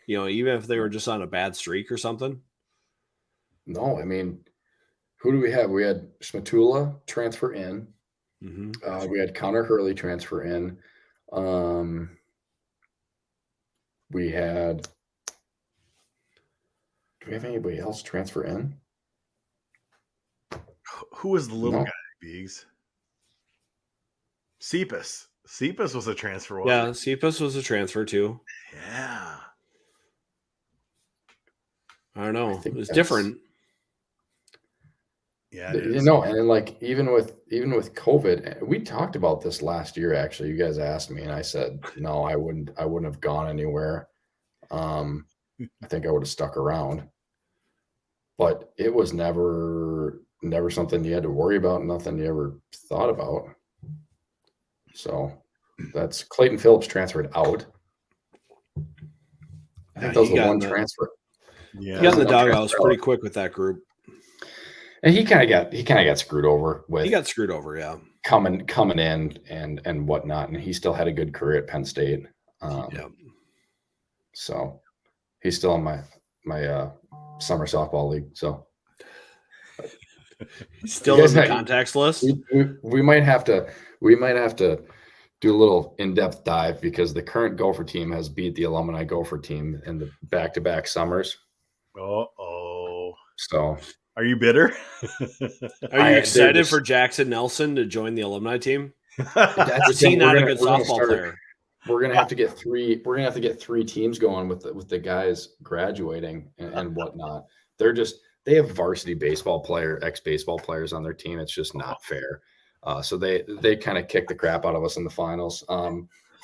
Even if they were just on a bad streak or something. No, I mean, who do we have? We had Smatula transfer in. Mm-hmm. We had Connor Hurley transfer in. We had. Do we have anybody else transfer in? Who was the little guy, Biggs? Cephas was a transfer. Yeah, Cephas was a transfer too. Yeah. I don't know. It was different. Yeah, and then like even with COVID, we talked about this last year. Actually, you guys asked me, and I said no, I wouldn't have gone anywhere. I think I would have stuck around, but it was never something you had to worry about. Nothing you ever thought about. So that's Clayton Phillips transferred out. I think that was the one transfer. Yeah, he got in the doghouse pretty quick with that group. And he kind of got screwed over with He got screwed over, yeah. coming in and whatnot, and he still had a good career at Penn State. Yeah. So he's still in my summer softball league. So He's still in the contacts list. We might have to do a little in-depth dive because the current Gopher team has beat the alumni Gopher team in the back-to-back summers. Oh. So are you bitter? Are you excited for Jackson Nelson to join the alumni team? Is he not a good softball player? We're gonna have to get three. We're gonna have to get 3 teams going with the guys graduating and whatnot. They have varsity ex-baseball players on their team. It's just not fair. So they kind of kicked the crap out of us in the finals.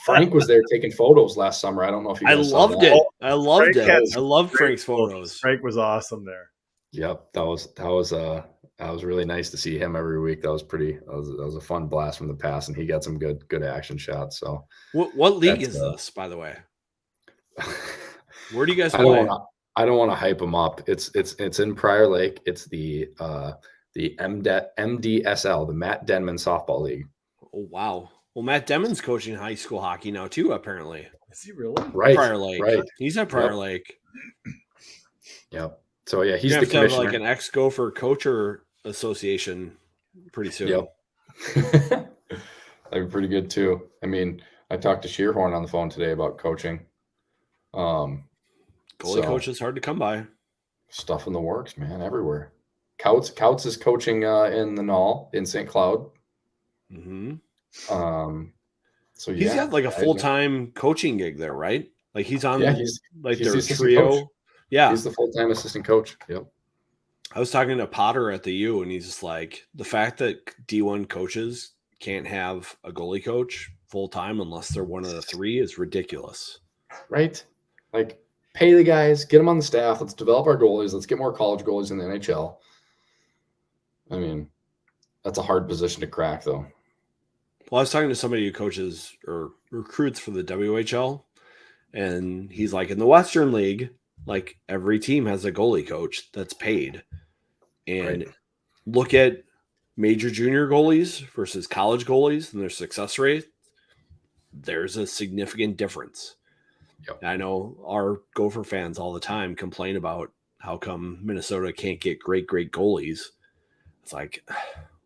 Frank was there taking photos last summer. I don't know if you guys saw that. I loved it. I loved Frank's photos. Frank was awesome there. Yep, that was really nice to see him every week. That was a fun blast from the past, and he got some good action shots. So what league is this, by the way? Where do you guys play? I don't want to hype them up. It's in Prior Lake. It's the MDSL, the Matt Denman Softball League. Oh wow. Well, Matt Denman's coaching high school hockey now too, apparently. Is he really? Right. Prior Lake. Right. He's at Prior Lake. Yep. So yeah, he's the commissioner. commissioner. Have like an ex-Gopher coacher association pretty soon. Yep. That'd be pretty good too. I mean, I talked to Shearhorn on the phone today about coaching. Goalie coach is hard to come by. Stuff in the works, man, everywhere. Couts is coaching in the Knoll in St. Cloud. Mm-hmm. So he's got like a full-time coaching gig there, right? Like he's on he's their trio. Coach. Yeah, he's the full-time assistant coach. Yep. I was talking to Potter at the U, and he's just like, the fact that D1 coaches can't have a goalie coach full-time unless they're one of the 3 is ridiculous. Right? Like, pay the guys, get them on the staff. Let's develop our goalies. Let's get more college goalies in the NHL. I mean, that's a hard position to crack, though. Well, I was talking to somebody who coaches or recruits for the WHL, and he's like, in the Western League, like every team has a goalie coach that's paid. And look at major junior goalies versus college goalies and their success rate. There's a significant difference. Yep. I know our Gopher fans all the time complain about how come Minnesota can't get great goalies. It's like,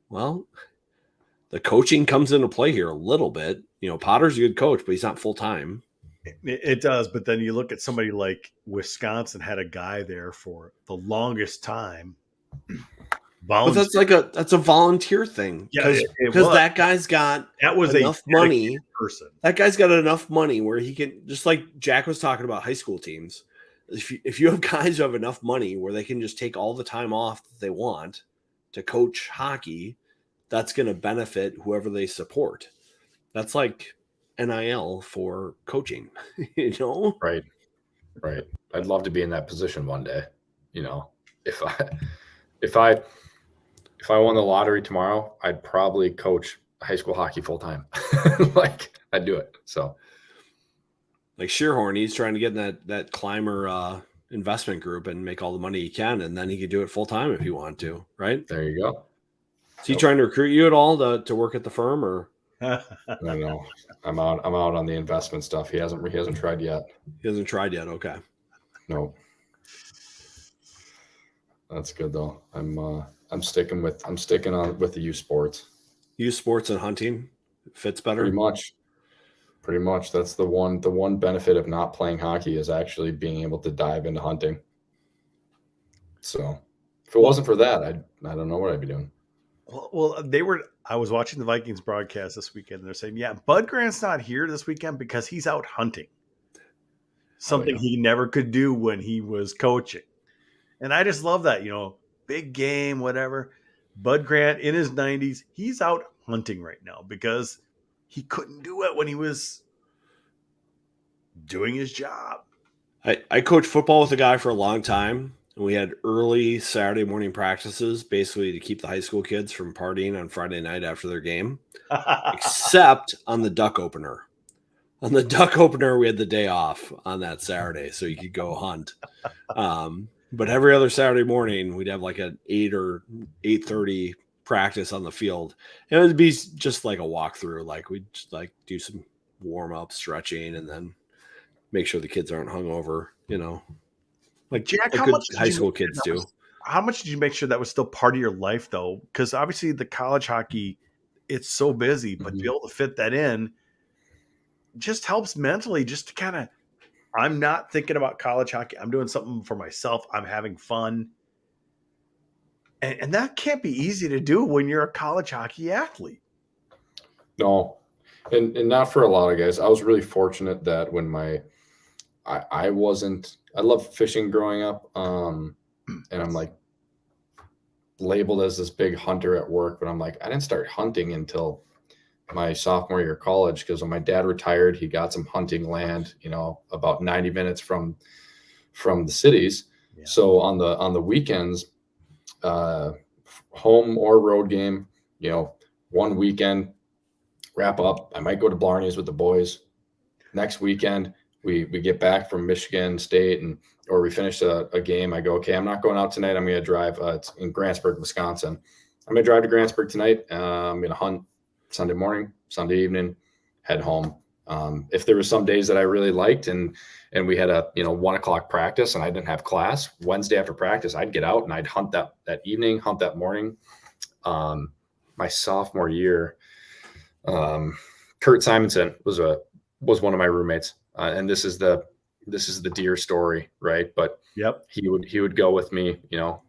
well, the coaching comes into play here a little bit. You know, Potter's a good coach, but he's not full-time. It does, but then you look at somebody like Wisconsin had a guy there for the longest time. But that's a volunteer thing. Because that guy's got enough money. That guy's got enough money where he can, just like Jack was talking about high school teams. If you have guys who have enough money where they can just take all the time off that they want to coach hockey, that's going to benefit whoever they support. That's like NIL for coaching, you know? Right. I'd love to be in that position one day. You know, if I won the lottery tomorrow, I'd probably coach high school hockey full time. Like I'd do it. So, like Shearhorn, he's trying to get in that climber investment group and make all the money he can, and then he could do it full time if he wanted to. Right there, you go. Is he trying to recruit you at all to work at the firm, or? No, I'm out on the investment stuff. He hasn't tried yet. He hasn't tried yet. Okay. No. That's good though. I'm sticking on with the youth sports. Youth sports and hunting fits better. Pretty much. That's the one benefit of not playing hockey is actually being able to dive into hunting. So if it wasn't for that, I don't know what I'd be doing. Well, I was watching the Vikings broadcast this weekend, and they're saying, yeah, Bud Grant's not here this weekend because he's out hunting. Something he never could do when he was coaching. And I just love that, you know, big game, whatever. Bud Grant in his 90s, he's out hunting right now because he couldn't do it when he was doing his job. I coached football with a guy for a long time. And we had early Saturday morning practices, basically to keep the high school kids from partying on Friday night after their game, except on the duck opener. On the duck opener, we had the day off on that Saturday, so you could go hunt. But every other Saturday morning, we'd have like an 8 or 8:30 practice on the field. And it would be just like a walkthrough. Like we'd just like do some warm up stretching and then make sure the kids aren't hungover, like Jack, good high school kids do. How much did you make sure that was still part of your life, though? Because obviously the college hockey, it's so busy, but to be able to fit that in just helps mentally, just to kind of, I'm not thinking about college hockey. I'm doing something for myself. I'm having fun. And that can't be easy to do when you're a college hockey athlete. No, and not for a lot of guys. I was really fortunate that when I loved fishing growing up. And I'm like labeled as this big hunter at work, but I'm like, I didn't start hunting until my sophomore year of college, because when my dad retired, he got some hunting land, about 90 minutes from the cities. Yeah. So on the weekends, home or road game, one weekend wrap up, I might go to Blarney's with the boys. Next weekend, we get back from Michigan State or we finish a game. I go, okay, I'm not going out tonight. I'm going to drive. It's in Grantsburg, Wisconsin. I'm going to drive to Grantsburg tonight. I'm going to hunt Sunday morning, Sunday evening, head home. If there were some days that I really liked and we had a 1 o'clock practice and I didn't have class, Wednesday after practice, I'd get out and I'd hunt that evening, hunt that morning. My sophomore year, Kurt Simonson was one of my roommates, and this is the deer story, right? But yep, he would go with me,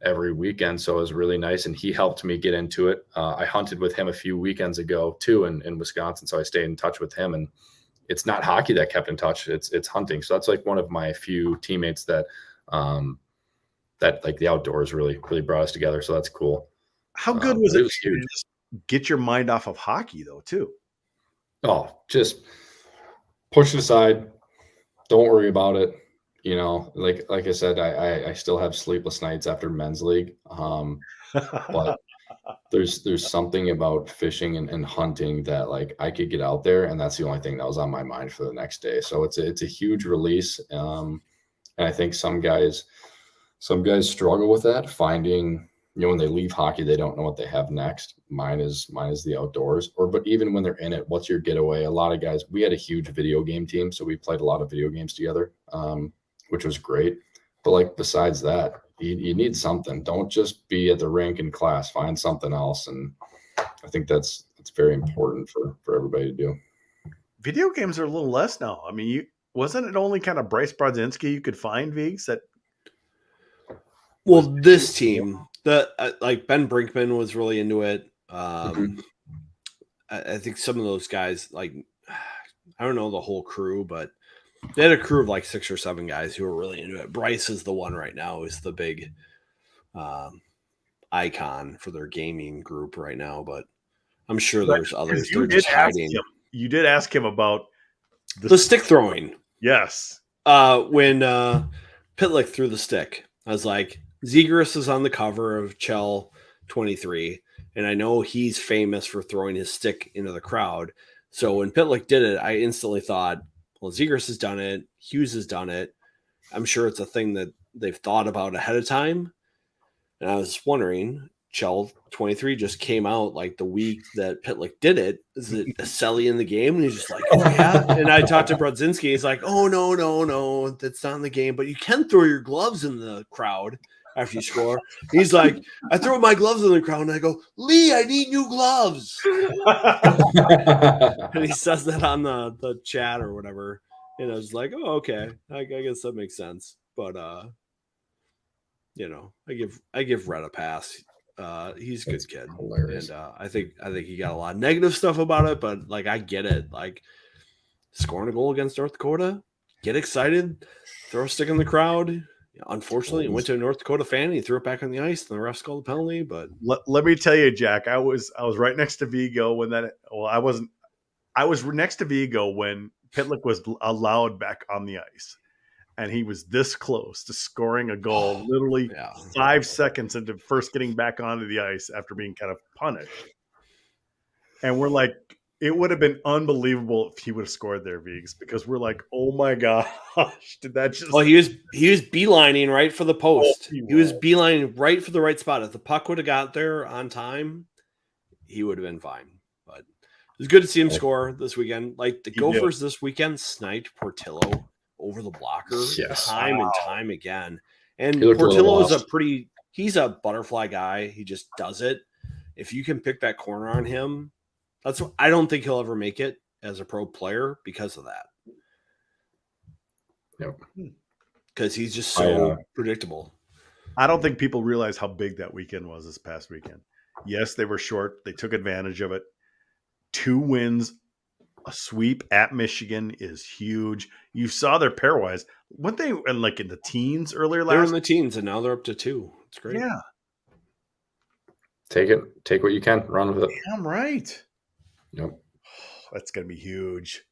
every weekend. So it was really nice, and he helped me get into it. I hunted with him a few weekends ago too in Wisconsin, so I stayed in touch with him. And it's not hockey that kept in touch; it's hunting. So that's like one of my few teammates that like the outdoors really brought us together. So that's cool. How good was it to just get your mind off of hockey though, too? Oh, just push it aside. Don't worry about it. Like I said, I still have sleepless nights after men's league. But there's something about fishing and hunting that like I could get out there, and that's the only thing that was on my mind for the next day. So it's a huge release. And I think some guys struggle with that, finding, when they leave hockey, they don't know what they have next. Mine is the outdoors, but even when they're in it, what's your getaway? A lot of guys, we had a huge video game team, so we played a lot of video games together, which was great. But like besides that, you need something. Don't just be at the rink in class. Find something else, and I think that's very important for everybody to do. Video games are a little less now. I mean, wasn't it only kind of Bryce Brodzinski you could find, Viggs? Well, this team, like Ben Brinkman was really into it. I think some of those guys, like, I don't know the whole crew, but they had a crew of like 6 or 7 guys who were really into it. Bryce is the one right now, is the big icon for their gaming group right now, but I'm sure there's others. They're just hiding. You did ask him about the stick throwing. Yes. When Pitlick threw the stick, I was like, Zegras is on the cover of Chell 23, and I know he's famous for throwing his stick into the crowd. So when Pitlick did it, I instantly thought, well, Zegras has done it. Hughes has done it. I'm sure it's a thing that they've thought about ahead of time. And I was wondering, Chell 23 just came out like the week that Pitlick did it. Is it a Selly in the game? And he's just like, oh, yeah. And I talked to Brodzinski. He's like, oh, no. That's not in the game. But you can throw your gloves in the crowd after you score. He's like, I throw my gloves in the crowd and I go, Lee, I need new gloves. And he says that on the chat or whatever. And I was like, oh, okay. I guess that makes sense. But I give Red a pass. He's a good kid. Hilarious. And I think he got a lot of negative stuff about it, but like I get it. Like scoring a goal against North Dakota, get excited, throw a stick in the crowd. Unfortunately, it went to a North Dakota fan and he threw it back on the ice and the refs called a penalty. But let me tell you, Jack, I was right next to Vigo when I was next to Vigo when Pitlick was allowed back on the ice. And he was this close to scoring a goal, literally 5 seconds into first getting back onto the ice after being kind of punished. And we're like, It would have been unbelievable if he would have scored there, Viggs, because we're like, oh my gosh, did that just? Well, he was beelining right for the post. he He was was. beelining right for the right spot. If the puck would have got there on time, he would have been fine. But it was good to see him score this weekend. Like the Gophers this weekend sniped Portillo over the blocker time and time again. And Portillo is he's a butterfly guy. He just does it. If you can pick that corner on him, I don't think he'll ever make it as a pro player because of that. Yep. Because he's just so predictable. I don't think people realize how big that weekend was this past weekend. Yes, they were short. They took advantage of it. 2 wins, a sweep at Michigan is huge. You saw their pairwise. Weren't they like in the teens earlier last? They were in the teens, and now they're up to 2. It's great. Yeah. Take it. Take what you can. Run with it. Damn right. Yep. That's gonna be huge.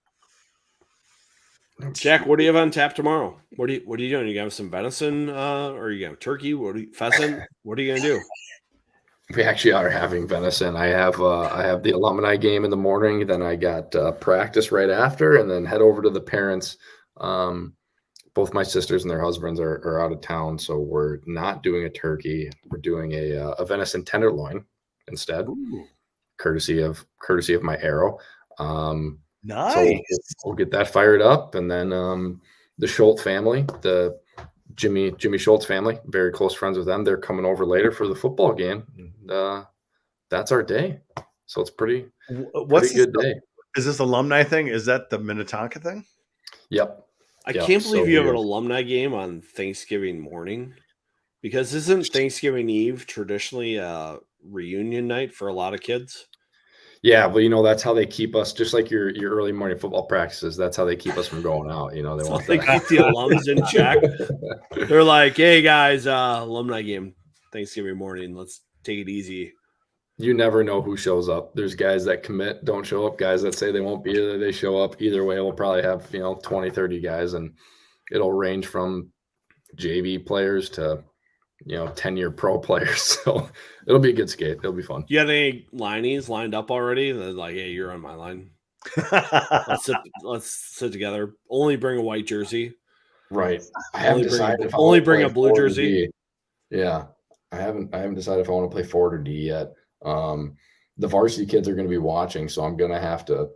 Jack, what do you have on tap tomorrow? What are you doing? You got some venison, or you got turkey? Pheasant? What are you gonna do? We actually are having venison. I have the alumni game in the morning. Then I got practice right after, and then head over to the parents. Both my sisters and their husbands are out of town, so we're not doing a turkey. We're doing a venison tenderloin instead, courtesy of my arrow. Nice. So we'll get that fired up, and then the Schultz family, the Jimmy Schultz family, very close friends with them. They're coming over later for the football game. And, that's our day. So it's pretty good day. Is this alumni thing? Is that the Minnetonka thing? Yep. I can't believe you have an alumni game on Thanksgiving morning, because isn't Thanksgiving Eve traditionally a reunion night for a lot of kids? Yeah, well, that's how they keep us, just like your early morning football practices. That's how they keep us from going out. They want they keep the alums in check. They're like, hey guys, alumni game Thanksgiving morning. Let's take it easy. You never know who shows up. There's guys that commit, don't show up, guys that say they won't be there, they show up. Either way, we'll probably have 20, 30 guys, and it'll range from JV players to 10-year pro players. So it'll be a good skate. It'll be fun. You got any lineys lined up already? They're like, hey, you're on my line. Let's sit together. Only bring a white jersey. Right. I haven't decided if only bring a blue jersey. Yeah. I haven't decided if I want to play forward or D yet. The varsity kids are going to be watching, so I'm going to have to,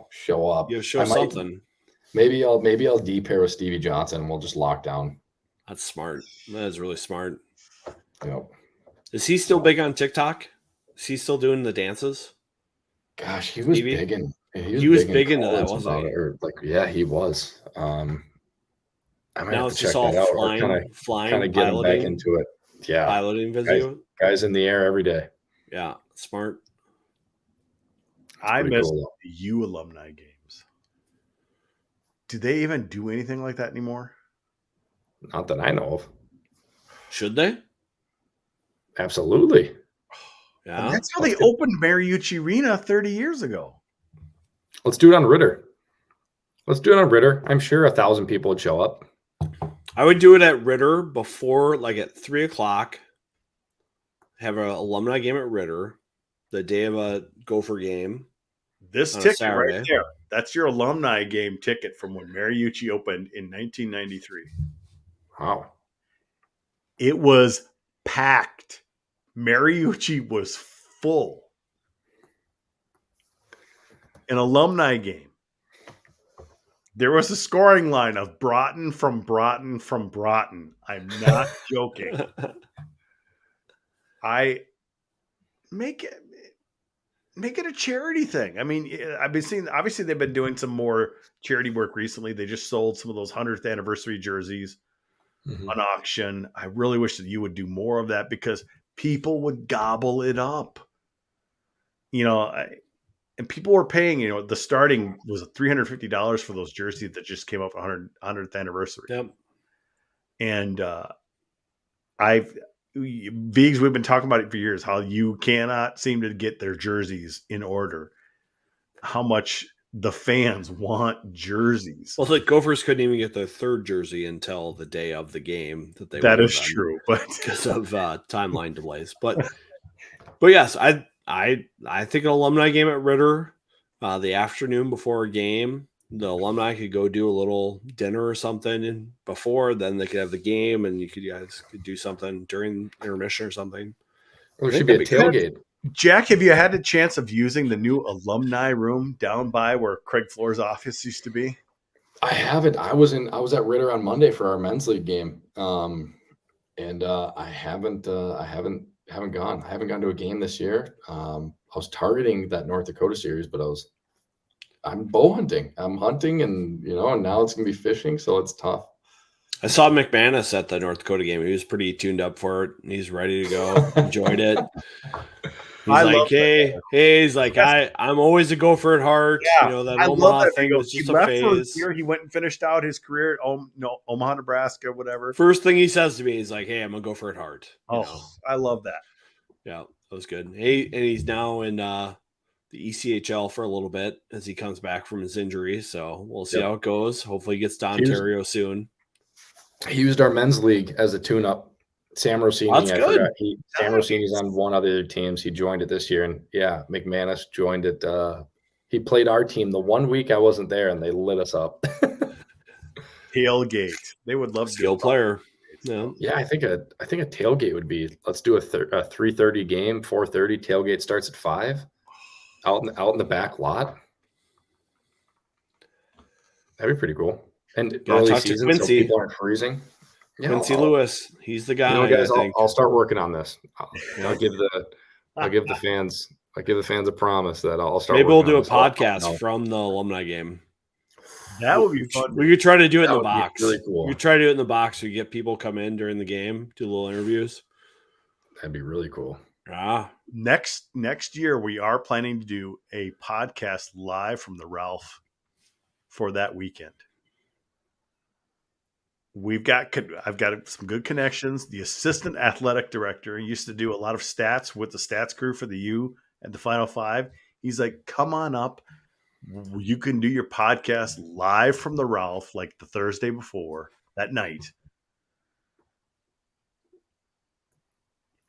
show up. You show something. Maybe I'll D pair with Stevie Johnson and we'll just lock down. That's smart. That is really smart. Yep. Is he still big on TikTok? Is he still doing the dances? Gosh, he was big in. He was big into that, wasn't he? Yeah, he was. I might now have it's to check just all that out. flying, kind of get him back into it. Yeah, piloting video. Guys in the air every day. Yeah, smart. I miss the U alumni games. Do they even do anything like that anymore? Not that I know of. Should they? Absolutely. Yeah. And that's how they opened Mariucci Arena 30 years ago. Let's do it on Ritter. I'm sure 1,000 people would show up. I would do it at Ritter before, like at 3:00. Have an alumni game at Ritter the day of a Gopher game. This ticket right there, that's your alumni game ticket from when Mariucci opened in 1993. Wow. It was packed. Mariucci was full. An alumni game. There was a scoring line of Broughton from Broughton from Broughton. I'm not joking. I make it a charity thing. I mean, I've been seeing, obviously they've been doing some more charity work recently. They just sold some of those 100th anniversary jerseys on auction. I really wish that you would do more of that because people would gobble it up. And people were paying, the starting was $350 for those jerseys that just came up 100th anniversary. Yep. And Viggs, we've been talking about it for years, how you cannot seem to get their jerseys in order. How much the fans want jerseys. Well, the Gophers couldn't even get their third jersey until the day of the game. That is true, but because of timeline delays. But yes, I think an alumni game at Ritter the afternoon before a game, the alumni could go do a little dinner or something before. Then they could have the game, and you guys could do something during intermission or something. There I should think be a that'd be tailgate. Jack, have you had a chance of using the new alumni room down by where Craig Floor's office used to be? I haven't. I was at Ritter on Monday for our men's league game. And I haven't gone. I haven't gone to a game this year. I was targeting that North Dakota series, but I'm bow hunting. I'm hunting, and now it's gonna be fishing, so it's tough. I saw McManus at the North Dakota game. He was pretty tuned up for it. He's ready to go. Enjoyed it. He's like, hey, he's like, I'm always a Gopher at heart. Yeah, That I Omaha love that. thing was just he a left for phase. here. He went and finished out his career at Omaha, Nebraska, whatever. First thing he says to me is like, hey, I'm a Gopher at heart. I love that. Yeah, that was good. Hey, and he's now in the ECHL for a little bit as he comes back from his injury. So we'll see how it goes. Hopefully he gets to Ontario soon. He used our men's league as a tune-up. Sam Rossini, That's good. Sam Rossini's on one of the other teams. He joined it this year, and McManus joined it. He played our team the one week I wasn't there, and they lit us up. Tailgate. They would love skill player. Yeah, I think a tailgate would be. Let's do a 3:30 game, 4:30 tailgate starts at 5. Out in the back lot. That'd be pretty cool. And early season, so people aren't freezing. Quincy Lewis, he's the guy. Guys, I'll start working on this. I'll give the fans a promise that I'll start. Maybe we'll do a podcast from the alumni game. That would be fun. We could try to do it in the box. Really cool. We could try to do it in the box. We get people come in during the game, do little interviews. That'd be really cool. Next year, we are planning to do a podcast live from the Ralph for that weekend. I've got some good connections. The assistant athletic director used to do a lot of stats with the stats crew for the U and the Final Five. He's like, come on up. You can do your podcast live from the Ralph, like the Thursday before that night.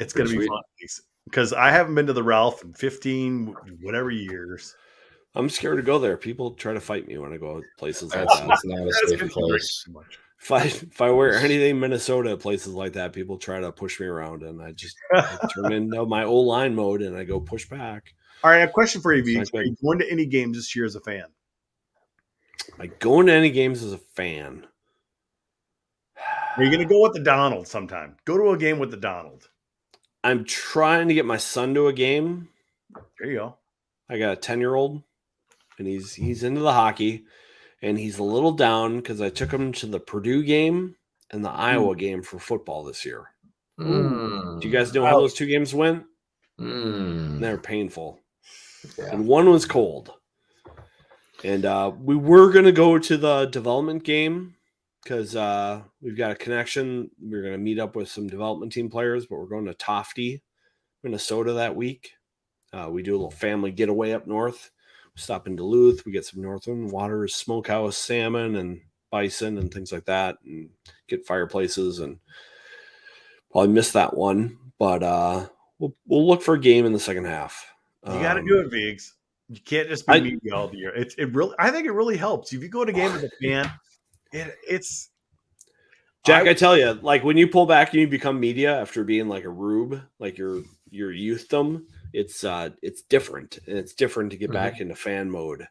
It's going to be fun because I haven't been to the Ralph in 15 whatever years. I'm scared to go there. People try to fight me when I go places like that. It's not a safe place. If I wear anything Minnesota at places like that, people try to push me around, and I just turn into my old line mode and I go push back. All right, a question for you, V. Are you going to any games this year as a fan? Am I going to any games as a fan? Are you going to go with the Donald sometime? Go to a game with the Donald. I'm trying to get my son to a game. There you go. I got a 10-year-old, and he's into the hockey, and he's a little down because I took him to the Purdue game and the Iowa game for football this year. Do you guys know how those two games went? They were painful. Yeah. And one was cold. And we were going to go to the development game because we've got a connection. We're going to meet up with some development team players, but we're going to Tofty, Minnesota that week. We do a little family getaway up north. We stop in Duluth. We get some Northern Waters smokehouse salmon and bison and things like that, and get fireplaces. And probably missed that one, but we'll look for a game in the second half. You got to do it, Viggs. You can't just be media all the year. I think it really helps. If you go to a game with a fan, it's Jack. I tell you, like when you pull back and you become media after being like a rube, like your youthdom, it's different, and it's different to get back into fan mode.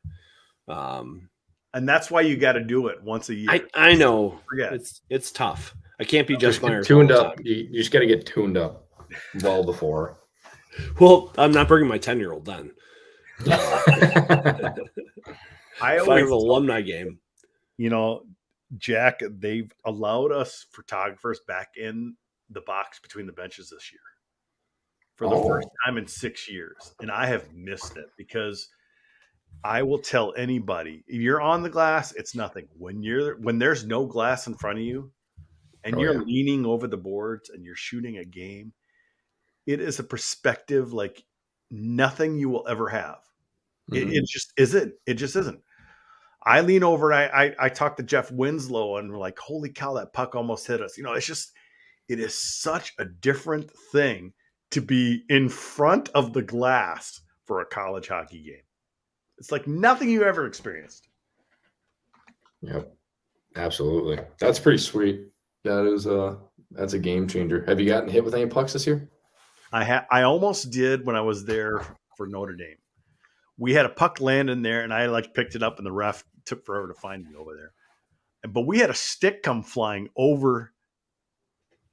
And that's why you got to do it once a year. I know. It's tough. I can't be just tuned up. You just got to get tuned up well before. Well, I'm not bringing my 10-year-old then. I always have an alumni game. Jack, they've allowed us photographers back in the box between the benches this year for the first time in 6 years. And I have missed it because I will tell anybody, if you're on the glass, it's nothing. When there's no glass in front of you and you're leaning over the boards and you're shooting a game, it is a perspective like nothing you will ever have. It just isn't. It just isn't. I lean over and I talk to Jeff Winslow and we're like, holy cow, that puck almost hit us. It is such a different thing to be in front of the glass for a college hockey game. It's like nothing you ever experienced. Yep, absolutely. That's pretty sweet. That's a game changer. Have you gotten hit with any pucks this year? I almost did when I was there for Notre Dame. We had a puck land in there, and I like picked it up, and the ref took forever to find me over there. But we had a stick come flying over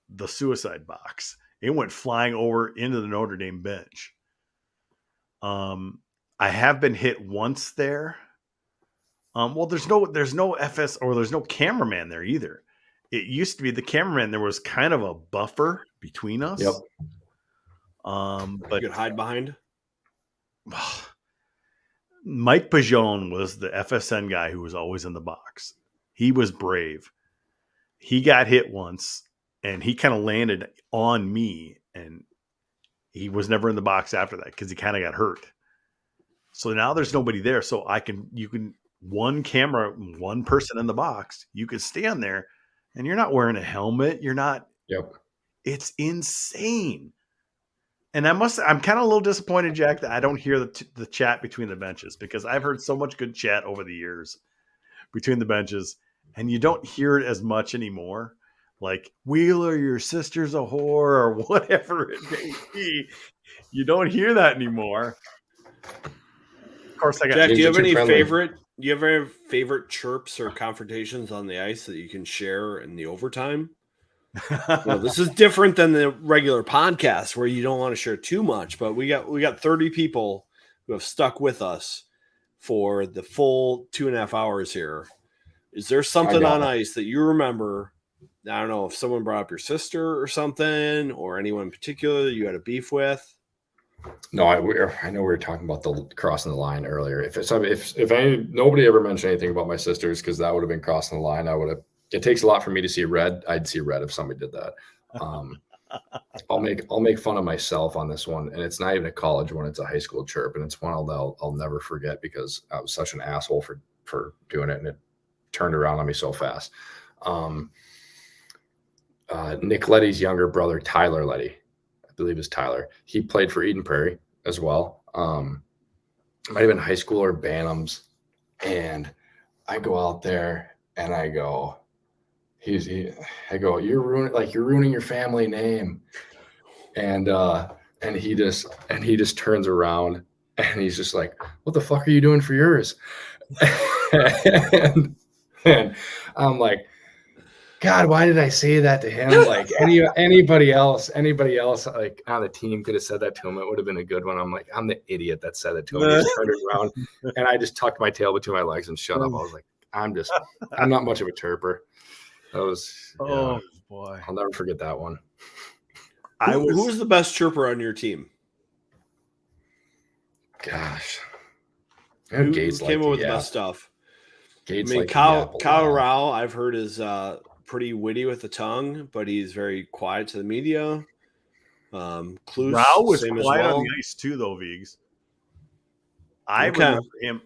the suicide box. It went flying over into the Notre Dame bench. I have been hit once there. Well, there's no FS or there's no cameraman there either. It used to be the cameraman. There was kind of a buffer between us. Yep. You But could hide behind. Mike Pajon was the FSN guy who was always in the box. He was brave. He got hit once, and he kind of landed on me, and he was never in the box after that because he kind of got hurt. So now there's nobody there. So you can one camera, one person in the box. You could stand there, and you're not wearing a helmet. You're not. Yep. It's insane. And I'm kind of a little disappointed, Jack, that I don't hear the chat between the benches, because I've heard so much good chat over the years between the benches, and you don't hear it as much anymore. Like, Wheeler, your sister's a whore, or whatever it may be. You don't hear that anymore. Of course, I got Jack, do you have any friendly. favorite chirps or confrontations on the ice that you can share in the overtime? Well, this is different than the regular podcast where you don't want to share too much, but we got 30 people who have stuck with us for the full 2.5 hours here. Is there something on ice that you remember? I don't know if someone brought up your sister or something, or anyone in particular that you had a beef with. No, I know we were talking about the crossing the line earlier. If nobody ever mentioned anything about my sisters, because that would have been crossing the line, I would have. It takes a lot for me to see red. I'd see red if somebody did that. I'll make fun of myself on this one, and it's not even a college one; it's a high school chirp, and it's one I'll never forget because I was such an asshole for doing it, and it turned around on me so fast. Nick Letty's younger brother, Tyler Letty, I believe is Tyler. He played for Eden Prairie as well. Might have been high school or Bantams, and I go out there and I go. I go, you're ruining your family name, and he just turns around and he's just like, what the fuck are you doing for yours? and I'm like, God, why did I say that to him? Like anybody else like on the team could have said that to him. It would have been a good one. I'm like, I'm the idiot that said it to him. He just turned around and I just tucked my tail between my legs and shut up. I was like, I'm not much of a chirper. That was, boy, I'll never forget that one. Who was the best chirper on your team? Gosh, Who came up with the best stuff? Gates, I mean, Kyle Rao, I've heard is pretty witty with the tongue, but he's very quiet to the media. Clues, Rao was same quiet as well. on the ice too, though, Viggs. I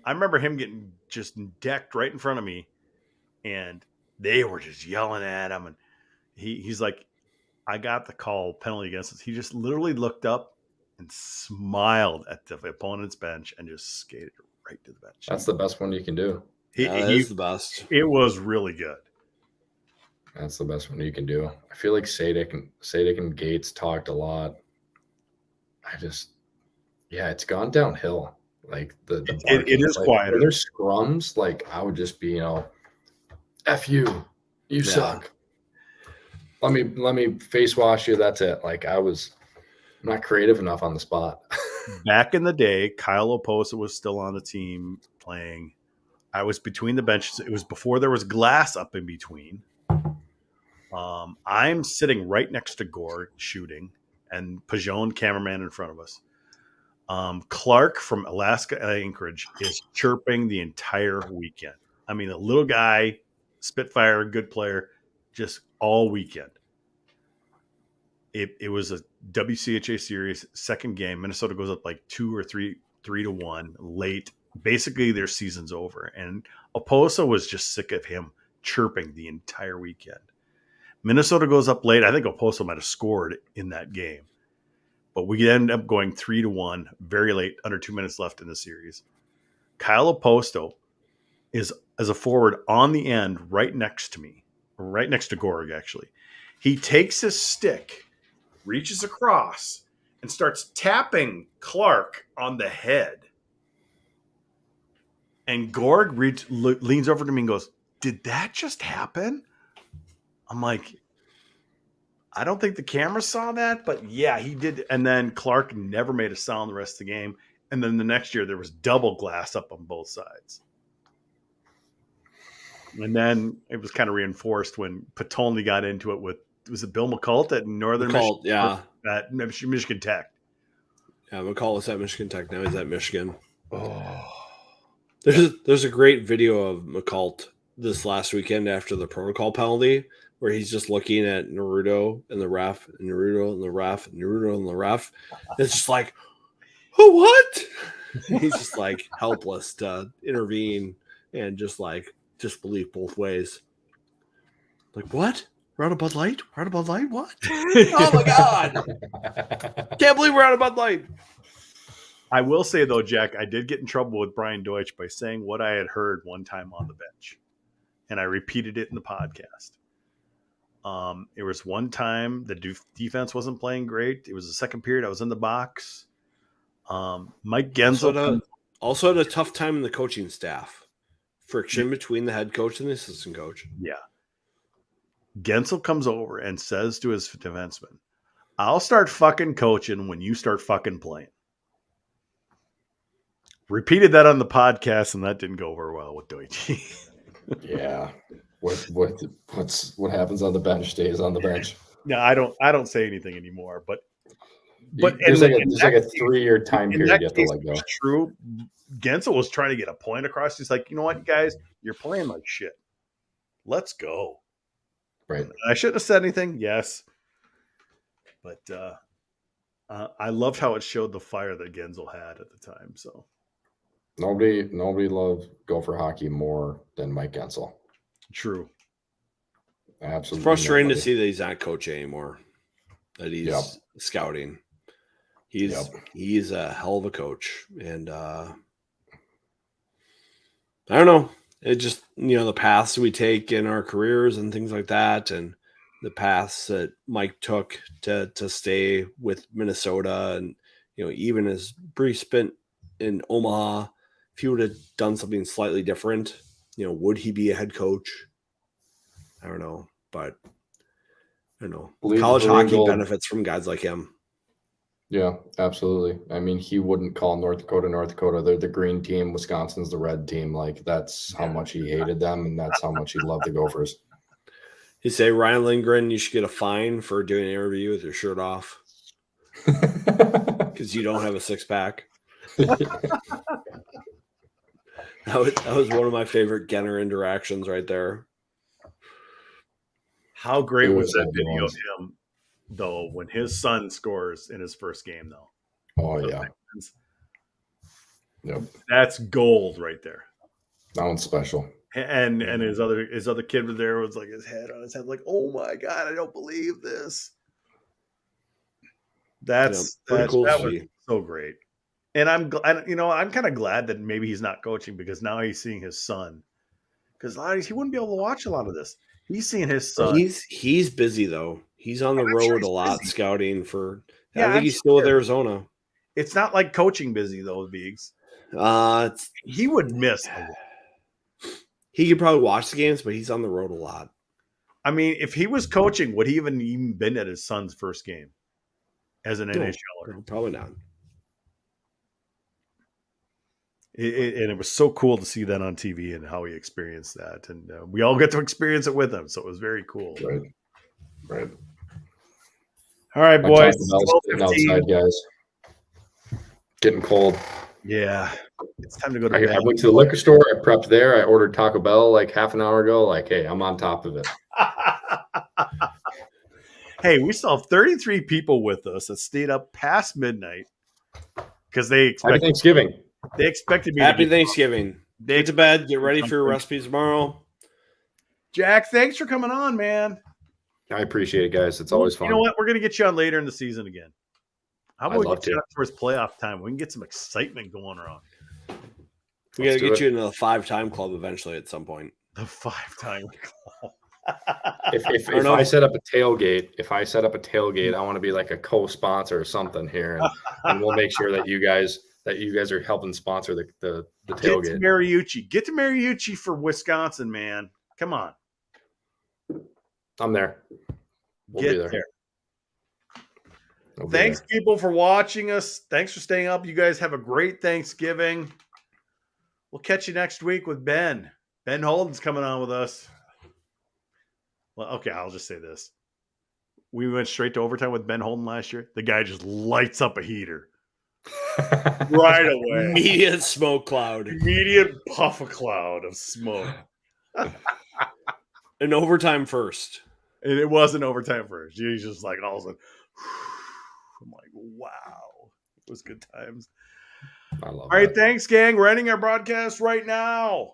remember him getting just decked right in front of me, and they were just yelling at him, and he's like, I got the call penalty against us. He just literally looked up and smiled at the opponent's bench and just skated right to the bench. That's the best one you can do. He's the best. It was really good. That's the best one you can do. I feel like Sadek and Gates talked a lot. It's gone downhill. Like it is like, quieter. There's scrums. Like I would just be, F you suck. Let me face wash you. That's it. Like I'm not creative enough on the spot. Back in the day, Kyle Oposa was still on the team playing. I was between the benches. It was before there was glass up in between. I'm sitting right next to Gord shooting, and Pajon, cameraman, in front of us. Clark from Alaska Anchorage is chirping the entire weekend. I mean, a little guy, Spitfire, good player, just all weekend. It was a WCHA series, second game. Minnesota goes up like 2 or 3-1 late. Basically, their season's over. And Oposa was just sick of him chirping the entire weekend. Minnesota goes up late. I think Oposa might have scored in that game. But we end up going 3-1 very late, under 2 minutes left in the series. Kyle Oposto is as a forward on the end right next to me, right next to Gorg, actually. He takes his stick, reaches across, and starts tapping Clark on the head. And Gorg leans over to me and goes, "Did that just happen?" I'm like, I don't think the camera saw that, but yeah, he did. And then Clark never made a sound the rest of the game. And then the next year, there was double glass up on both sides. And then it was kind of reinforced when Patolny got into it with, was it Bill McCult at Northern Michigan? Yeah. At Michigan Tech. Yeah, McCall was at Michigan Tech. Now he's at Michigan. Oh. There's a great video of McCall this last weekend after the protocol penalty where he's just looking at Naruto and the ref, and Naruto and the ref, and Naruto and the ref. It's just like, oh, what? He's just like helpless to intervene and just like disbelief both ways. Like, what? We're out of Bud Light? We're out of Bud Light? What? Oh my God. Can't believe we're out of Bud Light. I will say, though, Jack, I did get in trouble with Brian Deutsch by saying what I had heard one time on the bench. And I repeated it in the podcast. It was one time the defense wasn't playing great. It was the second period. I was in the box. Mike Genzel also had a tough time in the coaching staff. Friction between the head coach and the assistant coach. Yeah. Gensel comes over and says to his defenseman, "I'll start fucking coaching when you start fucking playing." Repeated that on the podcast, and that didn't go very well with Deutsch. Yeah. What happens on the bench stays on the bench. No, I don't say anything anymore. But there's like a 3-year time period you have to let go. True. Gensel was trying to get a point across. He's like, you know what, guys, you're playing like shit. Let's go. Right. I shouldn't have said anything. Yes. But I loved how it showed the fire that Gensel had at the time. So nobody loved Gopher hockey more than Mike Gensel. True. Absolutely. It's frustrating to see that he's not coaching anymore. That he's scouting. He's a hell of a coach. And I don't know. It just, the paths we take in our careers and things like that, and the paths that Mike took to stay with Minnesota, and even as brief stint in Omaha, if he would have done something slightly different, would he be a head coach? I don't know, but I don't know. College hockey benefits from guys like him. Yeah, absolutely. I mean, he wouldn't call North Dakota. They're the green team. Wisconsin's the red team. Like, that's how much he hated them, and that's how much he loved the Gophers. You say, Ryan Lindgren, you should get a fine for doing an interview with your shirt off because you don't have a six-pack. That was one of my favorite Genner interactions right there. How great was that video of him, though, when his son scores in his first game, though? Oh, yeah. Yep. That's gold right there. That one's special. And his other kid was there, was like his head on his head, like, oh my God, I don't believe this. That's cool. That was so great. And I'm kind of glad that maybe he's not coaching, because now he's seeing his son. Because he wouldn't be able to watch a lot of this. He's seeing his son. He's busy though. He's on the road a lot, scouting for. I think he's still with Arizona. It's not like coaching busy though, Biggs. He would miss a lot. He could probably watch the games, but he's on the road a lot. I mean, if he was coaching, would he even been at his son's first game as an NHLer? No, probably not. And it was so cool to see that on TV and how he experienced that. And we all get to experience it with him. So it was very cool. Right. All right, boys. Getting outside, guys. Getting cold. Yeah. It's time to go to bed. I went to the liquor store. I prepped there. I ordered Taco Bell like half an hour ago. Like, hey, I'm on top of it. Hey, we still have 33 people with us that stayed up past midnight because they expected Happy Thanksgiving. They expected me. Happy Thanksgiving. Get to bed. Get ready for your recipes tomorrow. Jack, thanks for coming on, man. I appreciate it, guys. It's always fun. You know what? We're going to get you on later in the season again. How about we get you up towards playoff time? We can get some excitement going around. We got to Let's do get it. you into the 5-time club eventually at some point. The 5-time. If don't know. I set up a tailgate, I want to be like a co-sponsor or something here, and we'll make sure that you guys are helping sponsor the Get tailgate. to Mariucci. Get to Mariucci for Wisconsin, man. Come on. I'm there. We'll Get be there. We'll be Thanks, there. people, for watching us. Thanks for staying up. You guys have a great Thanksgiving. We'll catch you next week with Ben. Ben Holden's coming on with us. Well, okay, I'll just say this. We went straight to overtime with Ben Holden last year. The guy just lights up a heater right away. Immediate smoke cloud. Immediate puff of cloud of smoke. An overtime first. And it wasn't overtime first. He's just like all of a sudden, I'm like, wow. It was good times. I love All right, that. thanks, gang. We're ending our broadcast right now.